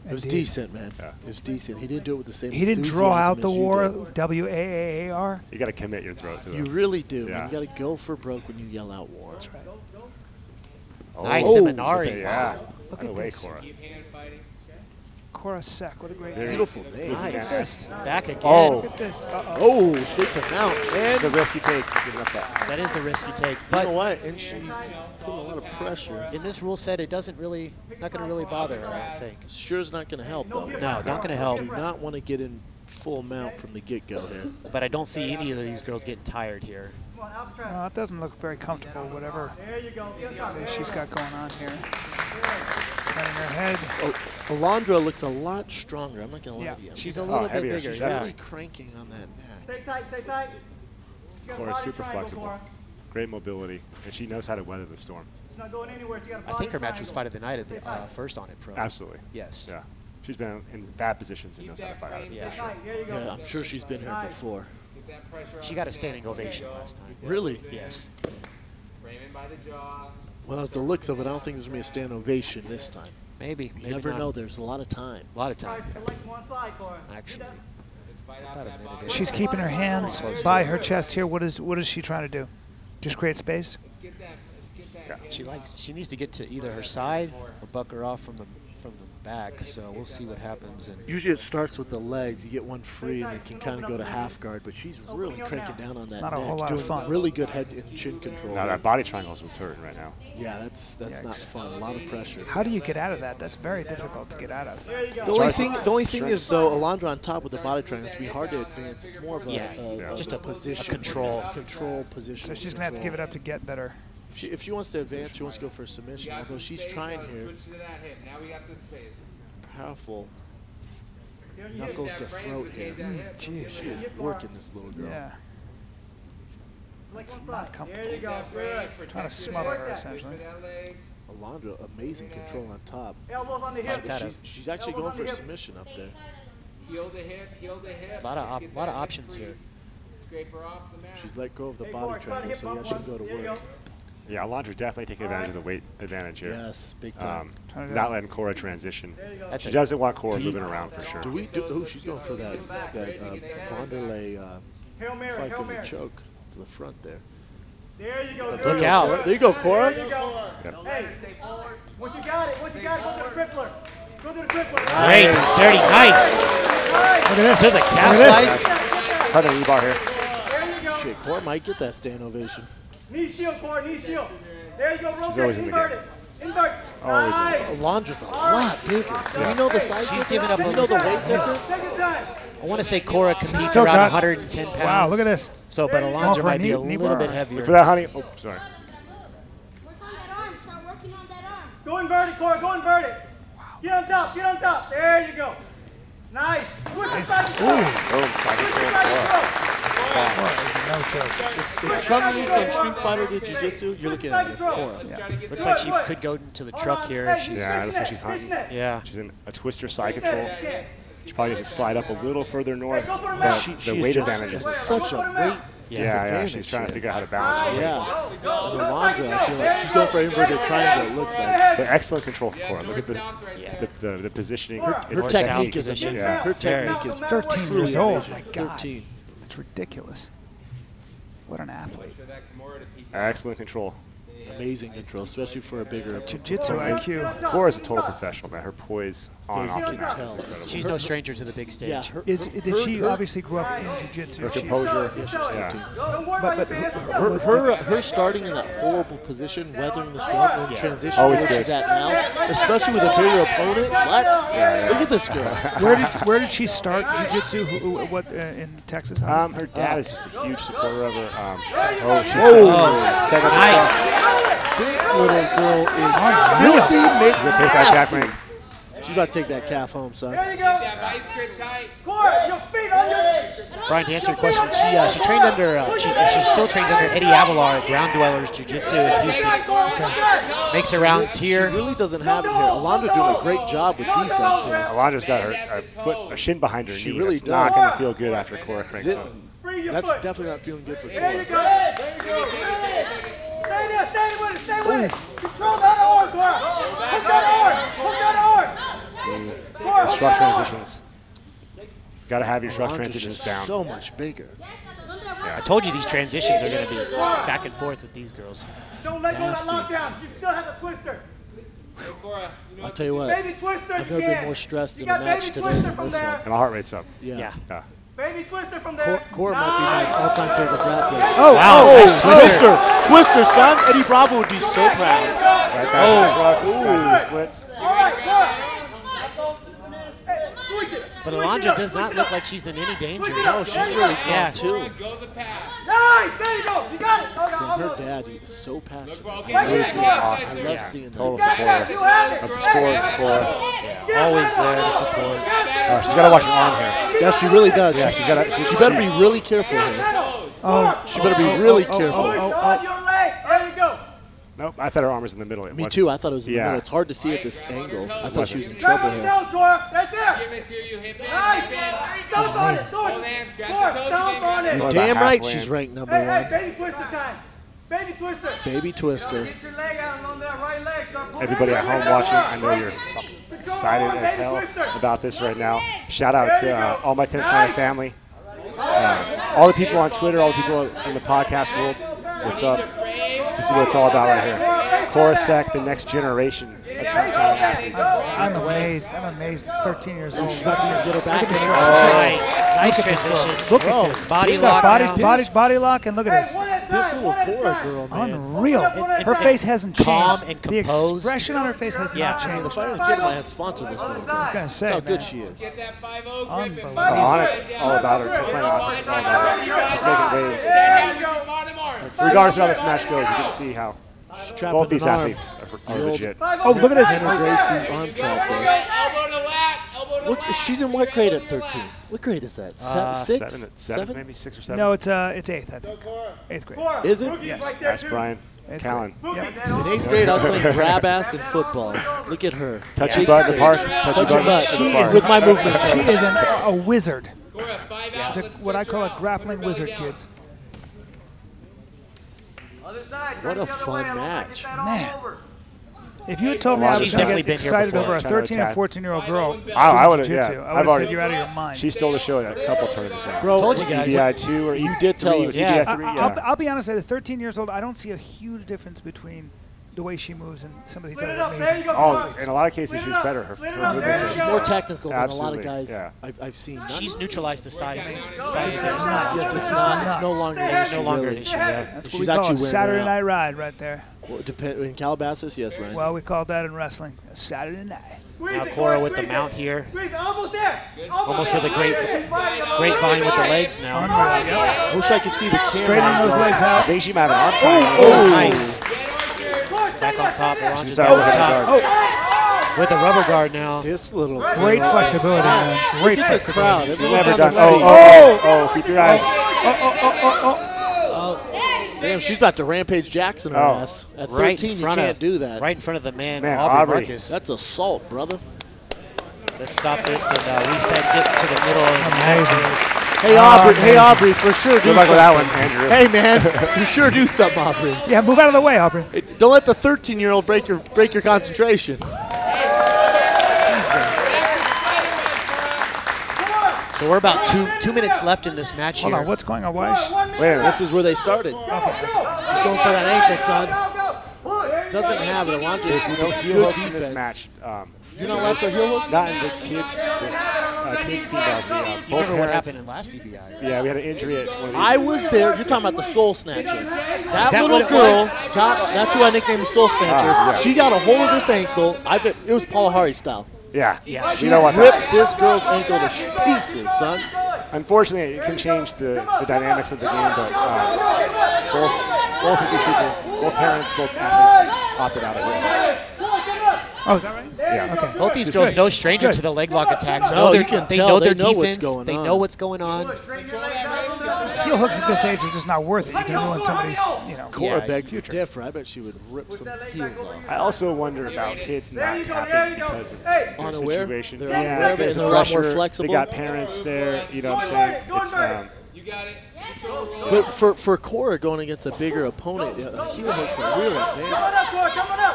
It was decent, man. Yeah. It was decent. He didn't do it with the same He didn't draw out the enthusiasm as you war, did. W-A-A-A-R. You got to commit your throat to it. You really do. Yeah. Man. You got to go for broke when you yell out war. That's right. Nice Seminari. Yeah. Look By at the way, this. Cora. Cora Sec, what a great Beautiful name. Nice. Back again. Oh. Look at this. Oh, straight to mount. It's a And risk you take. Giving up that. That is a risk you take. you But know what? And she's putting a lot of pressure. in this rule set, it doesn't really, not going to really bother her, I don't think. Sure is not going to help, though. No, not going to help. Do not want to get in full mount from the get-go here. But I don't see any of these girls getting tired here. It doesn't look very comfortable, whatever she's got going on here. Turning her head. Alondra looks a lot stronger. I'm not going to lie to you. She's a little bit heavier. bigger, She's yeah. really cranking on that neck. Stay tight, stay tight. Cora's super flexible. Great mobility. And she knows how to weather the storm. She's not going anywhere. She got a I think her match was fight of the night at the first Onnit Pro. Absolutely. Yes. Yeah. She's been in bad positions and knows how to fight out of it. Yeah. For sure. Yeah, I'm sure she's been here before. She got a standing ovation last time. Really? Yes. Well, as the looks of it, I don't think there's going to be a stand ovation this time. Maybe. You Maybe never not. know. There's a lot of time. A lot of time. Actually. About a minute. She's keeping her hands by her chest here. What is she trying to do? Just create space? She needs to get to either her side or buck her off from the back. So we'll see what happens. And Usually it starts with the legs. You get one free and you can kind of go to half guard, but she's really cranking down on that not a neck. whole lot of doing fun. Really good head and chin control. Now that body triangle is what's hurting right now. Yeah, that's not fun. A lot of pressure. How do you get out of that? That's very difficult to get out of. The only thing is though, Alondra on top with the body triangle, it's be hard to advance. It's more of just a position, control position. So she's gonna have to give it up to get better. If she wants to advance, she wants to go for a submission. Although she's trying here. Powerful knuckles to throat here. Jeez. She is working this little girl. Yeah. It's not comfortable. There you go. Good. Trying to smother her, essentially. Alondra, amazing control on top. Elbows on the hips. She's actually going for a submission up there. Heel the hip, heel the hip. A lot of options here. Scrape her off the mat. She's let go of the body triangle, so yeah, she can go to work. Yeah, Alondra definitely taking advantage of the weight advantage here. Yes, big time. Not letting Cora transition. She doesn't want Cora moving around for sure. She's going for that Vonderlei fight choke to the front there. There you go. Look out. There you go, Cora. There you go. Yep. Hey, once you got it, go to the crippler. Go to the crippler. Great, dirty, nice. Look at this. To the calf slice. Try the E-bar here. There you go. Shit, Cora might get that stand ovation. Knee shield, Cora, knee shield. There you go, always rotate, in the invert it. Invert. Nice. Alondra's a lot bigger. Do you know the size She's difference? giving up Do you a know the weight difference? Second time. I want to say Cora competes Still around got- 110 pounds. Wow, look at this. So, but Going Alondra for a might be a knee little bar. bit heavier. Look for that, honey. Oh, sorry. Go invert it, Cora, go invert it. Get on top, get on top. There you go. Nice. Twist the side of the throat. If Trump moved from Street Fighter to Jiu-Jitsu, you're looking at Cora. Looks like she could go into the truck here. If she's, Yeah, it looks like she's hunting. Yeah. She's in a twister side control. She probably needs to slide up a little further north. Go for the But mat. the weight advantage It's is such a weight yeah, disadvantage. she's trying to here. figure out how to balance it. Yeah. And Alondra, I feel like she's going for an inverted triangle, it looks like. But excellent control for Cora. Look at the positioning. Her It's technique is amazing. Yeah. Her technique is 13 truly years old. amazing. My God. 13. It's ridiculous. What an athlete. Excellent control. Amazing control, especially for a bigger Jiu-jitsu IQ. Cora's a total professional, man. Her poise on and off you the can mat tell. is incredible. she's no stranger to the big stage. Yeah, Did she obviously grew up in jiu-jitsu? Her composure. Her starting in that horrible position, weathering the storm, and then transitioning Always where good. she's at now, especially with a bigger opponent. What? Look at this girl. Where did she start jiu-jitsu? What in Texas? Her dad is just a huge supporter of her. She's Nice. This little girl is Unreal. filthy She's gonna take that calf McNasty. lane. She's about to take that calf home, son. There you go. Cora, your feet on your. Brian, to answer your question, she trained under, she still trains under Eddie Avalar at Ground Dwellers Jiu-Jitsu in Houston. Makes her rounds here. She really doesn't have it here. Alondra doing a great job with defense here. Alondra's got a shin behind her She knee. really That's not does. going to feel good after Cora cranks up. That's definitely not feeling good for There you Cora. go. There you go. Stay there, stay with it, stay with it. Control that arm, Cora. Hook that arm, hook that arm. Cora, hook Struck that arm. transitions. Got to have your struck Alondra's transitions just down. so much bigger. I told you these transitions are going to be back and forth with these girls. Don't let go of that Nasty. lockdown. You still have the twister. I'll tell you what, Baby twister, I've you never been can. more stressed You in a got match baby today twister than from this there. one. And my heart rate's up. Yeah. Baby twister from there. Cora might be my all-time favorite grappler. Nice Twister, son. Eddie Bravo would be so proud. Right back to the truck. Right to the splits. All right, Cora. Switch it. But Alondra does not look like she's in any danger. No, she's really calm too. Nice, there you go. You got it. Her dad is so passionate. Right there, She's Cora. awesome. I love seeing that. Total You have supporter it. of the sport. Cora. Always there to support. She's got to watch her arm here. Yes, she really does. Yeah, she better be really careful here. She better be really careful. Push on your leg. There you go. Nope, I thought her arm was in the middle. It Me wasn't. too. I thought it was in the Yeah. middle. It's hard to see at this angle. I thought she was in Grab trouble the here. tails, Cora. Right there. Nice. Stomp on it. Cora, stomp on it. Going Damn about right, halfway she's in. ranked number Hey, one. baby twister time. Baby twister. Baby Twister. Get your leg out along that right leg. Start pulling Everybody that at home leg watching, out. I know you're fucking excited as hell about this right now. Shout There out you to go. all my 10th Planet family. All the people on Twitter, all the people in the podcast world. What's up? This is what it's all about right here. Cora Sec, the next generation of 10th Planet athletes. I'm amazed. I'm amazed. 13 years old. She's about to use little back in her. Nice transition. Look at this. Body She's got lock now. body lock, and look at this. This little Cora girl, man. Unreal. Her face hasn't changed. Calm and The composed. expression on her face has not I mean, the changed. Fighter Kid might have sponsored this little girl. I was gonna say, That's how good man. she is. Unbelievable. Onnit's all about her. 10th Planet Athletes is all about her. She's making waves. Regardless of how this match goes, you can see how She's trapping both these an arm. athletes are legit. Oh, look at this. Henry Gracie arm trap there. Elbow to lat. Elbow She's in what grade at 13? What grade is that? Six? Seven, maybe 6 or 7. No, it's 8th, I think. 8th grade. Is it? Yes. That's Bryan. Callen. Yep. In 8th grade, I was playing grab ass in football. Look at her. Touch your butt in the park. Touch your butt She in the park. is with my movement. She is a wizard. She's what I call a grappling wizard, kids. What a fun match. Man. If you had told me I was going to get excited over a 13 and 14-year-old girl I would have, jiu-jitsu, yeah. I would have said you're out of your mind. She stole the show at a couple tournaments now. Bro, told you guys. EDI 2 or You did tell us. Yeah. I'll be honest, at 13 years old, I don't see a huge difference between the way she moves and some of these other amazing athletes. In a lot of cases, she's better. Her movements are She's more technical than a lot of Absolutely, guys yeah. I've seen. She's neutralized the size. Yes, it's not. It's no longer an issue. no longer an really. issue. Yeah. That's what She's we call actually a wearing Saturday her out. night ride right there. Well, in Calabasas, yes, Ryan. Well, we called that in wrestling a Saturday night. Now Cora with the mount here. Almost there. Almost with a grapevine with the legs now. I wish I could see the camera. Straightening those legs out. I think she might have an arm triangle. Oh, nice. Back on top. She's over the guard. With a rubber guard now. This little Great flexibility, man. Great Look at the crowd. flexibility. She's Everyone's never on done. their feet. Oh, keep your eyes. Damn, she's about to Rampage Jackson her ass. At 13, you can't do that. Right in front of the man, Man, Aubrey Aubrey. Marcus. That's assault, brother. Let's stop this and reset, get to the middle of the match. Hey, Aubrey, for sure do Good luck with something. that one, Andrew. Hey, man, for sure do something, Aubrey. Yeah, move out of the way, Aubrey. Hey, don't let the 13-year-old break your concentration. Jesus. So we're about 2 minutes left in this match Hold here. on, what's going on? Why is Wait a minute. This is where they started. She's going for that ankle, son. Doesn't have it. Alondra There's no heel hooks in this match. You're not allowed for heel hooks? Not in the kids' females. You remember what happened in last EBI? Yeah, we had an injury at one of I was there. You're talking about the Soul Snatcher. That that little what it girl was? that's who I nicknamed the Soul Snatcher. yeah. She got a hold of this ankle. I bet it was Paul Hari style. Yeah, She you know what? ripped this girl's ankle to pieces, son. Unfortunately, it can change the dynamics of the game, but both of these people, both parents, both athletes opted out of it. Oh, is that right? Yeah. Okay. Both these girls no stranger to the leg lock attacks. No, They you can they tell. know They their know what's defense. going They on. know what's going on. Heel hooks at this age are just not worth it. You can ruin somebody's, Cora begs to differ. I bet she would rip some heels off. I also wonder about kids not tapping because of their Unaware? situation. They're Yeah, unaware of it there's and they're a lot more pressure. flexible? They got parents there, you know what I'm saying? It's, But for Cora going against a bigger opponent, heel hooks are real advantage.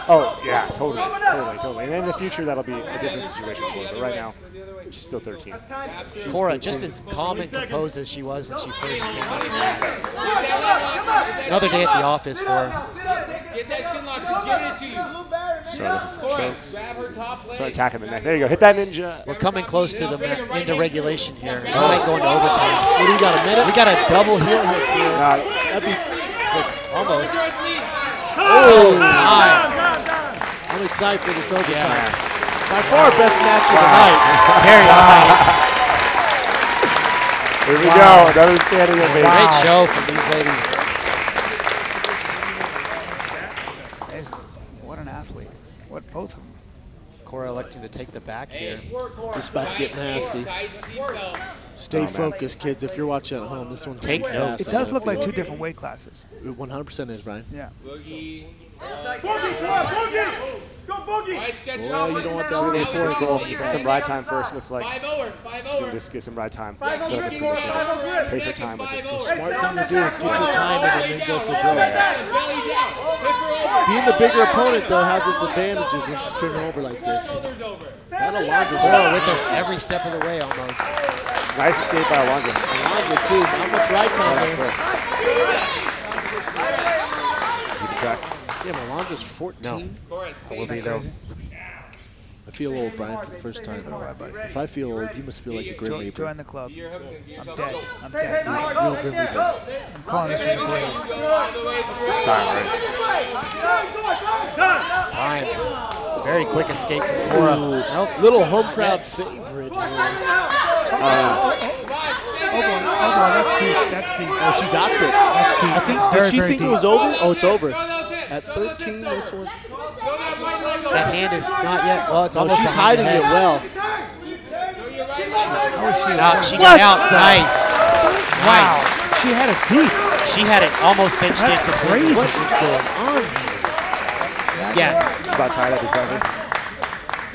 oh, yeah, totally. And in the future, that'll be a different situation for her. But right now, she's still 13. Cora, just as calm and composed as she was when she first came out of the mats. Another day at the office for her. Get that shin lock, just give it to you. Chokes. Start attacking the neck. There you go. Hit that ninja. We're coming close to the into regulation here. We might go into overtime. What do you got, a minute? We got a double heel hook here. That'd be Almost. Oh, Time. I'm excited for this overtime. By far, best match of the night. Very exciting. Here we go. Another standing ovation. Great show from these ladies. What an athlete. What both of them. Cora electing to take the back here. This is about to get nasty. Stay focused, kids. If you're watching at home, this one's Take going notes. fast. It does look like two different weight classes. It 100% is, Brian. Yeah. Boogie, boogie! Go boogie! Well, you don't want that little Control. fork. Some ride time first. Looks like 5-0, she can just get some ride time. Set up a submission. Take her time with it. The smart thing to do is get your time in and then go for broke. Being the bigger opponent, though, has its advantages when she's turning over like this. That Alondra Cora with us every step of the way almost. Nice escape by Alondra. Alondra, too. How much ride time there? Keep it track. Yeah, Alondra's 14. No. Will be though. I feel old, Brian, for the first time. If I feel old, you must feel like the Grim Reaper. Join the club. I'm dead. I'm dead. Real Grim Reaper. I'm calling this from the grave. It's time, right? Time. Very quick escape from Cora. Nope. Little home crowd favorite here. Oh, that's deep. That's deep. Oh, she got it. That's deep. I think, That's did very, she very think deep. it was over? Oh, it's over. At 13, this one. That hand is not yet. Well, it's Oh, almost she's behind hiding the it head. well. She got out. Nice. Wow. Nice. She had it deep. She had it almost cinched That's in. crazy. What is going on here? Yeah. It's about tied up exactly.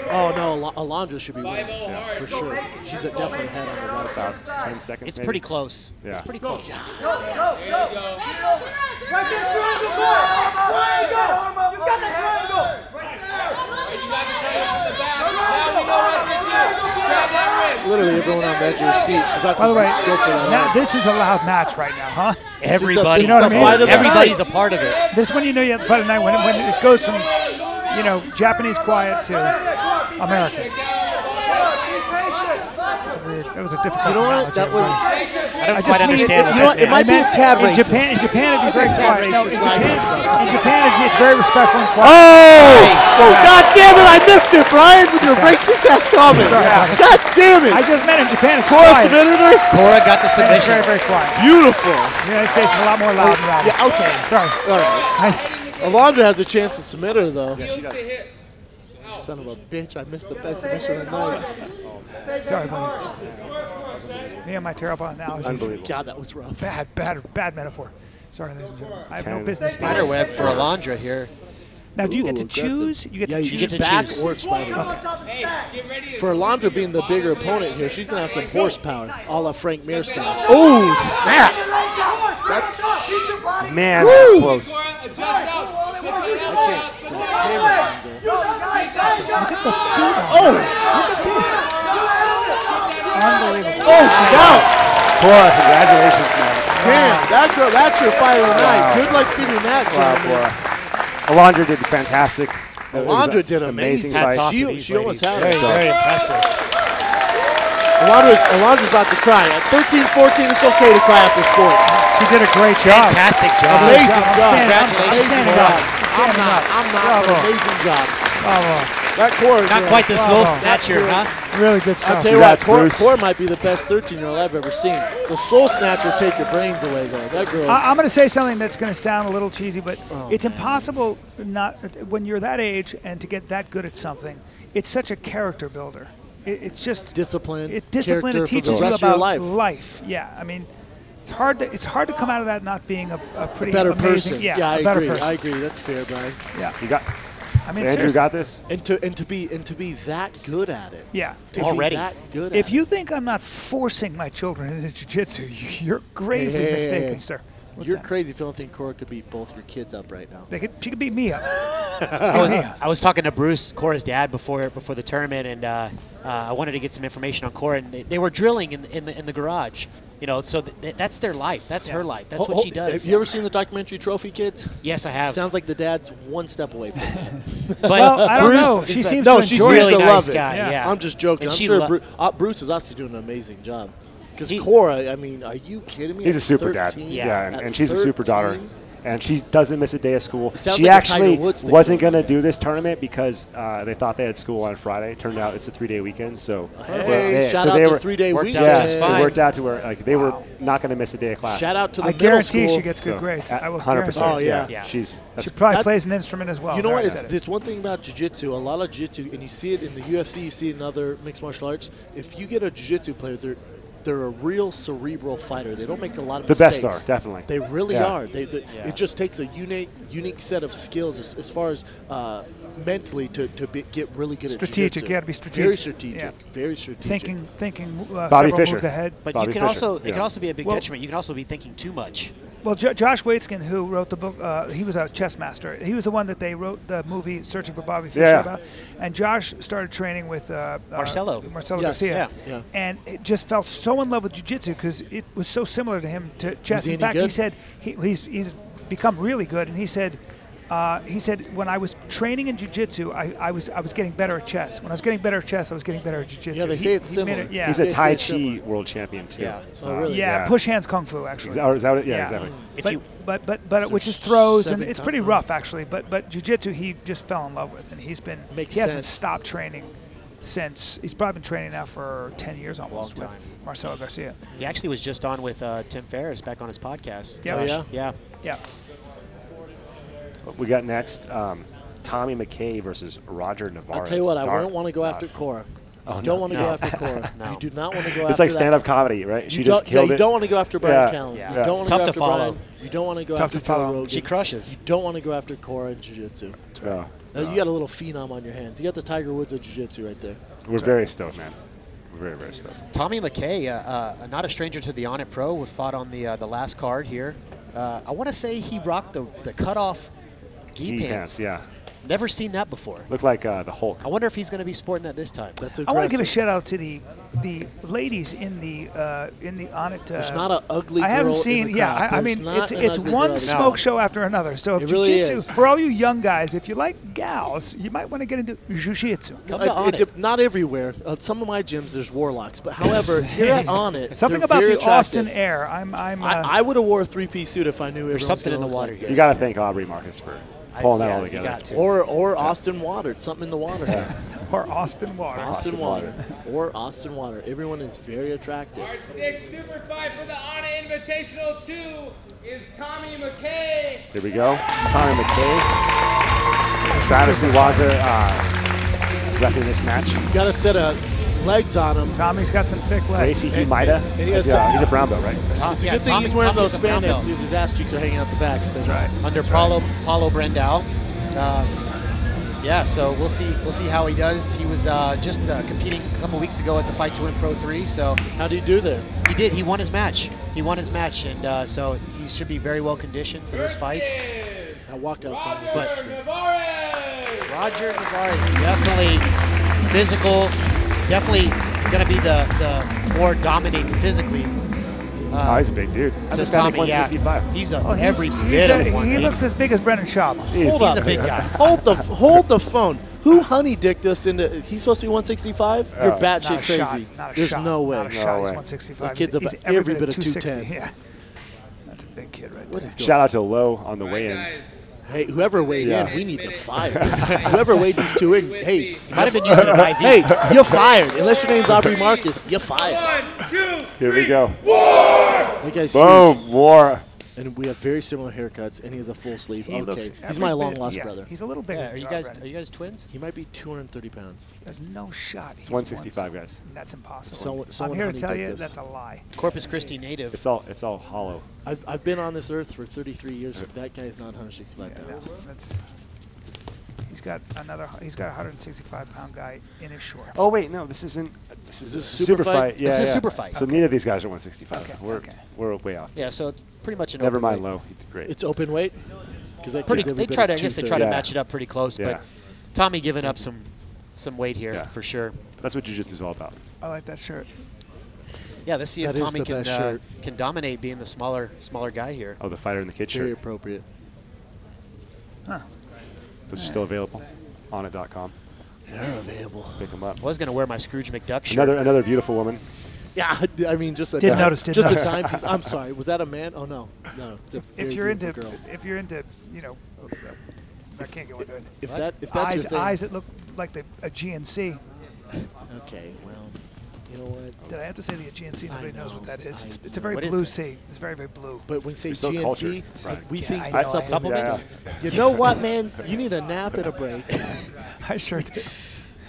Oh no, Alondra should be winning for sure. She's definitely ahead on the route. About 10 seconds. It's maybe. pretty close. Yeah. It's pretty close. Go. Right there, triangle, go. Triangle. You got that triangle. Right there. Literally everyone on the edge of your seat. She's about By the to way, go for that. now, this is a loud match right now, huh? Everybody, you know what I mean? Everybody's a part of it. This one, you know, you have the fight of the night when it goes from, you know, Japanese quiet to American. It was a difficult. You know what? That was. I don't quite understand. You know what? It might be a tad racist. In Japan, it'd be very quiet. No, in Racist, Japan, it's very respectful and quiet. Oh! God damn it! I missed it, Brian, with your racist ass comment. God damn it! I just meant in Japan, it's Cora quiet. submitted her. Cora got the It's submission. very, very quiet. Beautiful. The United States is a lot more loud and rowdy. Yeah. Okay. Sorry. All right. Alondra has a chance to submit her though. Yeah, she does. Son of a bitch! I missed the best submission of the night. Sorry, buddy. Me and my terrible analogies. Unbelievable. God, that was rough. Bad metaphor. Sorry, ladies and gentlemen. I have no business. Spiderweb for Alondra here. Now, do you get to aggressive. choose? You get to You choose. get to back or spider. For Alondra being the bigger opponent here, she's gonna have some horsepower, a la Frank Mir style. Oh, snaps! Man, that's close. Look at the feet. Oh! Look at this. Unbelievable. Oh, she's out! Cora, congratulations, man. Damn, that girl, that's your fight of the night. Good luck beating that Wow, Cora. Alondra did fantastic. Alondra did amazing. fight. She almost had it. Very impressive. Alondra's about to cry. At 13, 14, it's okay to cry after sports. She did a great job. Fantastic job. Amazing job. Congratulations, Congratulations. Cora. I'm not. But amazing job. Bravo. That Cora. Not quite the soul snatcher, huh? Really good stuff. I'll tell you what, Cora might be the best 13-year-old I've ever seen. The soul snatcher will take your brains away, though. That girl. I'm going to say something that's going to sound a little cheesy, but it's impossible not when you're that age and to get that good at something. It's such a character builder. It's just discipline. Discipline. It teaches for the you rest about of your life. Yeah, I mean, it's hard to come out of that not being a pretty better amazing, person. Yeah, I a better agree. person. I agree. That's fair, Brian. Yeah. You got. I mean, so Andrew got this. And to be that good at it. Yeah. Already. That good at If you think I'm not forcing my children into jiu-jitsu, you're gravely mistaken, sir. You're crazy if you don't think Cora could beat both your kids up right now. She could beat me up. I was talking to Bruce, Cora's dad, before the tournament, and I wanted to get some information on Cora. And they were drilling in the garage, you know. So that's their life. That's her life. That's what she does. Have you ever seen the documentary Trophy Kids? Yes, I have. Sounds like the dad's one step away from it. Well, I don't know. She seems to she enjoy seems it. to love it. Guy, yeah. I'm just joking. And I'm she sure Bruce is also doing an amazing job. Because Cora, I mean, are you kidding me? He's a super 13? dad. Yeah, and she's a super daughter. And she doesn't miss a day of school. Sounds She like a actually Tiger Woods thing wasn't going to do this tournament because they thought they had school on Friday. Turned out it's a 3-day weekend. So shout out to 3-day weekend. Yeah, it worked out to where they were not going to miss a day of class. Shout out to the I middle guarantee school. she gets good grades. I will 100%. Oh, yeah. She probably plays an instrument as well. You know what? There's one thing about jiu-jitsu. A lot of jiu-jitsu, and you see it in the UFC, you see it in other mixed martial arts. If you get a jiu-jitsu player, they're a real cerebral fighter. They don't make a lot of mistakes. The best are, definitely. They really are. It just takes a unique set of skills as far as mentally to get really good at jiu-jitsu. Strategic. You got to be strategic. Very strategic. Yeah. Very strategic. Thinking Bobby several Fischer. moves ahead. But Bobby you can Fischer. also it can also be a big detriment. You can also be thinking too much. Well, Josh Waitzkin, who wrote the book, he was a chess master. He was the one that they wrote the movie Searching for Bobby Fischer about. And Josh started training with Marcelo Garcia. Yeah. And it just fell so in love with jiu-jitsu because it was so similar to him to chess. In fact, he said he's become really good. And he said when I was training in jiu-jitsu, I was getting better at chess. When I was getting better at chess, I was getting better at jiu-jitsu. Yeah, they say it's similar. He's a Tai Chi world champion too. Yeah. Oh, really? Yeah, push hands kung fu actually. Is that it? Yeah, exactly. But which is throws and it's pretty rough actually. But jiu-jitsu he just fell in love with, and he hasn't stopped training since. He's probably been training now for 10 years almost with Marcelo Garcia. He actually was just on with Tim Ferriss back on his podcast. Yeah. Oh, Yeah. Yeah. What we got next, Tommy McKay versus Roger Navarez. I'll tell you what, I don't want to go after Cora. Oh, You don't no. want to go after Cora. You do not want to go after It's like that. stand-up comedy, right? She You just don't- killed You it. don't want to go after Bryan Yeah. Callen. Yeah. You don't want to Tough go to after follow. Bryan. You don't want to go Tough after to follow. Joe Rogan. She crushes. You don't want to go after Cora in jiu-jitsu. No. You got a little phenom on your hands. You got the Tiger Woods of jiu-jitsu right there. We're very stoked, man. We're very, very stoked. Tommy McKay, not a stranger to the Onnit Pro, was fought on the last card here. I want to say he rocked the cutoff gi pants. Yeah. Never seen that before. Look like the Hulk. I wonder if he's going to be sporting that this time. That's I want to give a shout out to the ladies in the Onnit. There's not an ugly I haven't girl in seen. the Yeah, crowd. I There's mean, not an it's ugly one girl. smoke No. show after another. So if It really jiu-jitsu, is. for all you young guys, if you like gals, you might want to get into jiu-jitsu. Not everywhere. Some of my gyms there's warlocks, but however, here at Onnit, Something they're about very the Austin attractive. air. I would have wore a three-piece suit if I knew There's everyone's something in gonna the look water like here. You got to thank Aubrey Marcus for pulling that all you together. got to. Or Austin Water. It's something in the water. Or Austin Water. Austin Water. Or Austin Water. Everyone is very attractive. Our sixth super fight for the Onnit Invitational 2 is Tommy McKay. Here we go. Tommy McKay. Travis Nuwaza repping this match. You got a set of legs on him. Tommy's got some thick legs. Gracie Himida. He's a brown belt, right? It's a good thing he's wearing those spandex because his ass cheeks are hanging out the back. That's right. Under Paulo Brandao. Yeah, so we'll see how he does. He was just competing a couple weeks ago at the Fight to Win Pro 3. So how did he do there? He did. He won his match. And so he should be very well conditioned for this fight. That walkout song was interesting. Roger Navarez, definitely physical. Definitely going to be the more dominating physically. He's a big dude. Says Tommy, Tommy, yeah. 165. He's He bit looks as big as Brendan Schaub. Hold He's up. a big guy. Hold the phone. Who honey dicked us into? He's supposed to be 165. You're Not batshit a shot, crazy. not a There's shot, no way. Not a shot. He's 165. That kid's He's about every bit of 260. 210. Yeah. That's a big kid right What there. is going Shout out to Lowe on the weigh-ins. Hey, whoever weighed Yeah. in, we need to fire. Whoever weighed these two in, hey, might have been using an IV. Hey, you're fired. Unless your name's Aubrey Marcus, you're fired. 1, 2, Here we go. That guy's Boom. huge. War. And we have very similar haircuts, and he has a full sleeve. He looks Okay, he's every my bit- long lost yeah, brother. He's a little bigger. Yeah, than are you guys twins? He might be 230 pounds. There's no shot. It's 165, guys. That's impossible. Someone I'm here to honey tell dicked you us. that's a lie. Corpus Christi native. It's all hollow. I've been on this earth for 33 years. That guy's not 165 pounds. That's. He's got a 165-pound guy in his shorts. Oh wait, no, this isn't. This is a super fight? Yeah, This is a yeah. super fight. So neither of these guys are 165. Okay, We're way off. Yeah, so it's pretty much an Never open mind, weight. Low. He did great. It's open weight. Because that Pretty, kid's every they bit try of to. I guess they 230. try to Yeah. match it up pretty close, Yeah. but Tommy giving up some weight here for sure. That's what jiu-jitsu is all about. I like that shirt. Yeah, let's see if That is Tommy the best shirt. can dominate being the smaller guy here. Oh, the fighter in the kid Very shirt. appropriate. Huh. Those are still available. Onnit.com. They're available. Pick them up. I was gonna wear my Scrooge McDuck shirt. Another beautiful woman. Yeah, I mean, just a Didn't dime, notice, didn't just notice. a dime piece. I'm sorry. Was that a man? Oh no, no. It's a If very you're into, beautiful girl. if you're into, you know, I can't go into it. If that's your eyes, thing. eyes that look like a GNC. Okay, well, you know what? Did I have to say the GNC? Nobody knows what that is. I It's a very What is blue that? C. It's very, very blue. But when you say You're so GNC, cultured, Brian. we Yeah, think I know, I know. supplements. Yeah. You know what, man? You need a nap and a break. I sure do.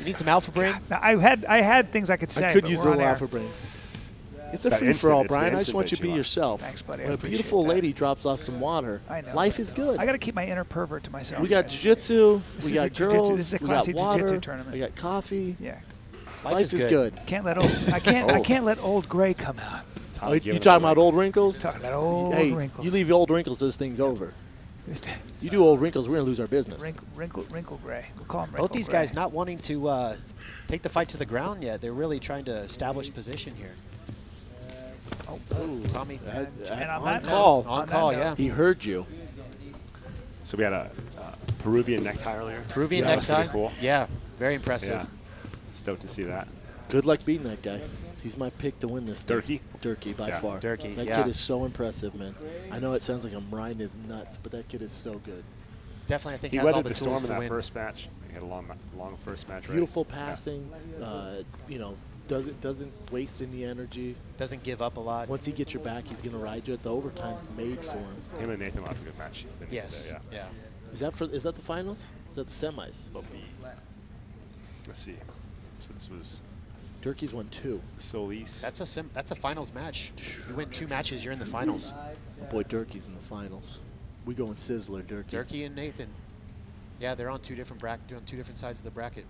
You need some Alpha Brain. Now, I had things I could say. I could but use a we're little on air. alpha brain. It's a That free for all, instant- it's the Brian. I just instant want you bitch to be you want. yourself. Thanks, buddy. I When a appreciate beautiful that. lady drops off some water, I know. life is good. I got to keep my inner pervert to myself. We got guys. jiu-jitsu, This we is got a jiu-jitsu- girls, this is a we got classy jiu-jitsu water, tournament. we got coffee. Yeah. Life is good. Can't let old. I can't let old gray come out. Oh, you talking about old wrinkles? Talking about old hey, wrinkles. you leave old wrinkles, those things over. You do old wrinkles, we're gonna lose our business. Wrinkle gray. We'll call him wrinkle Both these gray. guys not wanting to take the fight to the ground yet. They're really trying to establish position here. Oh, Tommy. And on On that call. note- On call, that yeah. note, He heard you. So we had a Peruvian necktie earlier. Peruvian That was necktie. cool. Yeah, very impressive. Yeah. Stoked to see that. Good luck beating that guy. He's my pick to win this thing. Durkee? Durkee, by Yeah. far. Durkee, That yeah. kid is so impressive, man. I know it sounds like I'm riding his nuts, but that kid is so good. Definitely, I think He has all weathered the the storm tools in to that win. first match. He had a long first match. Beautiful right? passing. You know, doesn't waste any energy. Doesn't give up a lot. Once he gets your back, he's gonna ride you. At the overtime's made for him. Him and Nathan will have a good match. Yes. Yeah. Yeah. Is that the finals? Is that the semis? Let's see. This was Durkee's won 2. Solis. That's a finals match. You win 2 matches, you're in the finals. Boy, Durkee's in the finals. We going Sizzler, Durkee. Durkee and Nathan. Yeah, they're on 2 different on 2 different sides of the bracket.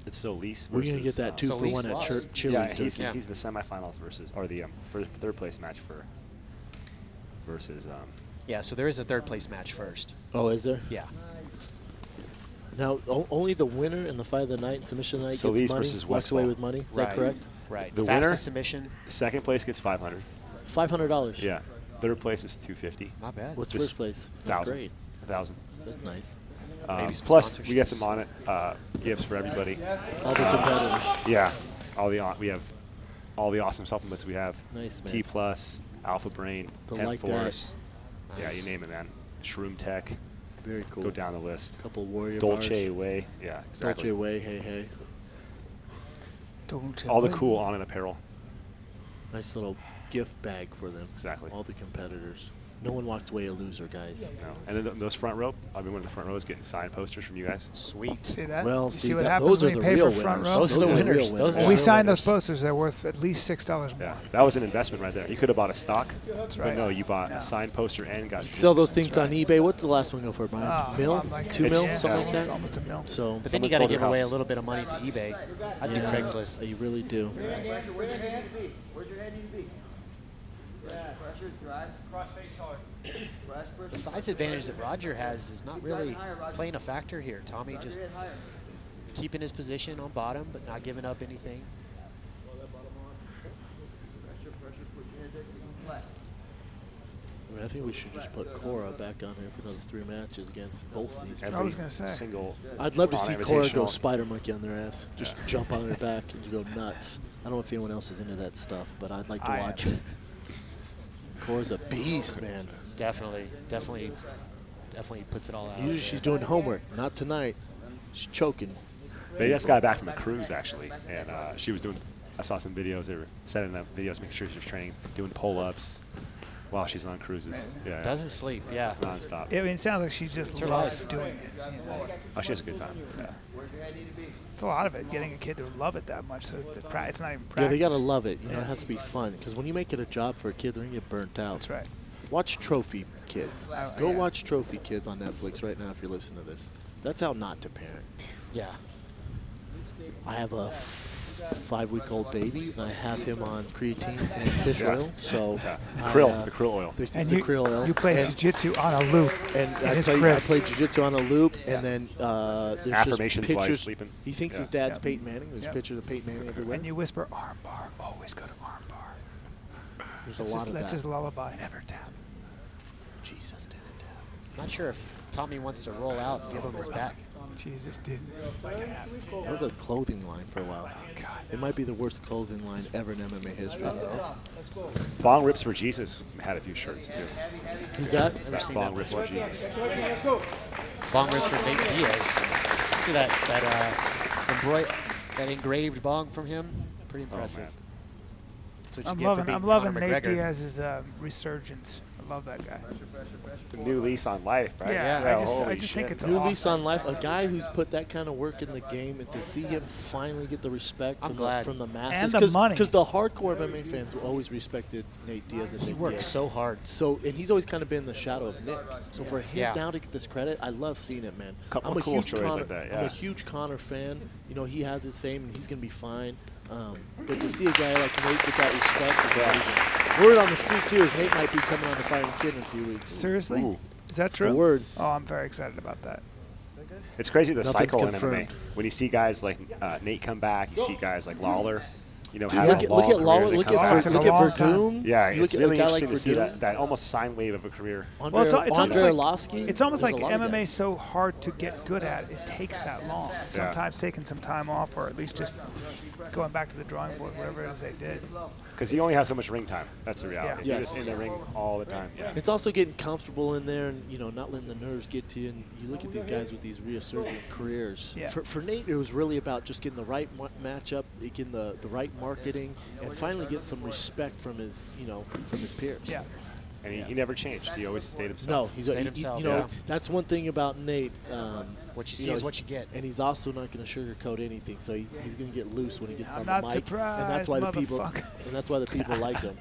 It's Solis. We're gonna get that 2-for-1 at Chili's. Yeah, he's in the semifinals versus, or the for third place match for versus. Yeah, so there is a third place match first. Oh, is there? Yeah. Now, only the winner in the fight of the night and submission of the night Solis gets money, versus walks away with money. Is that correct? Right. The Fastest winner, submission. Second place gets $500. $500. Yeah. Third place is $250. Not bad. What's Just first place? 1,000. Great. 1,000. That's nice. Plus, we get some Onnit gifts for everybody. All the competitors. Yeah. We have all the awesome supplements we have. Nice, man. T Plus, Alpha Brain, The Pet like Force. that. Yeah, Nice. you name it, man. Shroom Tech. Very cool. Go down the list. Couple Warrior Dolce bars. Way. Yeah, exactly. Dolce Way, hey. All the cool Onnit apparel. Nice little gift bag for them. Exactly. All the competitors. No one walks away a loser, guys. No. And then those front row, I've been one of the front rows getting signed posters from you guys. Sweet. See that? Well, You see, see what that- happens those when are you the pay real for front winners. row? Those are the winners. Those When are we the signed those winners. posters, they're worth at least $6 more. Yeah, that was an investment right there. You could have bought a stock, That's but right. no, you bought a signed poster and got Sell those things on eBay. What's the last one go for, Brian? Oh, Mil? like 2 it's- mil? Something like that? Almost a mil. So, But then you got to give away a little bit of money to eBay. I do Craigslist. You really do. Where's your hand to be? Where's your hand need to be? Pressure, drive. Cross face hard. The size advantage that Roger has is not really playing a factor here. Tommy just keeping his position on bottom, but not giving up anything. I mean, I think we should just put Cora back on here for another 3 matches against both of these. I was going to say. Single. I'd love to see Onnit Cora go Invitational. spider monkey on their ass. Just jump on their back and go nuts. I don't know if anyone else is into that stuff, but I'd like to watch it. Cora's a beast, man. Definitely puts it all out. Usually she's doing homework. Not tonight. She's choking. They just got back from a cruise, actually, and she was doing, I saw some videos, they were setting up videos, making sure she was training, doing pull-ups while she's on cruises. Yeah. Doesn't sleep, yeah. Non-stop. I mean, it sounds like she just It's her loves life. doing it. You know? Oh, she has a good time. Yeah. It's a lot of it, getting a kid to love it that much. So it's not even practice. Yeah, they got to love it. You know, it has to be fun. Because when you make it a job for a kid, they're going to get burnt out. That's right. Watch Trophy Kids. Go yeah. watch Trophy Kids on Netflix right now if you're listening to this. That's how not to parent. Yeah. I have a 5-week-old baby, and I have him on creatine and fish oil. So the krill oil. The And krill oil. you play jiu-jitsu on a loop. And in his I crib. play jiu-jitsu on a loop, and then there's Affirmations just while he's pictures. sleeping. He thinks his dad's Peyton Manning. There's pictures of Peyton Manning everywhere. And you whisper arm bar. Always go to arm bar. There's a lot of That's that. his lullaby. Never tap. Jesus did it. Not sure if Tommy wants to roll out and give him his back. Jesus didn't. That was a clothing line for a while. It might be the worst clothing line ever in MMA history. Bong Rips for Jesus had a few shirts, too. Who's that? Never seen Bong that Rips before. for Jesus. Bong rips for Nate Diaz. See that engraved bong from him? Pretty impressive. That's what you get for beating I'm loving Conor Nate McGregor. Diaz's resurgence. I love that guy. The new lease on life, right? Yeah, I holy just think shit. it's New awesome. lease on life. A guy who's put that kind of work in the game, and to see him finally get the respect from the masses. And the money. Because the hardcore MMA fans always respected Nate Diaz and He Nick works Diaz. so hard. So, and he's always kind of been in the shadow of Nick. So for him Yeah. now to get this credit, I love seeing it, man. Couple I'm a cool huge stories Conor. like that, I'm a yeah. huge Conor fan. You know, he has his fame, and he's gonna be fine. But to see a guy like Nate get that respect is amazing. Word on the street too is Nate might be coming on the Fighting Kid in a few weeks. Seriously? Ooh. Is that It's true? the word. Oh, I'm very excited about that. It's crazy the Nothing's cycle confirmed. in MMA. When you see guys like Nate come back, you see guys like Lawler, you know, Dude, have look a at long Lawler, career, look they come at back. took a long time. Verdum. Yeah, You it's look at really a guy like interesting to see Verdum. that almost sine wave of a career. Andre, It's almost Andre like Arlovsky. it's almost There's like a lot of MMA guys. is so hard to get good at. It takes that long. Sometimes taking some time off, or at least just going back to the drawing board, whatever it is they did. Because you only have so much ring time. That's the reality. Yeah. You're just in the ring all the time. Yeah. It's also getting comfortable in there and, you know, not letting the nerves get to you. And you look at these guys with these resurgent careers. Yeah. For Nate, it was really about just getting the right matchup, getting the right marketing, and finally getting some respect from his, you know, from his peers. Yeah. And he never changed. He always stayed himself. No, you know, that's one thing about Nate. What you see is what you get. And he's also not going to sugarcoat anything, so he's going to get loose when he gets on the I'm mic. not surprised, and that's why the people like him.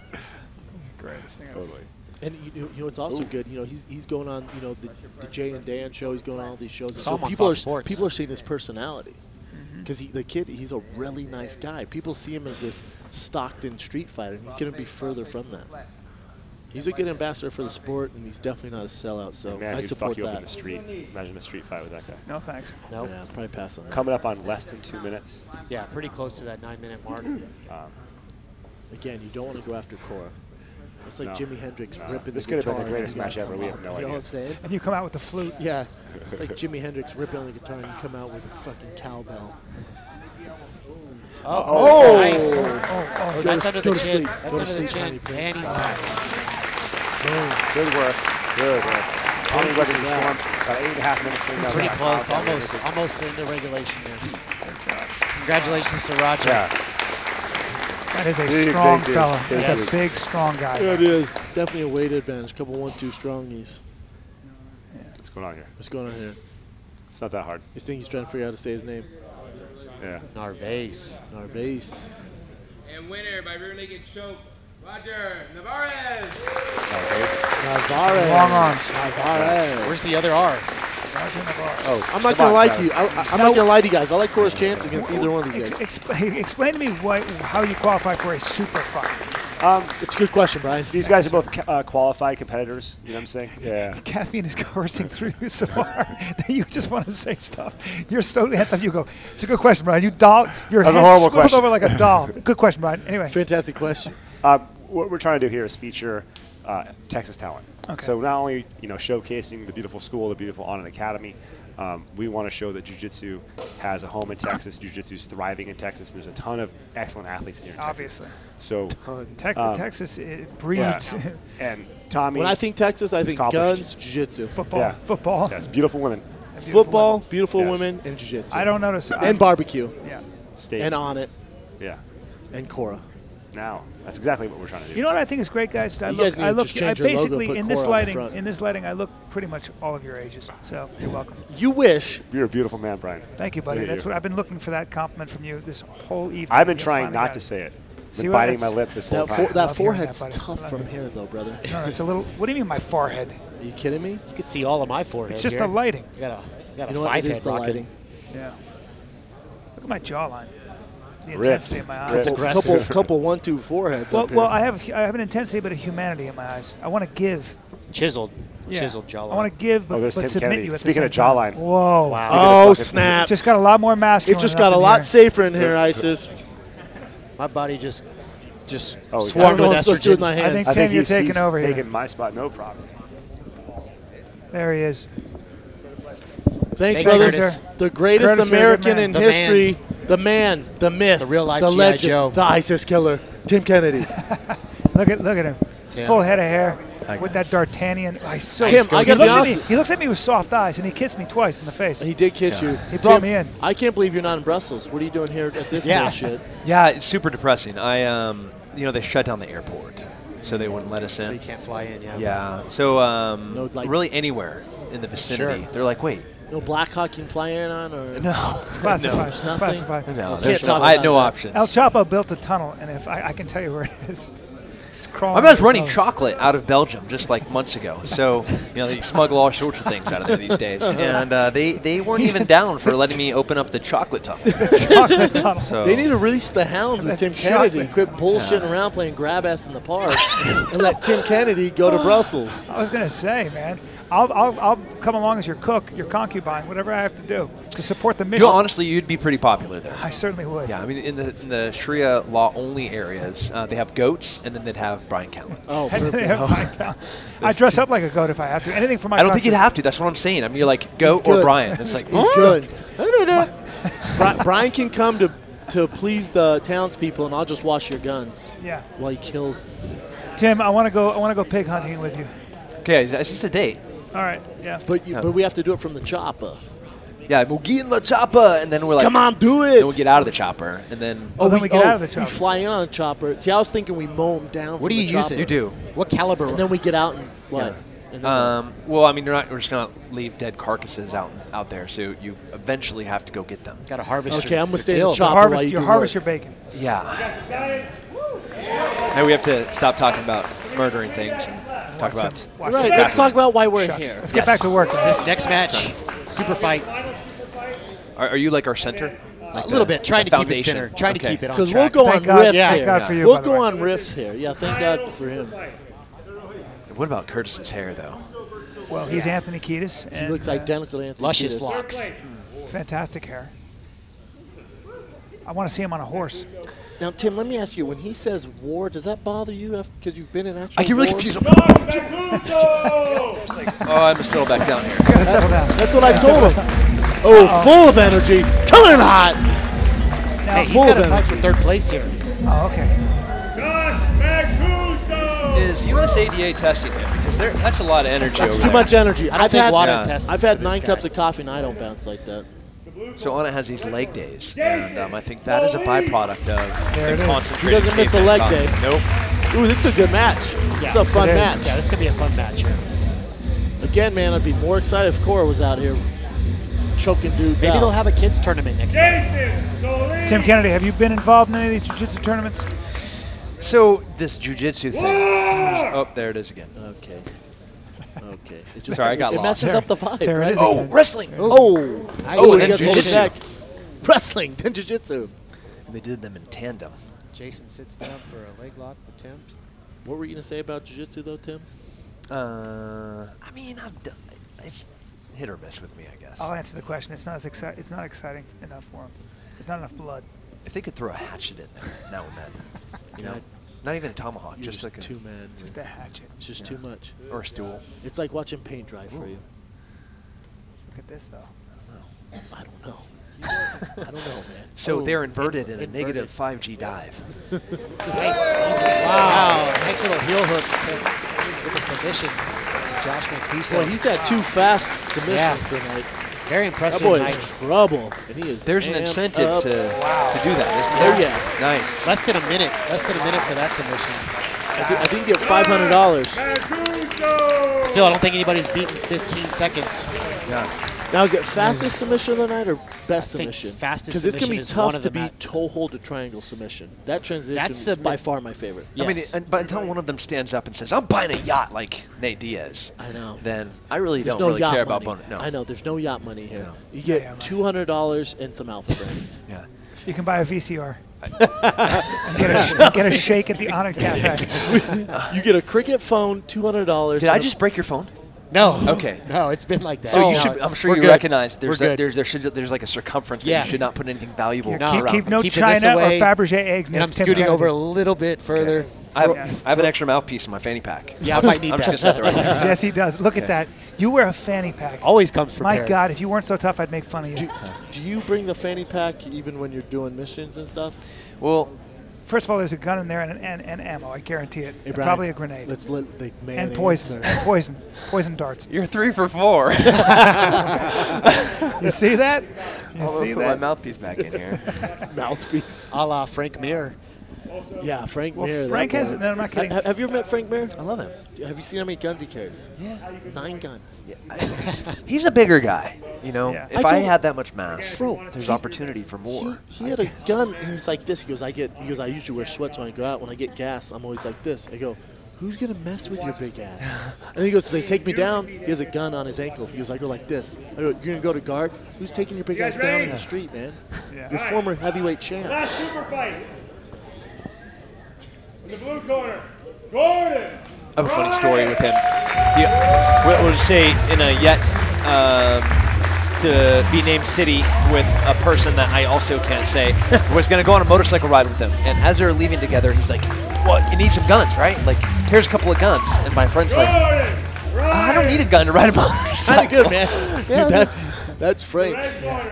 Greatest thing Totally. And you know, it's also good. You know, he's going on. You know, the Jay and Dan show. He's going on all these shows. And so people are seeing his personality. Because he's a really nice guy. People see him as this Stockton street fighter, and he couldn't be further from that. He's a good ambassador for the sport, and he's definitely not a sellout. So Man, I support fuck you that. Up in the street. Imagine a street fight with that guy. No thanks. No. Yeah, probably pass on that. Coming up on less than 2 minutes. Yeah, pretty close to that 9-minute mark. Again, you don't want to go after Cora. It's like Jimi Hendrix ripping this the guitar. This could have been the greatest match ever. We have no idea. You know what I'm saying? And you come out with the flute. Yeah. It's like Jimi Hendrix ripping on the guitar, and you come out with a fucking cowbell. Nice. That's under the chin. Go to sleep, Tiny Prince. And he's tired. Good work. Good work. Tommy weathering the storm. About 8.5 minutes in. Pretty close. Almost into regulation there. Congratulations to Roger. Yeah. That is a strong fella. That's a big, strong guy. It is. Definitely a weight advantage. Couple 1-2 strongies. What's going on here? What's going on here? It's not that hard. You think he's trying to figure out how to say his name? Yeah. Narvaez. And winner by rear naked choke, Roger Narvaez. Narvaez. Long arms. Narvaez. Where's the other R? Oh, I'm not gonna lie to you. I'm not gonna lie to you guys. I like Cora's chance against either one of these guys. Explain to me how you qualify for a super fight. It's a good question, Brian. These guys are both qualified competitors. You know what I'm saying? Yeah. Caffeine is coursing through you so hard that you just want to say stuff. You're so amped. You go, it's a good question, Brian. Your head swiveled over like a doll. Good question, Brian. Anyway. Fantastic question. What we're trying to do here is feature Texas talent. Okay. So not only showcasing the beautiful school, the beautiful Onnit Academy, we want to show that jiu-jitsu has a home in Texas. Jiu-jitsu is thriving in Texas, and there's a ton of excellent athletes here in Texas. Obviously. So Texas it breeds. Yeah. And Tommy. When I think Texas, I think guns, jiu-jitsu, football, football. Yes, beautiful women. Football, beautiful women, and jiu-jitsu. I don't notice. And barbecue. Yeah. Steak. And Onnit. Yeah. And Cora. Now, that's exactly what we're trying to do. You know what I think is great, guys? I basically in this lighting, I look pretty much all of your ages. So you're welcome. You wish. You're a beautiful man, Brian. Thank you, buddy. That's what I've been looking for, that compliment from you this whole evening. I've been trying not to say it. Been biting my lip this whole time. That forehead's tough from here, though, brother. No, it's a little. What do you mean, my forehead? Are you kidding me? You can see all of my forehead. It's just the lighting. You got a know what? It is five-head the rocket. lighting. Yeah. Look at my jawline. The intensity in my eyes. Couple 1-2 foreheads. Well, I have an intensity, but a humanity in my eyes. I want to give. Chiseled jawline. I want to give, but submit you. Speaking of jawline. Whoa! Wow. Oh snap! Just got a lot more masculine. It just got a lot safer in here, Isis. My body just swung with estrogen. I think Tim, you're taking over here. Taking my spot, no problem. There he is. Thanks, brothers. The greatest American in history. The man, the myth, the real life the legend, Joe. the ISIS killer, Tim Kennedy. Look at him. Tim. Full head of hair with that D'Artagnan. Tim, I gotta be honest. He looks at me with soft eyes, and he kissed me twice in the face. He did kiss you. He brought me in. I can't believe you're not in Brussels. What are you doing here at this bullshit? Yeah, it's super depressing. They shut down the airport, so they wouldn't let us in. So you can't fly in, Yeah. So really anywhere in the vicinity, they're like, wait. No Black Hawk you can fly in on, or no? It's classified. It's classified. No, I had no options. El Chapo built a tunnel, and if I can tell you where it is. I was running chocolate out of Belgium just like months ago. So, they smuggle all sorts of things out of there these days. And they weren't even down for letting me open up the chocolate tunnel. Chocolate tunnel. So they need to release the hounds with Tim Kennedy. Quit bullshitting around playing grab ass in the park and let Tim Kennedy go to Brussels. I was going to say, man, I'll come along as your cook, your concubine, whatever I have to do to support the mission. Honestly, you'd be pretty popular there. I certainly would. Yeah, I mean, in the Sharia law only areas, they have goats, and then they'd have Bryan Callen. Oh, perfect. I dress up like a goat if I have to. Anything for my I don't think you'd have to. That's what I'm saying. I mean, you're like goat or Bryan. It's like he's good. Bryan can come to please the townspeople, and I'll just wash your guns. Yeah. While he kills. Tim, I want to go pig hunting with you. Okay, is this a date? All right. Yeah. But we have to do it from the chopper. Yeah, we'll get in the chopper, and then we're like, come on, do it. Then we'll get out of the chopper, and then then we get out of the chopper. We fly in on a chopper. See, I was thinking we mow them down. What do you use it? You do. What caliber? And then we get out and what? Yeah. And then well, I mean, we're just gonna leave dead carcasses out there, so you eventually have to go get them. Got to harvest. Okay, I'm gonna stay in kill. the chopper. Harvest your bacon. Yeah. Now we have to stop talking about murdering things and talk about. Right. Let's talk about why we're here. Let's get back to work. This next match, super fight. Are you like our center? A little bit, trying to keep it center, trying to keep it on track. Because we'll go on riffs here. Thank God for you, We'll go on riffs here. Yeah, thank God for him. What about Curtis's hair, though? Well, he's Anthony Kiedis. He looks identical to Anthony Luscious Kiedis. locks. Fantastic hair. I want to see him on a horse. Now, Tim, let me ask you, when he says war, does that bother you because you've been in actual I get really war? confused. Oh, I'm still back down here. Gotta settle down. That's what I told him. Oh, full of energy. Coming in hot. Hey, he's got to fight for third place here. Oh, okay. Is USADA testing him? Because that's a lot of energy. That's over too there. much energy. I don't think water tests. I've had 9 cups of coffee and I don't bounce like that. So Onnit has these leg days, and I think that is a byproduct of the concentrated. He doesn't miss a leg day. Nope. Ooh, this is a good match. This is a fun match. Yeah, this could be a fun match here. Again, man, I'd be more excited if Cora was out here choking dudes Maybe out. they'll have a kids tournament next time. Tim Kennedy, have you been involved in any of these jiu-jitsu tournaments? So this jiu-jitsu thing. Oh, there it is again. Okay. Okay. Sorry, I got it lost. messes up the vibe. There it right? is Oh, again. wrestling. Oh, and he gets hold of jiu-jitsu. back. Wrestling, then jiu-jitsu. And they did them in tandem. Jason sits down for a leg lock attempt. What were you going to say about jiu-jitsu, though, Tim? I mean, it's hit or miss with me, I guess. I'll answer the question. It's not as It's not exciting enough for him. There's not enough blood. If they could throw a hatchet in there now and then, you know, not even a tomahawk, just like too mad. Just a hatchet. It's just too much. Or a stool. It's like watching paint dry for you. Look at this, though. I don't know. I don't know, man. So they're inverted in a negative 5G dive. Nice. Wow. Nice little heel hook with a submission. Josh Mancuso. Well, he's had 2 fast submissions tonight. Very impressive. That boy nice. is trouble. And he is There's an incentive up. to do that, isn't Oh, there? yeah. Nice. Less than a minute. Less than a minute for that submission. I think you get $500. Still, I don't think anybody's beaten 15 seconds. Yeah. Now, is it fastest submission of the night or best I think submission? fastest Because it's going to be submission is one tough of to them beat toe hold to triangle submission. That transition That's is by far my favorite. I mean, but until one of them stands up and says, "I'm buying a yacht like Nate Diaz," I know. then I really There's don't no really yacht care money. about bonus. No. I know. There's no yacht money here. No. You get $200 and some Alpha Brain. Yeah. You can buy a VCR. and get a shake at the Onnit Cafe. You get a Cricket phone, $200. Did I just break your phone? No. Okay. No, it's been like that. So you should. I'm sure you recognize there's like a circumference that Yeah. you should not put anything valuable Keep around. no Keep it China this or away, Fabergé eggs. And I'm next Tim scooting Kennedy. over a little bit further. I have an extra mouthpiece in my fanny pack. Yeah, I might need I'm that. just gonna set that right there. Yes, he does. Look at that. You wear a fanny pack. Always comes My prepared. God, if you weren't so tough, I'd make fun of you. Do you bring the fanny pack even when you're doing missions and stuff? Well, first of all, there's a gun in there and ammo. I guarantee it. Hey, And Bryan, probably a grenade. Let's let the man And poison. answer. And poison darts. You're 3 for 4. You see that? You I'll see put my that? mouthpiece back in here. Mouthpiece. A la Frank Mir. Yeah, Frank Well, Mir. Frank has it. No, I'm not kidding. Have you ever met Frank Mir? I love him. Have you seen how many guns he carries? Yeah. 9 guns. He's a bigger guy. You know, Yeah. if I I told- had that much mass, Bro, there's he- opportunity for more. He had a gun. He was like this. He goes, I usually wear sweats when I go out. When I get gas, I'm always like this. I go, who's going to mess with your big ass? And he goes, if they take me down, he has a gun on his ankle. He goes, I go like this. I go, you're going to go to guard? Who's taking your big ass down in the street, man? Yeah. Your former heavyweight champ. Last super fight. In the blue corner, Gordon. I have a funny story with him. We'll just say in a yet to be named city with a person that I also can't say, was going to go on a motorcycle ride with him. And as they're leaving together, he's like, "Well, you need some guns, right? Like, here's a couple of guns." And my friend's like, "I don't need a gun to ride a motorcycle." Kind of good, man. Yeah. Dude, that's Frank.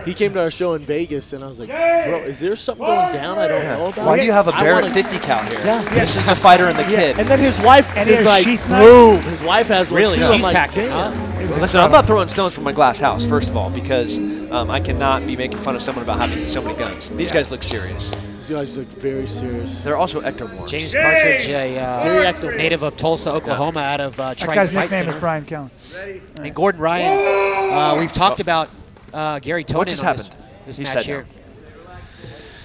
He came to our show in Vegas, and I was like, bro, is there something going down I don't know about? Why do you have a I Barrett wanna- 50 cal here? Yeah. This is the fighter and the kid. And then his wife And he is has like, sheath knife? boom. His wife has one Really? too. I'm She's like, packed it, damn. huh? Listen, I'm not throwing stones from my glass house, first of all, because I cannot be making fun of someone about having so many guns. These guys look serious. These guys look very serious. They're also ectomorphs. James Partridge, a native of Tulsa, Oklahoma, out of That Triton guy's Fight nickname is Center. Bryan Callen. And Gordon Ryan, we've talked about Gary Tonin What just on happened? this He match sat here. down.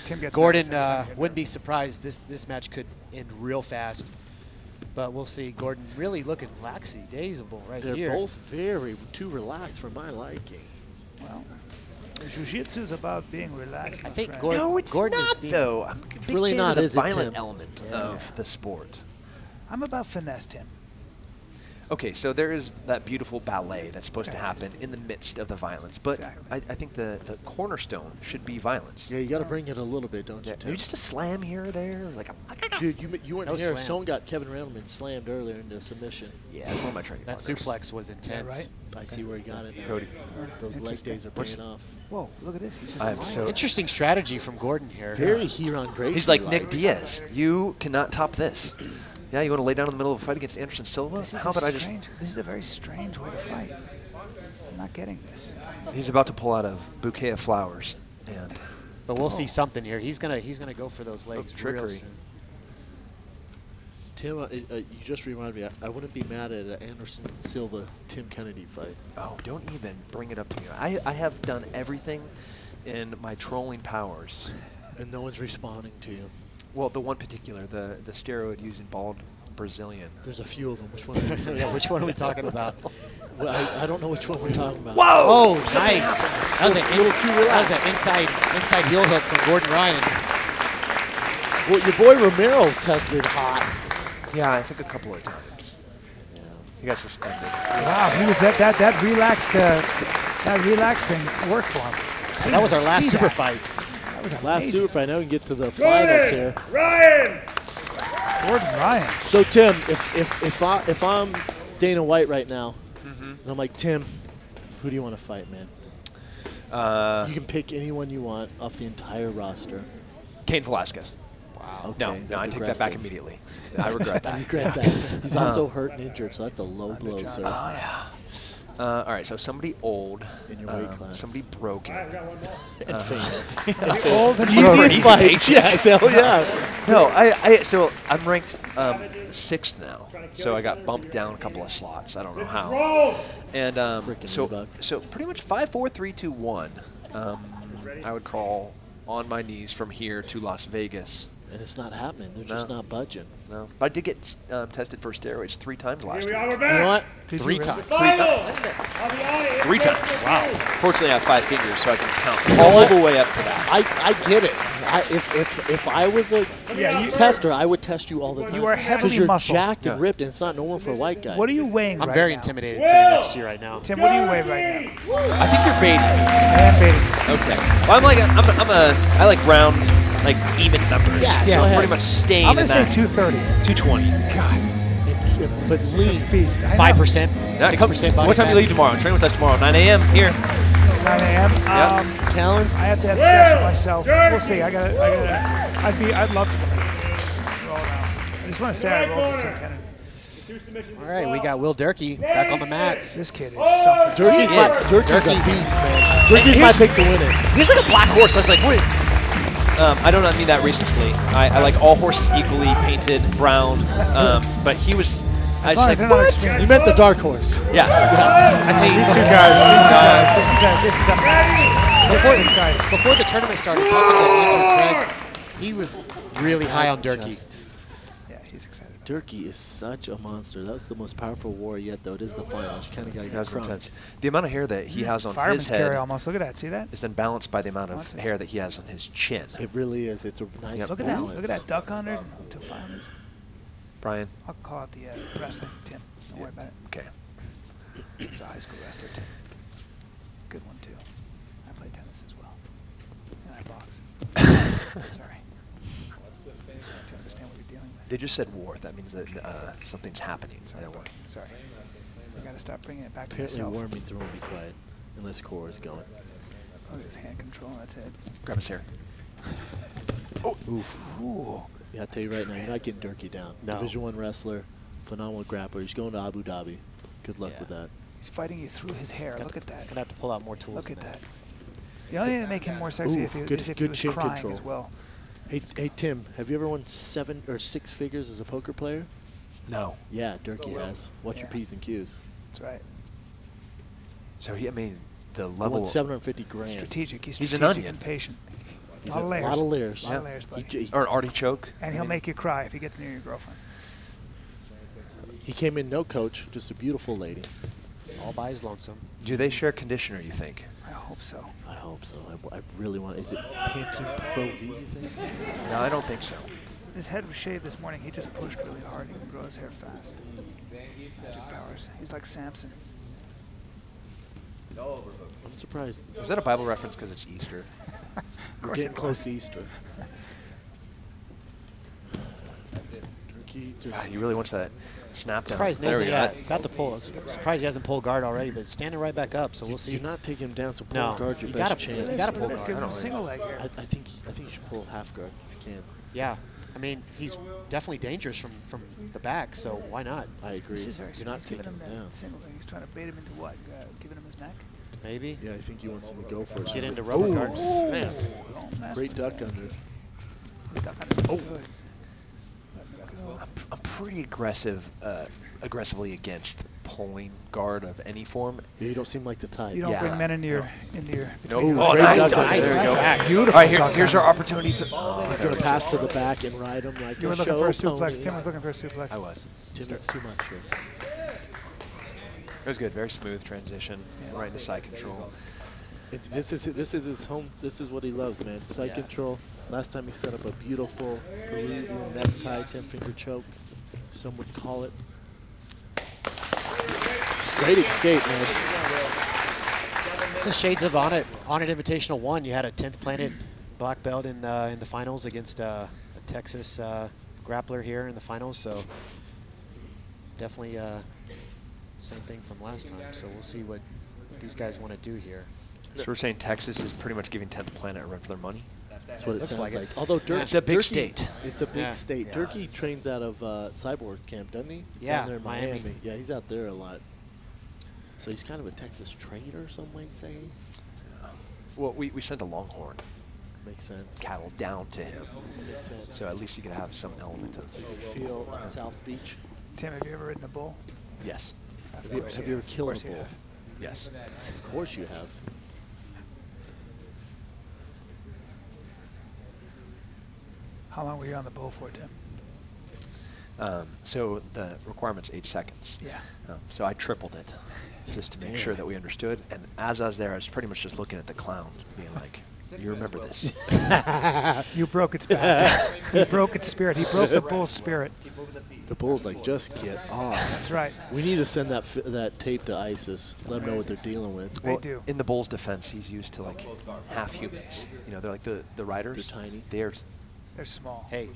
Tim gets Gordon wouldn't be surprised this match could end real fast. But we'll see. Gordon really looking lackadaisical right They're here. both too relaxed for my liking. Well, jiu-jitsu is about being relaxed. I think friend. Gordon. No, it's Gordon not, being, though. I'm a It's big really fan not, of the is it, violent Tim? element of the sport. I'm about finesse, Tim. Okay, so there is that beautiful ballet that's supposed to happen in the midst of the violence, but I think the cornerstone should be violence. Yeah, you got to bring it a little bit, don't you, Tim? Maybe just a slam here or there. Like, Dude, you weren't No here. slam. Someone got Kevin Randleman slammed earlier into submission. yeah, that's one of my training that partners. suplex was intense. right? I see where he got it now. Cody. Those leg days are paying off. Whoa, look at this. He's just I'm lying. so Interesting strategy from Gordon here. Very Huron Gracie. He's like Nick Diaz. You cannot top this. Yeah, you want to lay down in the middle of a fight against Anderson Silva? This is How about I just? This is a very strange way to fight. I'm not getting this. He's about to pull out a bouquet of flowers, and But we'll see something here. He's gonna go for those legs. Real trickery. soon. Tim, you just reminded me. I wouldn't be mad at an Anderson Silva Tim Kennedy fight. oh, don't even bring it up to me. I have done everything in my trolling powers. And no one's responding to you. Well, the one particular, the steroid using bald Brazilian. There's a few of them. Which one? Are you Yeah, which one are we talking about? Well, I don't know which one we're talking about. Whoa! Oh, nice. That was an inside heel hook from Gordon Ryan. Well, your boy Romero tested hot. Yeah, I think a couple of times. Yeah. He got suspended. Wow, he was that relaxed thing worked for him. So that was our last super fight. That was Last amazing. super fight. Now we can get to the finals here. Ryan! Gordon Ryan. So Tim, if I'm Dana White right now, and I'm like, Tim, who do you want to fight, man? You can pick anyone you want off the entire roster. Cain Velasquez. Wow. Okay, No, I take that back aggressive. immediately. I regret that. I regret that. He's also hurt and injured, so that's a low blow, sir. Yeah. All right, so somebody old In your weight class. somebody broken, And famous. Old and Easiest Easy fight. paycheck. Yeah, hell yeah. No, so I'm ranked 6th now, so I got bumped down a couple of slots. I don't know how. And so pretty much 5, 4, 3, 2, 1. I would crawl on my knees from here to Las Vegas. And it's not happening. They're just not budging. No, but I did get tested for steroids 3 times last week. You know what? Three times. 3 times. Wow. Fortunately, I have 5 fingers, so I can count all the way up to that. I get it. If I was a tester, I would test you all the time. You are heavily because you're muscled. jacked and ripped, and it's not normal for a white guy. What are you weighing I'm right very now? intimidated sitting next to you right now. Tim, what do you weigh right now? I think you're baiting. I am baiting. Okay. Well, I like round, like even numbers. Yeah, so I'm pretty much staying I'm in going to say that 230. 220. God. But lean. Beast. 5%, 6% body What time fat. do you leave tomorrow? Train with us tomorrow, 9 a.m. here. 9 a.m. Callen? I have to have sex with myself. We'll see. I'd love to roll around. I just want to say I rolled with Tim Kennedy. All right, we got Will Durkee back on the mats. This kid is something. Durkee's a beast, man. Durkee's my pick to win it. He's like a black horse. I was like, wait. I do not mean that recency. I like all horses equally painted brown, but he was. I As long was as like, they're not what? extreme. You meant the dark horse. Yeah. I tell you, These two guys. This is a match. This is exciting. Before the tournament started, talking to Andrew Craig, he was really high on Durkee. Yeah, he's excited. Durkee is such a monster. That's the most powerful war yet, though. It is the finals. You kind of got to get That's crunked. intense. The amount of hair that he has on Fireman's his carry head almost. Look at that. See that? is then balanced by the amount of Watch this. hair that he has on his chin. It really is. It's a nice Look at that. balance. Look at that duck on there. To fireman's. Brian. I'll call out the wrestling, Tim. Don't worry about it. Okay. He's a high school wrestler, Tim. Good one, too. I play tennis as well. And I box. Sorry. Just want to understand what you're dealing with. They just said war. That means that something's happening. Sorry, buddy. Sorry. We got to stop bringing it back to Apparently, yourself. war means everyone will be quiet unless core is going. Look at his hand control. That's it. Grab his hair. Oof. Ooh. Yeah, I'll tell you right now, you're not getting Durkee down. No. Division I wrestler, phenomenal grappler. He's going to Abu Dhabi. Good luck with that. He's fighting you through his hair. Look at that. Gonna have to pull out more tools. Look at that. The only thing that make him more sexy if he was chin crying control. as well. Hey Tim, have you ever won 7 or 6 figures as a poker player? No. Yeah, Durkee has. Watch your P's and Q's. That's right. So he, I mean, the He level. won 750 grand. Strategic. He's an strategic onion. and patient. He's A lot of layers. A lot of layers. A lot of layers, buddy. Or an artichoke. And he'll make you cry if he gets near your girlfriend. He came in no coach, just a beautiful lady. All by his lonesome. Do they share conditioner, you think? I hope so. I hope so. I really want. Is it Pantene Pro V? You think? No, I don't think so. His head was shaved this morning. He just pushed really hard. He can grow his hair fast. Magic powers. He's like Samson. I'm surprised. Was that a Bible reference because it's Easter? We're getting close to Easter. Durkee just. He really wants that snap down. Surprised There we Nathan, go. got to pull. Surprised he hasn't pulled guard already, but standing right back up. So we'll see. You're not taking him down, so pull No, guard your you best gotta- chance. you gotta pull Let's guard. give I him a don't single leg here. I think you should pull half guard if you can. Yeah, I mean he's definitely dangerous from the back. So why not? I agree. This is very You're not he's giving taking him him down. that single leg. He's trying to bait him into what? Giving him his neck? Maybe. Yeah, I think he wants him to go for it. Get into rubber Ooh, guard. snaps. Oh, man. Great duck under. Oh. I'm pretty aggressively against pulling guard of any form. Yeah, you don't seem like the type. You don't bring men into your Nope. between Oh, your nice legs. duck. There you go. That's a All beautiful right, duck here's our under. opportunity to. He's going to pass to the back and ride him like You a were looking for a show suplex. pony. Tim was looking for a suplex. I was. Tim, that's too much here. It was good. Very smooth transition. Right into side control. This is his home. This is what he loves, man. Side control. Last time he set up a beautiful Peruvian necktie, 10-finger choke. Some would call it. Great escape, man. This is shades of Onnit Invitational 1. You had a 10th Planet black belt in the finals against a Texas grappler here in the finals. So definitely same thing from last time. So we'll see what these guys want to do here. So we're saying Texas is pretty much giving 10th Planet a run for their money? That's what it Looks sounds like like. it. Although Yeah, it's a big Durkee- state. It's a big Yeah. state. Yeah. Durkee trains out of Cyborg Camp, doesn't he? Yeah, Down there in Miami. Miami. Yeah, he's out there a lot. So he's kind of a Texas trader, some might say. Well, we sent a Longhorn Makes sense. cattle down to him. Makes sense. So at least you could have some element of. You can feel on South Beach. Tim, have you ever ridden a bull? Yes. Have you ever killed course a you bull? have. Yes. Of course you have. How long were you on the bull for, Tim? So the requirement's 8 seconds. Yeah. So I tripled it just to make sure that we understood. And as I was there, I was pretty much just looking at the clowns, being like, you remember this. You broke its back. He broke its spirit. He broke the bull's spirit. The bull's like, just get off. That's right. We need to send that tape to ISIS. Let them know what they're dealing with. They do. In the bull's defense, he's used to like half humans. You know, they're like the riders. They're tiny. They're small. Hey,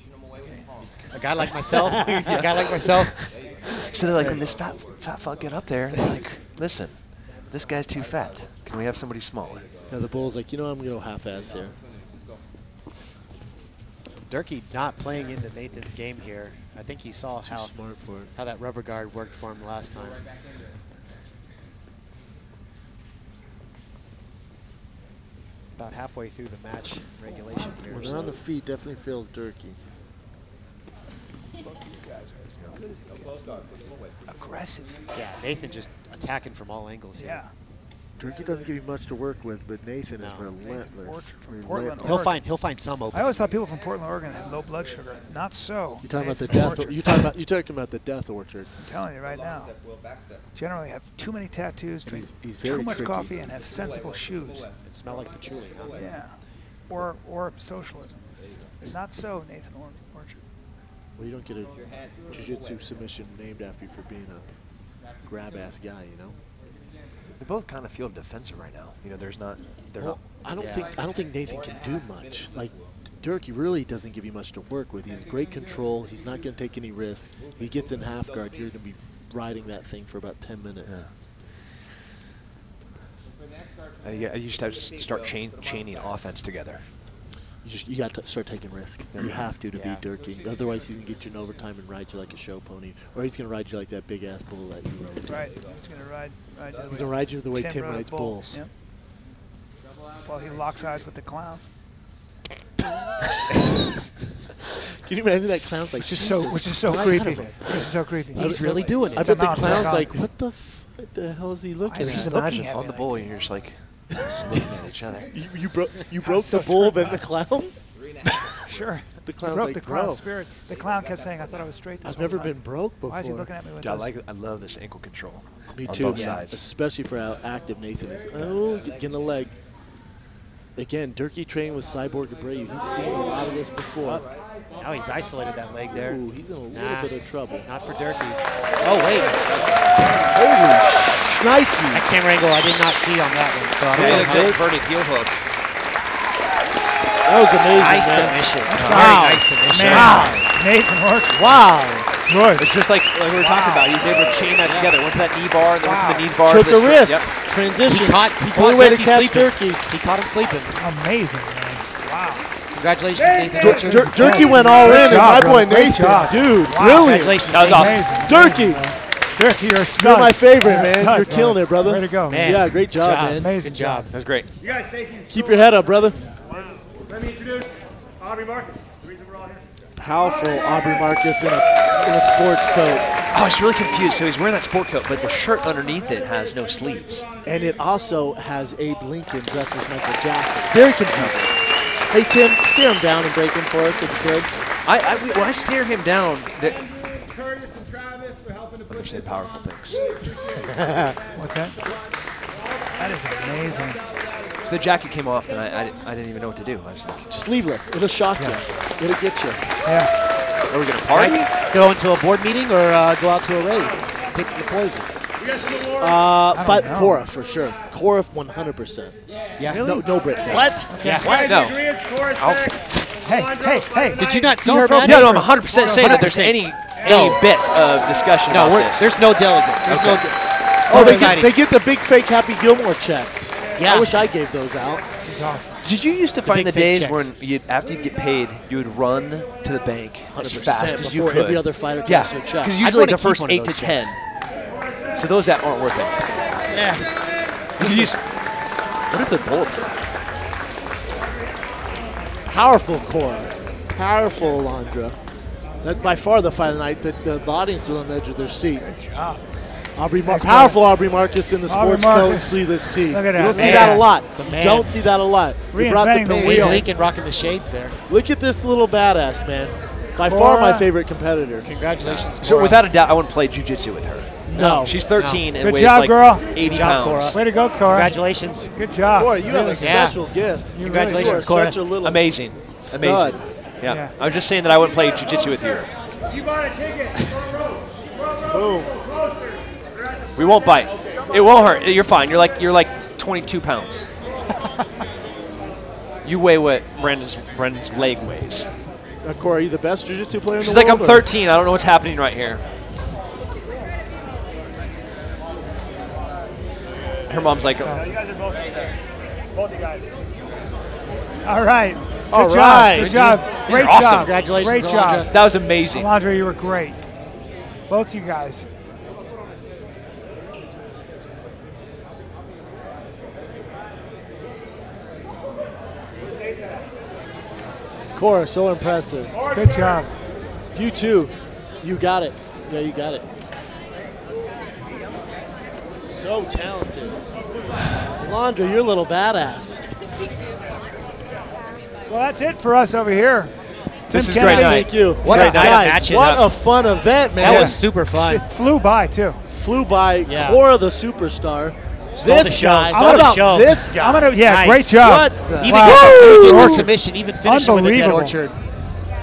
a guy like myself, So they're like, when this fat fuck get up there, they're like, listen, this guy's too fat. Can we have somebody smaller? Now the bull's like, you know, I'm going to go half-ass here. Durkee not playing into Nathan's game here. I think he saw He's too smart for it. how that rubber guard worked for him last time. About halfway through the match regulation here. When they're on the feet, definitely feels Durkee. Both these guys are as good as it gets. Aggressive. Yeah, Nathan just attacking from all angles here. Yeah. Durkee doesn't give you much to work with, but Nathan is relentless. Portland, He'll find some open. I always thought people from Portland, Oregon had low blood sugar. Not so. You're talking about the Nathan death. Orchard. You're talking about the death orchard. I'm telling you right now. Generally have too many tattoos, drink he's very too much tricky. coffee, and have sensible shoes. It smell like patchouli, huh? Yeah. Or socialism. Not so, Nathan Orchard. Well, you don't get a jiu-jitsu submission named after you for being a grab-ass guy, you know. They both kind of feel defensive right now. You know, they're not. I don't think Nathan can do much. Like Durkee really doesn't give you much to work with. He has great control. He's not going to take any risks. He gets in half guard. You're going to be riding that thing for about 10 minutes. Yeah. You just have to start chaining offense together. You got to start taking risks. You have to beat Durkee. Otherwise, he's going to get you in overtime and ride you like a show pony. Or he's going to ride you like that big-ass bull that you rode. Right. He's going to ride you. He's going to ride you the way Tim rode rides bull. bulls. Yep. While he locks eyes with the clown. Can you imagine that clown's like, which is so creepy. Which is so creepy. He's really doing it. I bet the clown's like, what the hell is he looking at? Just imagine on the bull, and you're just like looking at each other. You broke the bull, then the clown? Sure. The clown's broke like, the clown's spirit. The clown kept saying, I thought I was straight this I've whole never time. been broke before. Why is he looking at me with I love this ankle control. Me on too, both man. sides. Especially for how active Nathan is. Oh, getting a leg. Again, Durkee trained with Cyborg Abreu. He's seen a lot of this before. Now he's isolated that leg there. Ooh, he's in a little bit of trouble. Not for Durkee. Oh, wait. Holy shnikes. That camera angle I did not see on that one. So I don't know Good inverted heel hook. That was amazing, nice man. submission. Wow. Very nice submission. Wow. Nathan Orchard. Wow. Good. It's just like we were talking about. He was able to chain that together. Went to that knee bar, and then went to the knee bar. Took a risk. Transition. He caught Only way to Durkee catch sleeping. Durkee. He caught him sleeping. Amazing, man. Wow. Congratulations, Nathan. Durkee went all in, and my boy Nathan, dude, brilliant. Congratulations, that was awesome. Durkee. Durkee, you're a stud. You're my favorite, man. Stud, You're killing it, brother. Way to go, man. Yeah, great job, man. Amazing job. That was great. You guys, thank you. Keep your head up, brother. Let me introduce Aubrey Marcus, the reason we're all here. Powerful Aubrey Marcus in a sports coat. I was really confused. So he's wearing that sport coat, but the shirt underneath it has no sleeves. And it also has Abe Lincoln dressed as Michael Jackson. Very confusing. Hey, Tim, stare him down and break him for us if you could. When I stare him down, Curtis and Travis for helping to put say powerful things. What's that? That is amazing. So the jacket came off, and I didn't even know what to do. I was like, Sleeveless. It'll shock you. It'll get you. Yeah. Are we going to party? Go into a board meeting or go out to a rave? Pick the poison. Fight Cora for sure. Cora 100%. Yeah. Really? No break. What? Yeah. What? No. Hey. Did you not see Don't her throw match? No, I'm 100% saying that there's any bit of discussion No, about this. there's no delegate. There's no. Oh, they get the big fake Happy Gilmore checks. Yeah. I wish I gave those out. This is awesome. Did you used to find the big days checks. when after you get paid, you would run to the bank as 100% fast as you before could? every other fighter Yeah, cashed their check. because I'd usually wanna the keep first one of 8 to those 10. checks. So those that aren't worth it. Yeah. You could use. What if they're bulletproof? Powerful Cora. Powerful Alondra. That's by far the fight of the night. The audience was on the edge of their seat. Good job. Powerful Aubrey Marcus in the sports coat and Marcus. sleeveless tee. Look at that. You don't see Man. that a lot. The You man. don't see that a lot. You brought Reinventing the pain. wheel. Lincoln rocking the shades there. Look at this little badass, man. By Cora. far my favorite competitor. Congratulations, So Cora. without a doubt, I wouldn't play jiu-jitsu with her. No. She's 13 and Good weighs job, like girl. 80 Good job, pounds. Cora. Way to go, Cora. Congratulations. Good job. Cora, you have a Really. special gift. Congratulations, You are Cora. such a little Amazing. stud. Amazing. Yeah. I was just saying that I wouldn't play jiu-jitsu with you. You bought a ticket. Boom. We won't bite. It won't hurt. You're fine. You're like 22 pounds. You weigh what Brendan's leg weighs. Cora, are you the best jiu-jitsu player in She's the like, world? I'm 13. I don't know what's happening right here. Her mom's like, You guys are both there. Both you guys. All right. All Good right. job. Good job. These Great are awesome. job. Congratulations, Great Alondra. job. that was amazing. Alondra, you were great. Both you guys. Cora, so impressive. Good job. You too. You got it. Yeah, you got it. So talented. Alondra, you're a little badass. Well, that's it for us over here. This Tim is a great Kennedy. night. Thank you. What a night of Guys, matching what up. a fun event, man. That was super fun. It flew by, too. Flew by. Yeah. Cora, the superstar. Stole the This show. guy. Stole How the about show. this guy? Yeah, Nice. great job. What the- Even Wow. getting Orchard. the submission, even finishing with a dead Unbelievable. Orchard.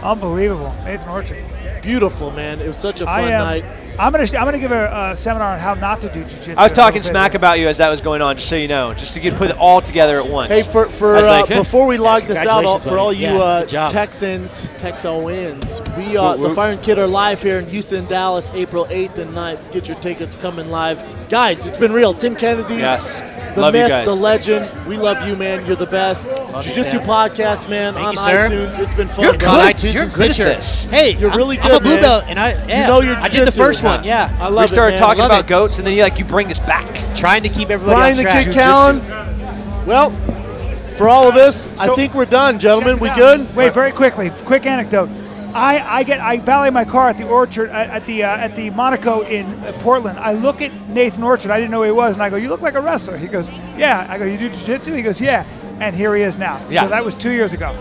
Unbelievable. Nathan Orchard. Beautiful, man. It was such a fun night. I'm gonna give a seminar on how not to do jiu-jitsu. I was in a talking little smack bit. about you as that was going on, just so you know, just to put it all together at once. Hey, I was like, before we log this out, Congratulations, for all buddy. you Yeah, good job. Texans, Texans, we the Fire and Kid are live here in Houston, Dallas, April 8th and 9th. Get your tickets coming live, guys. It's been real. Tim Kennedy, yes, the love myth, you guys. the legend. We love you, man. You're the best. Jiu-Jitsu podcast, man, Thank on you, sir. iTunes. It's been fun. You're good. On iTunes You're and good at Stitcher. this. Hey, you're really I'm good, a blue man. belt, and you know your I did the jiu-jitsu. first one. Yeah, I love we started it, man. talking Love about it. goats, and then you bring us back. Trying to keep everybody Bryan on the track. Kid Callen. Well, for all of us, I think we're done, gentlemen. We good? Wait, very quickly, quick anecdote. I valet my car at the Orchard at the Monaco in Portland. I look at Nathan Orchard. I didn't know who he was, and I go, "You look like a wrestler." He goes, "Yeah." I go, "You do jiu-jitsu?" He goes, "Yeah." And here he is now. Yeah. So that was 2 years ago.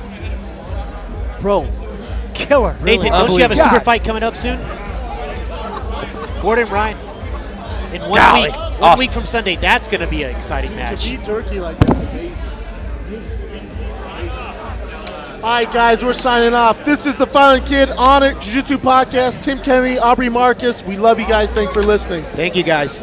Bro, killer. Nathan, don't you have a super fight coming up soon? Gordon Ryan. In 1 week. One week from Sunday. That's going to be an exciting match. To beat Turkey like that's amazing. All right, guys, we're signing off. This is the Violent Kid Onnit Jiu-Jitsu podcast. Tim Kennedy, Aubrey Marcus. We love you guys. Thanks for listening. Thank you, guys.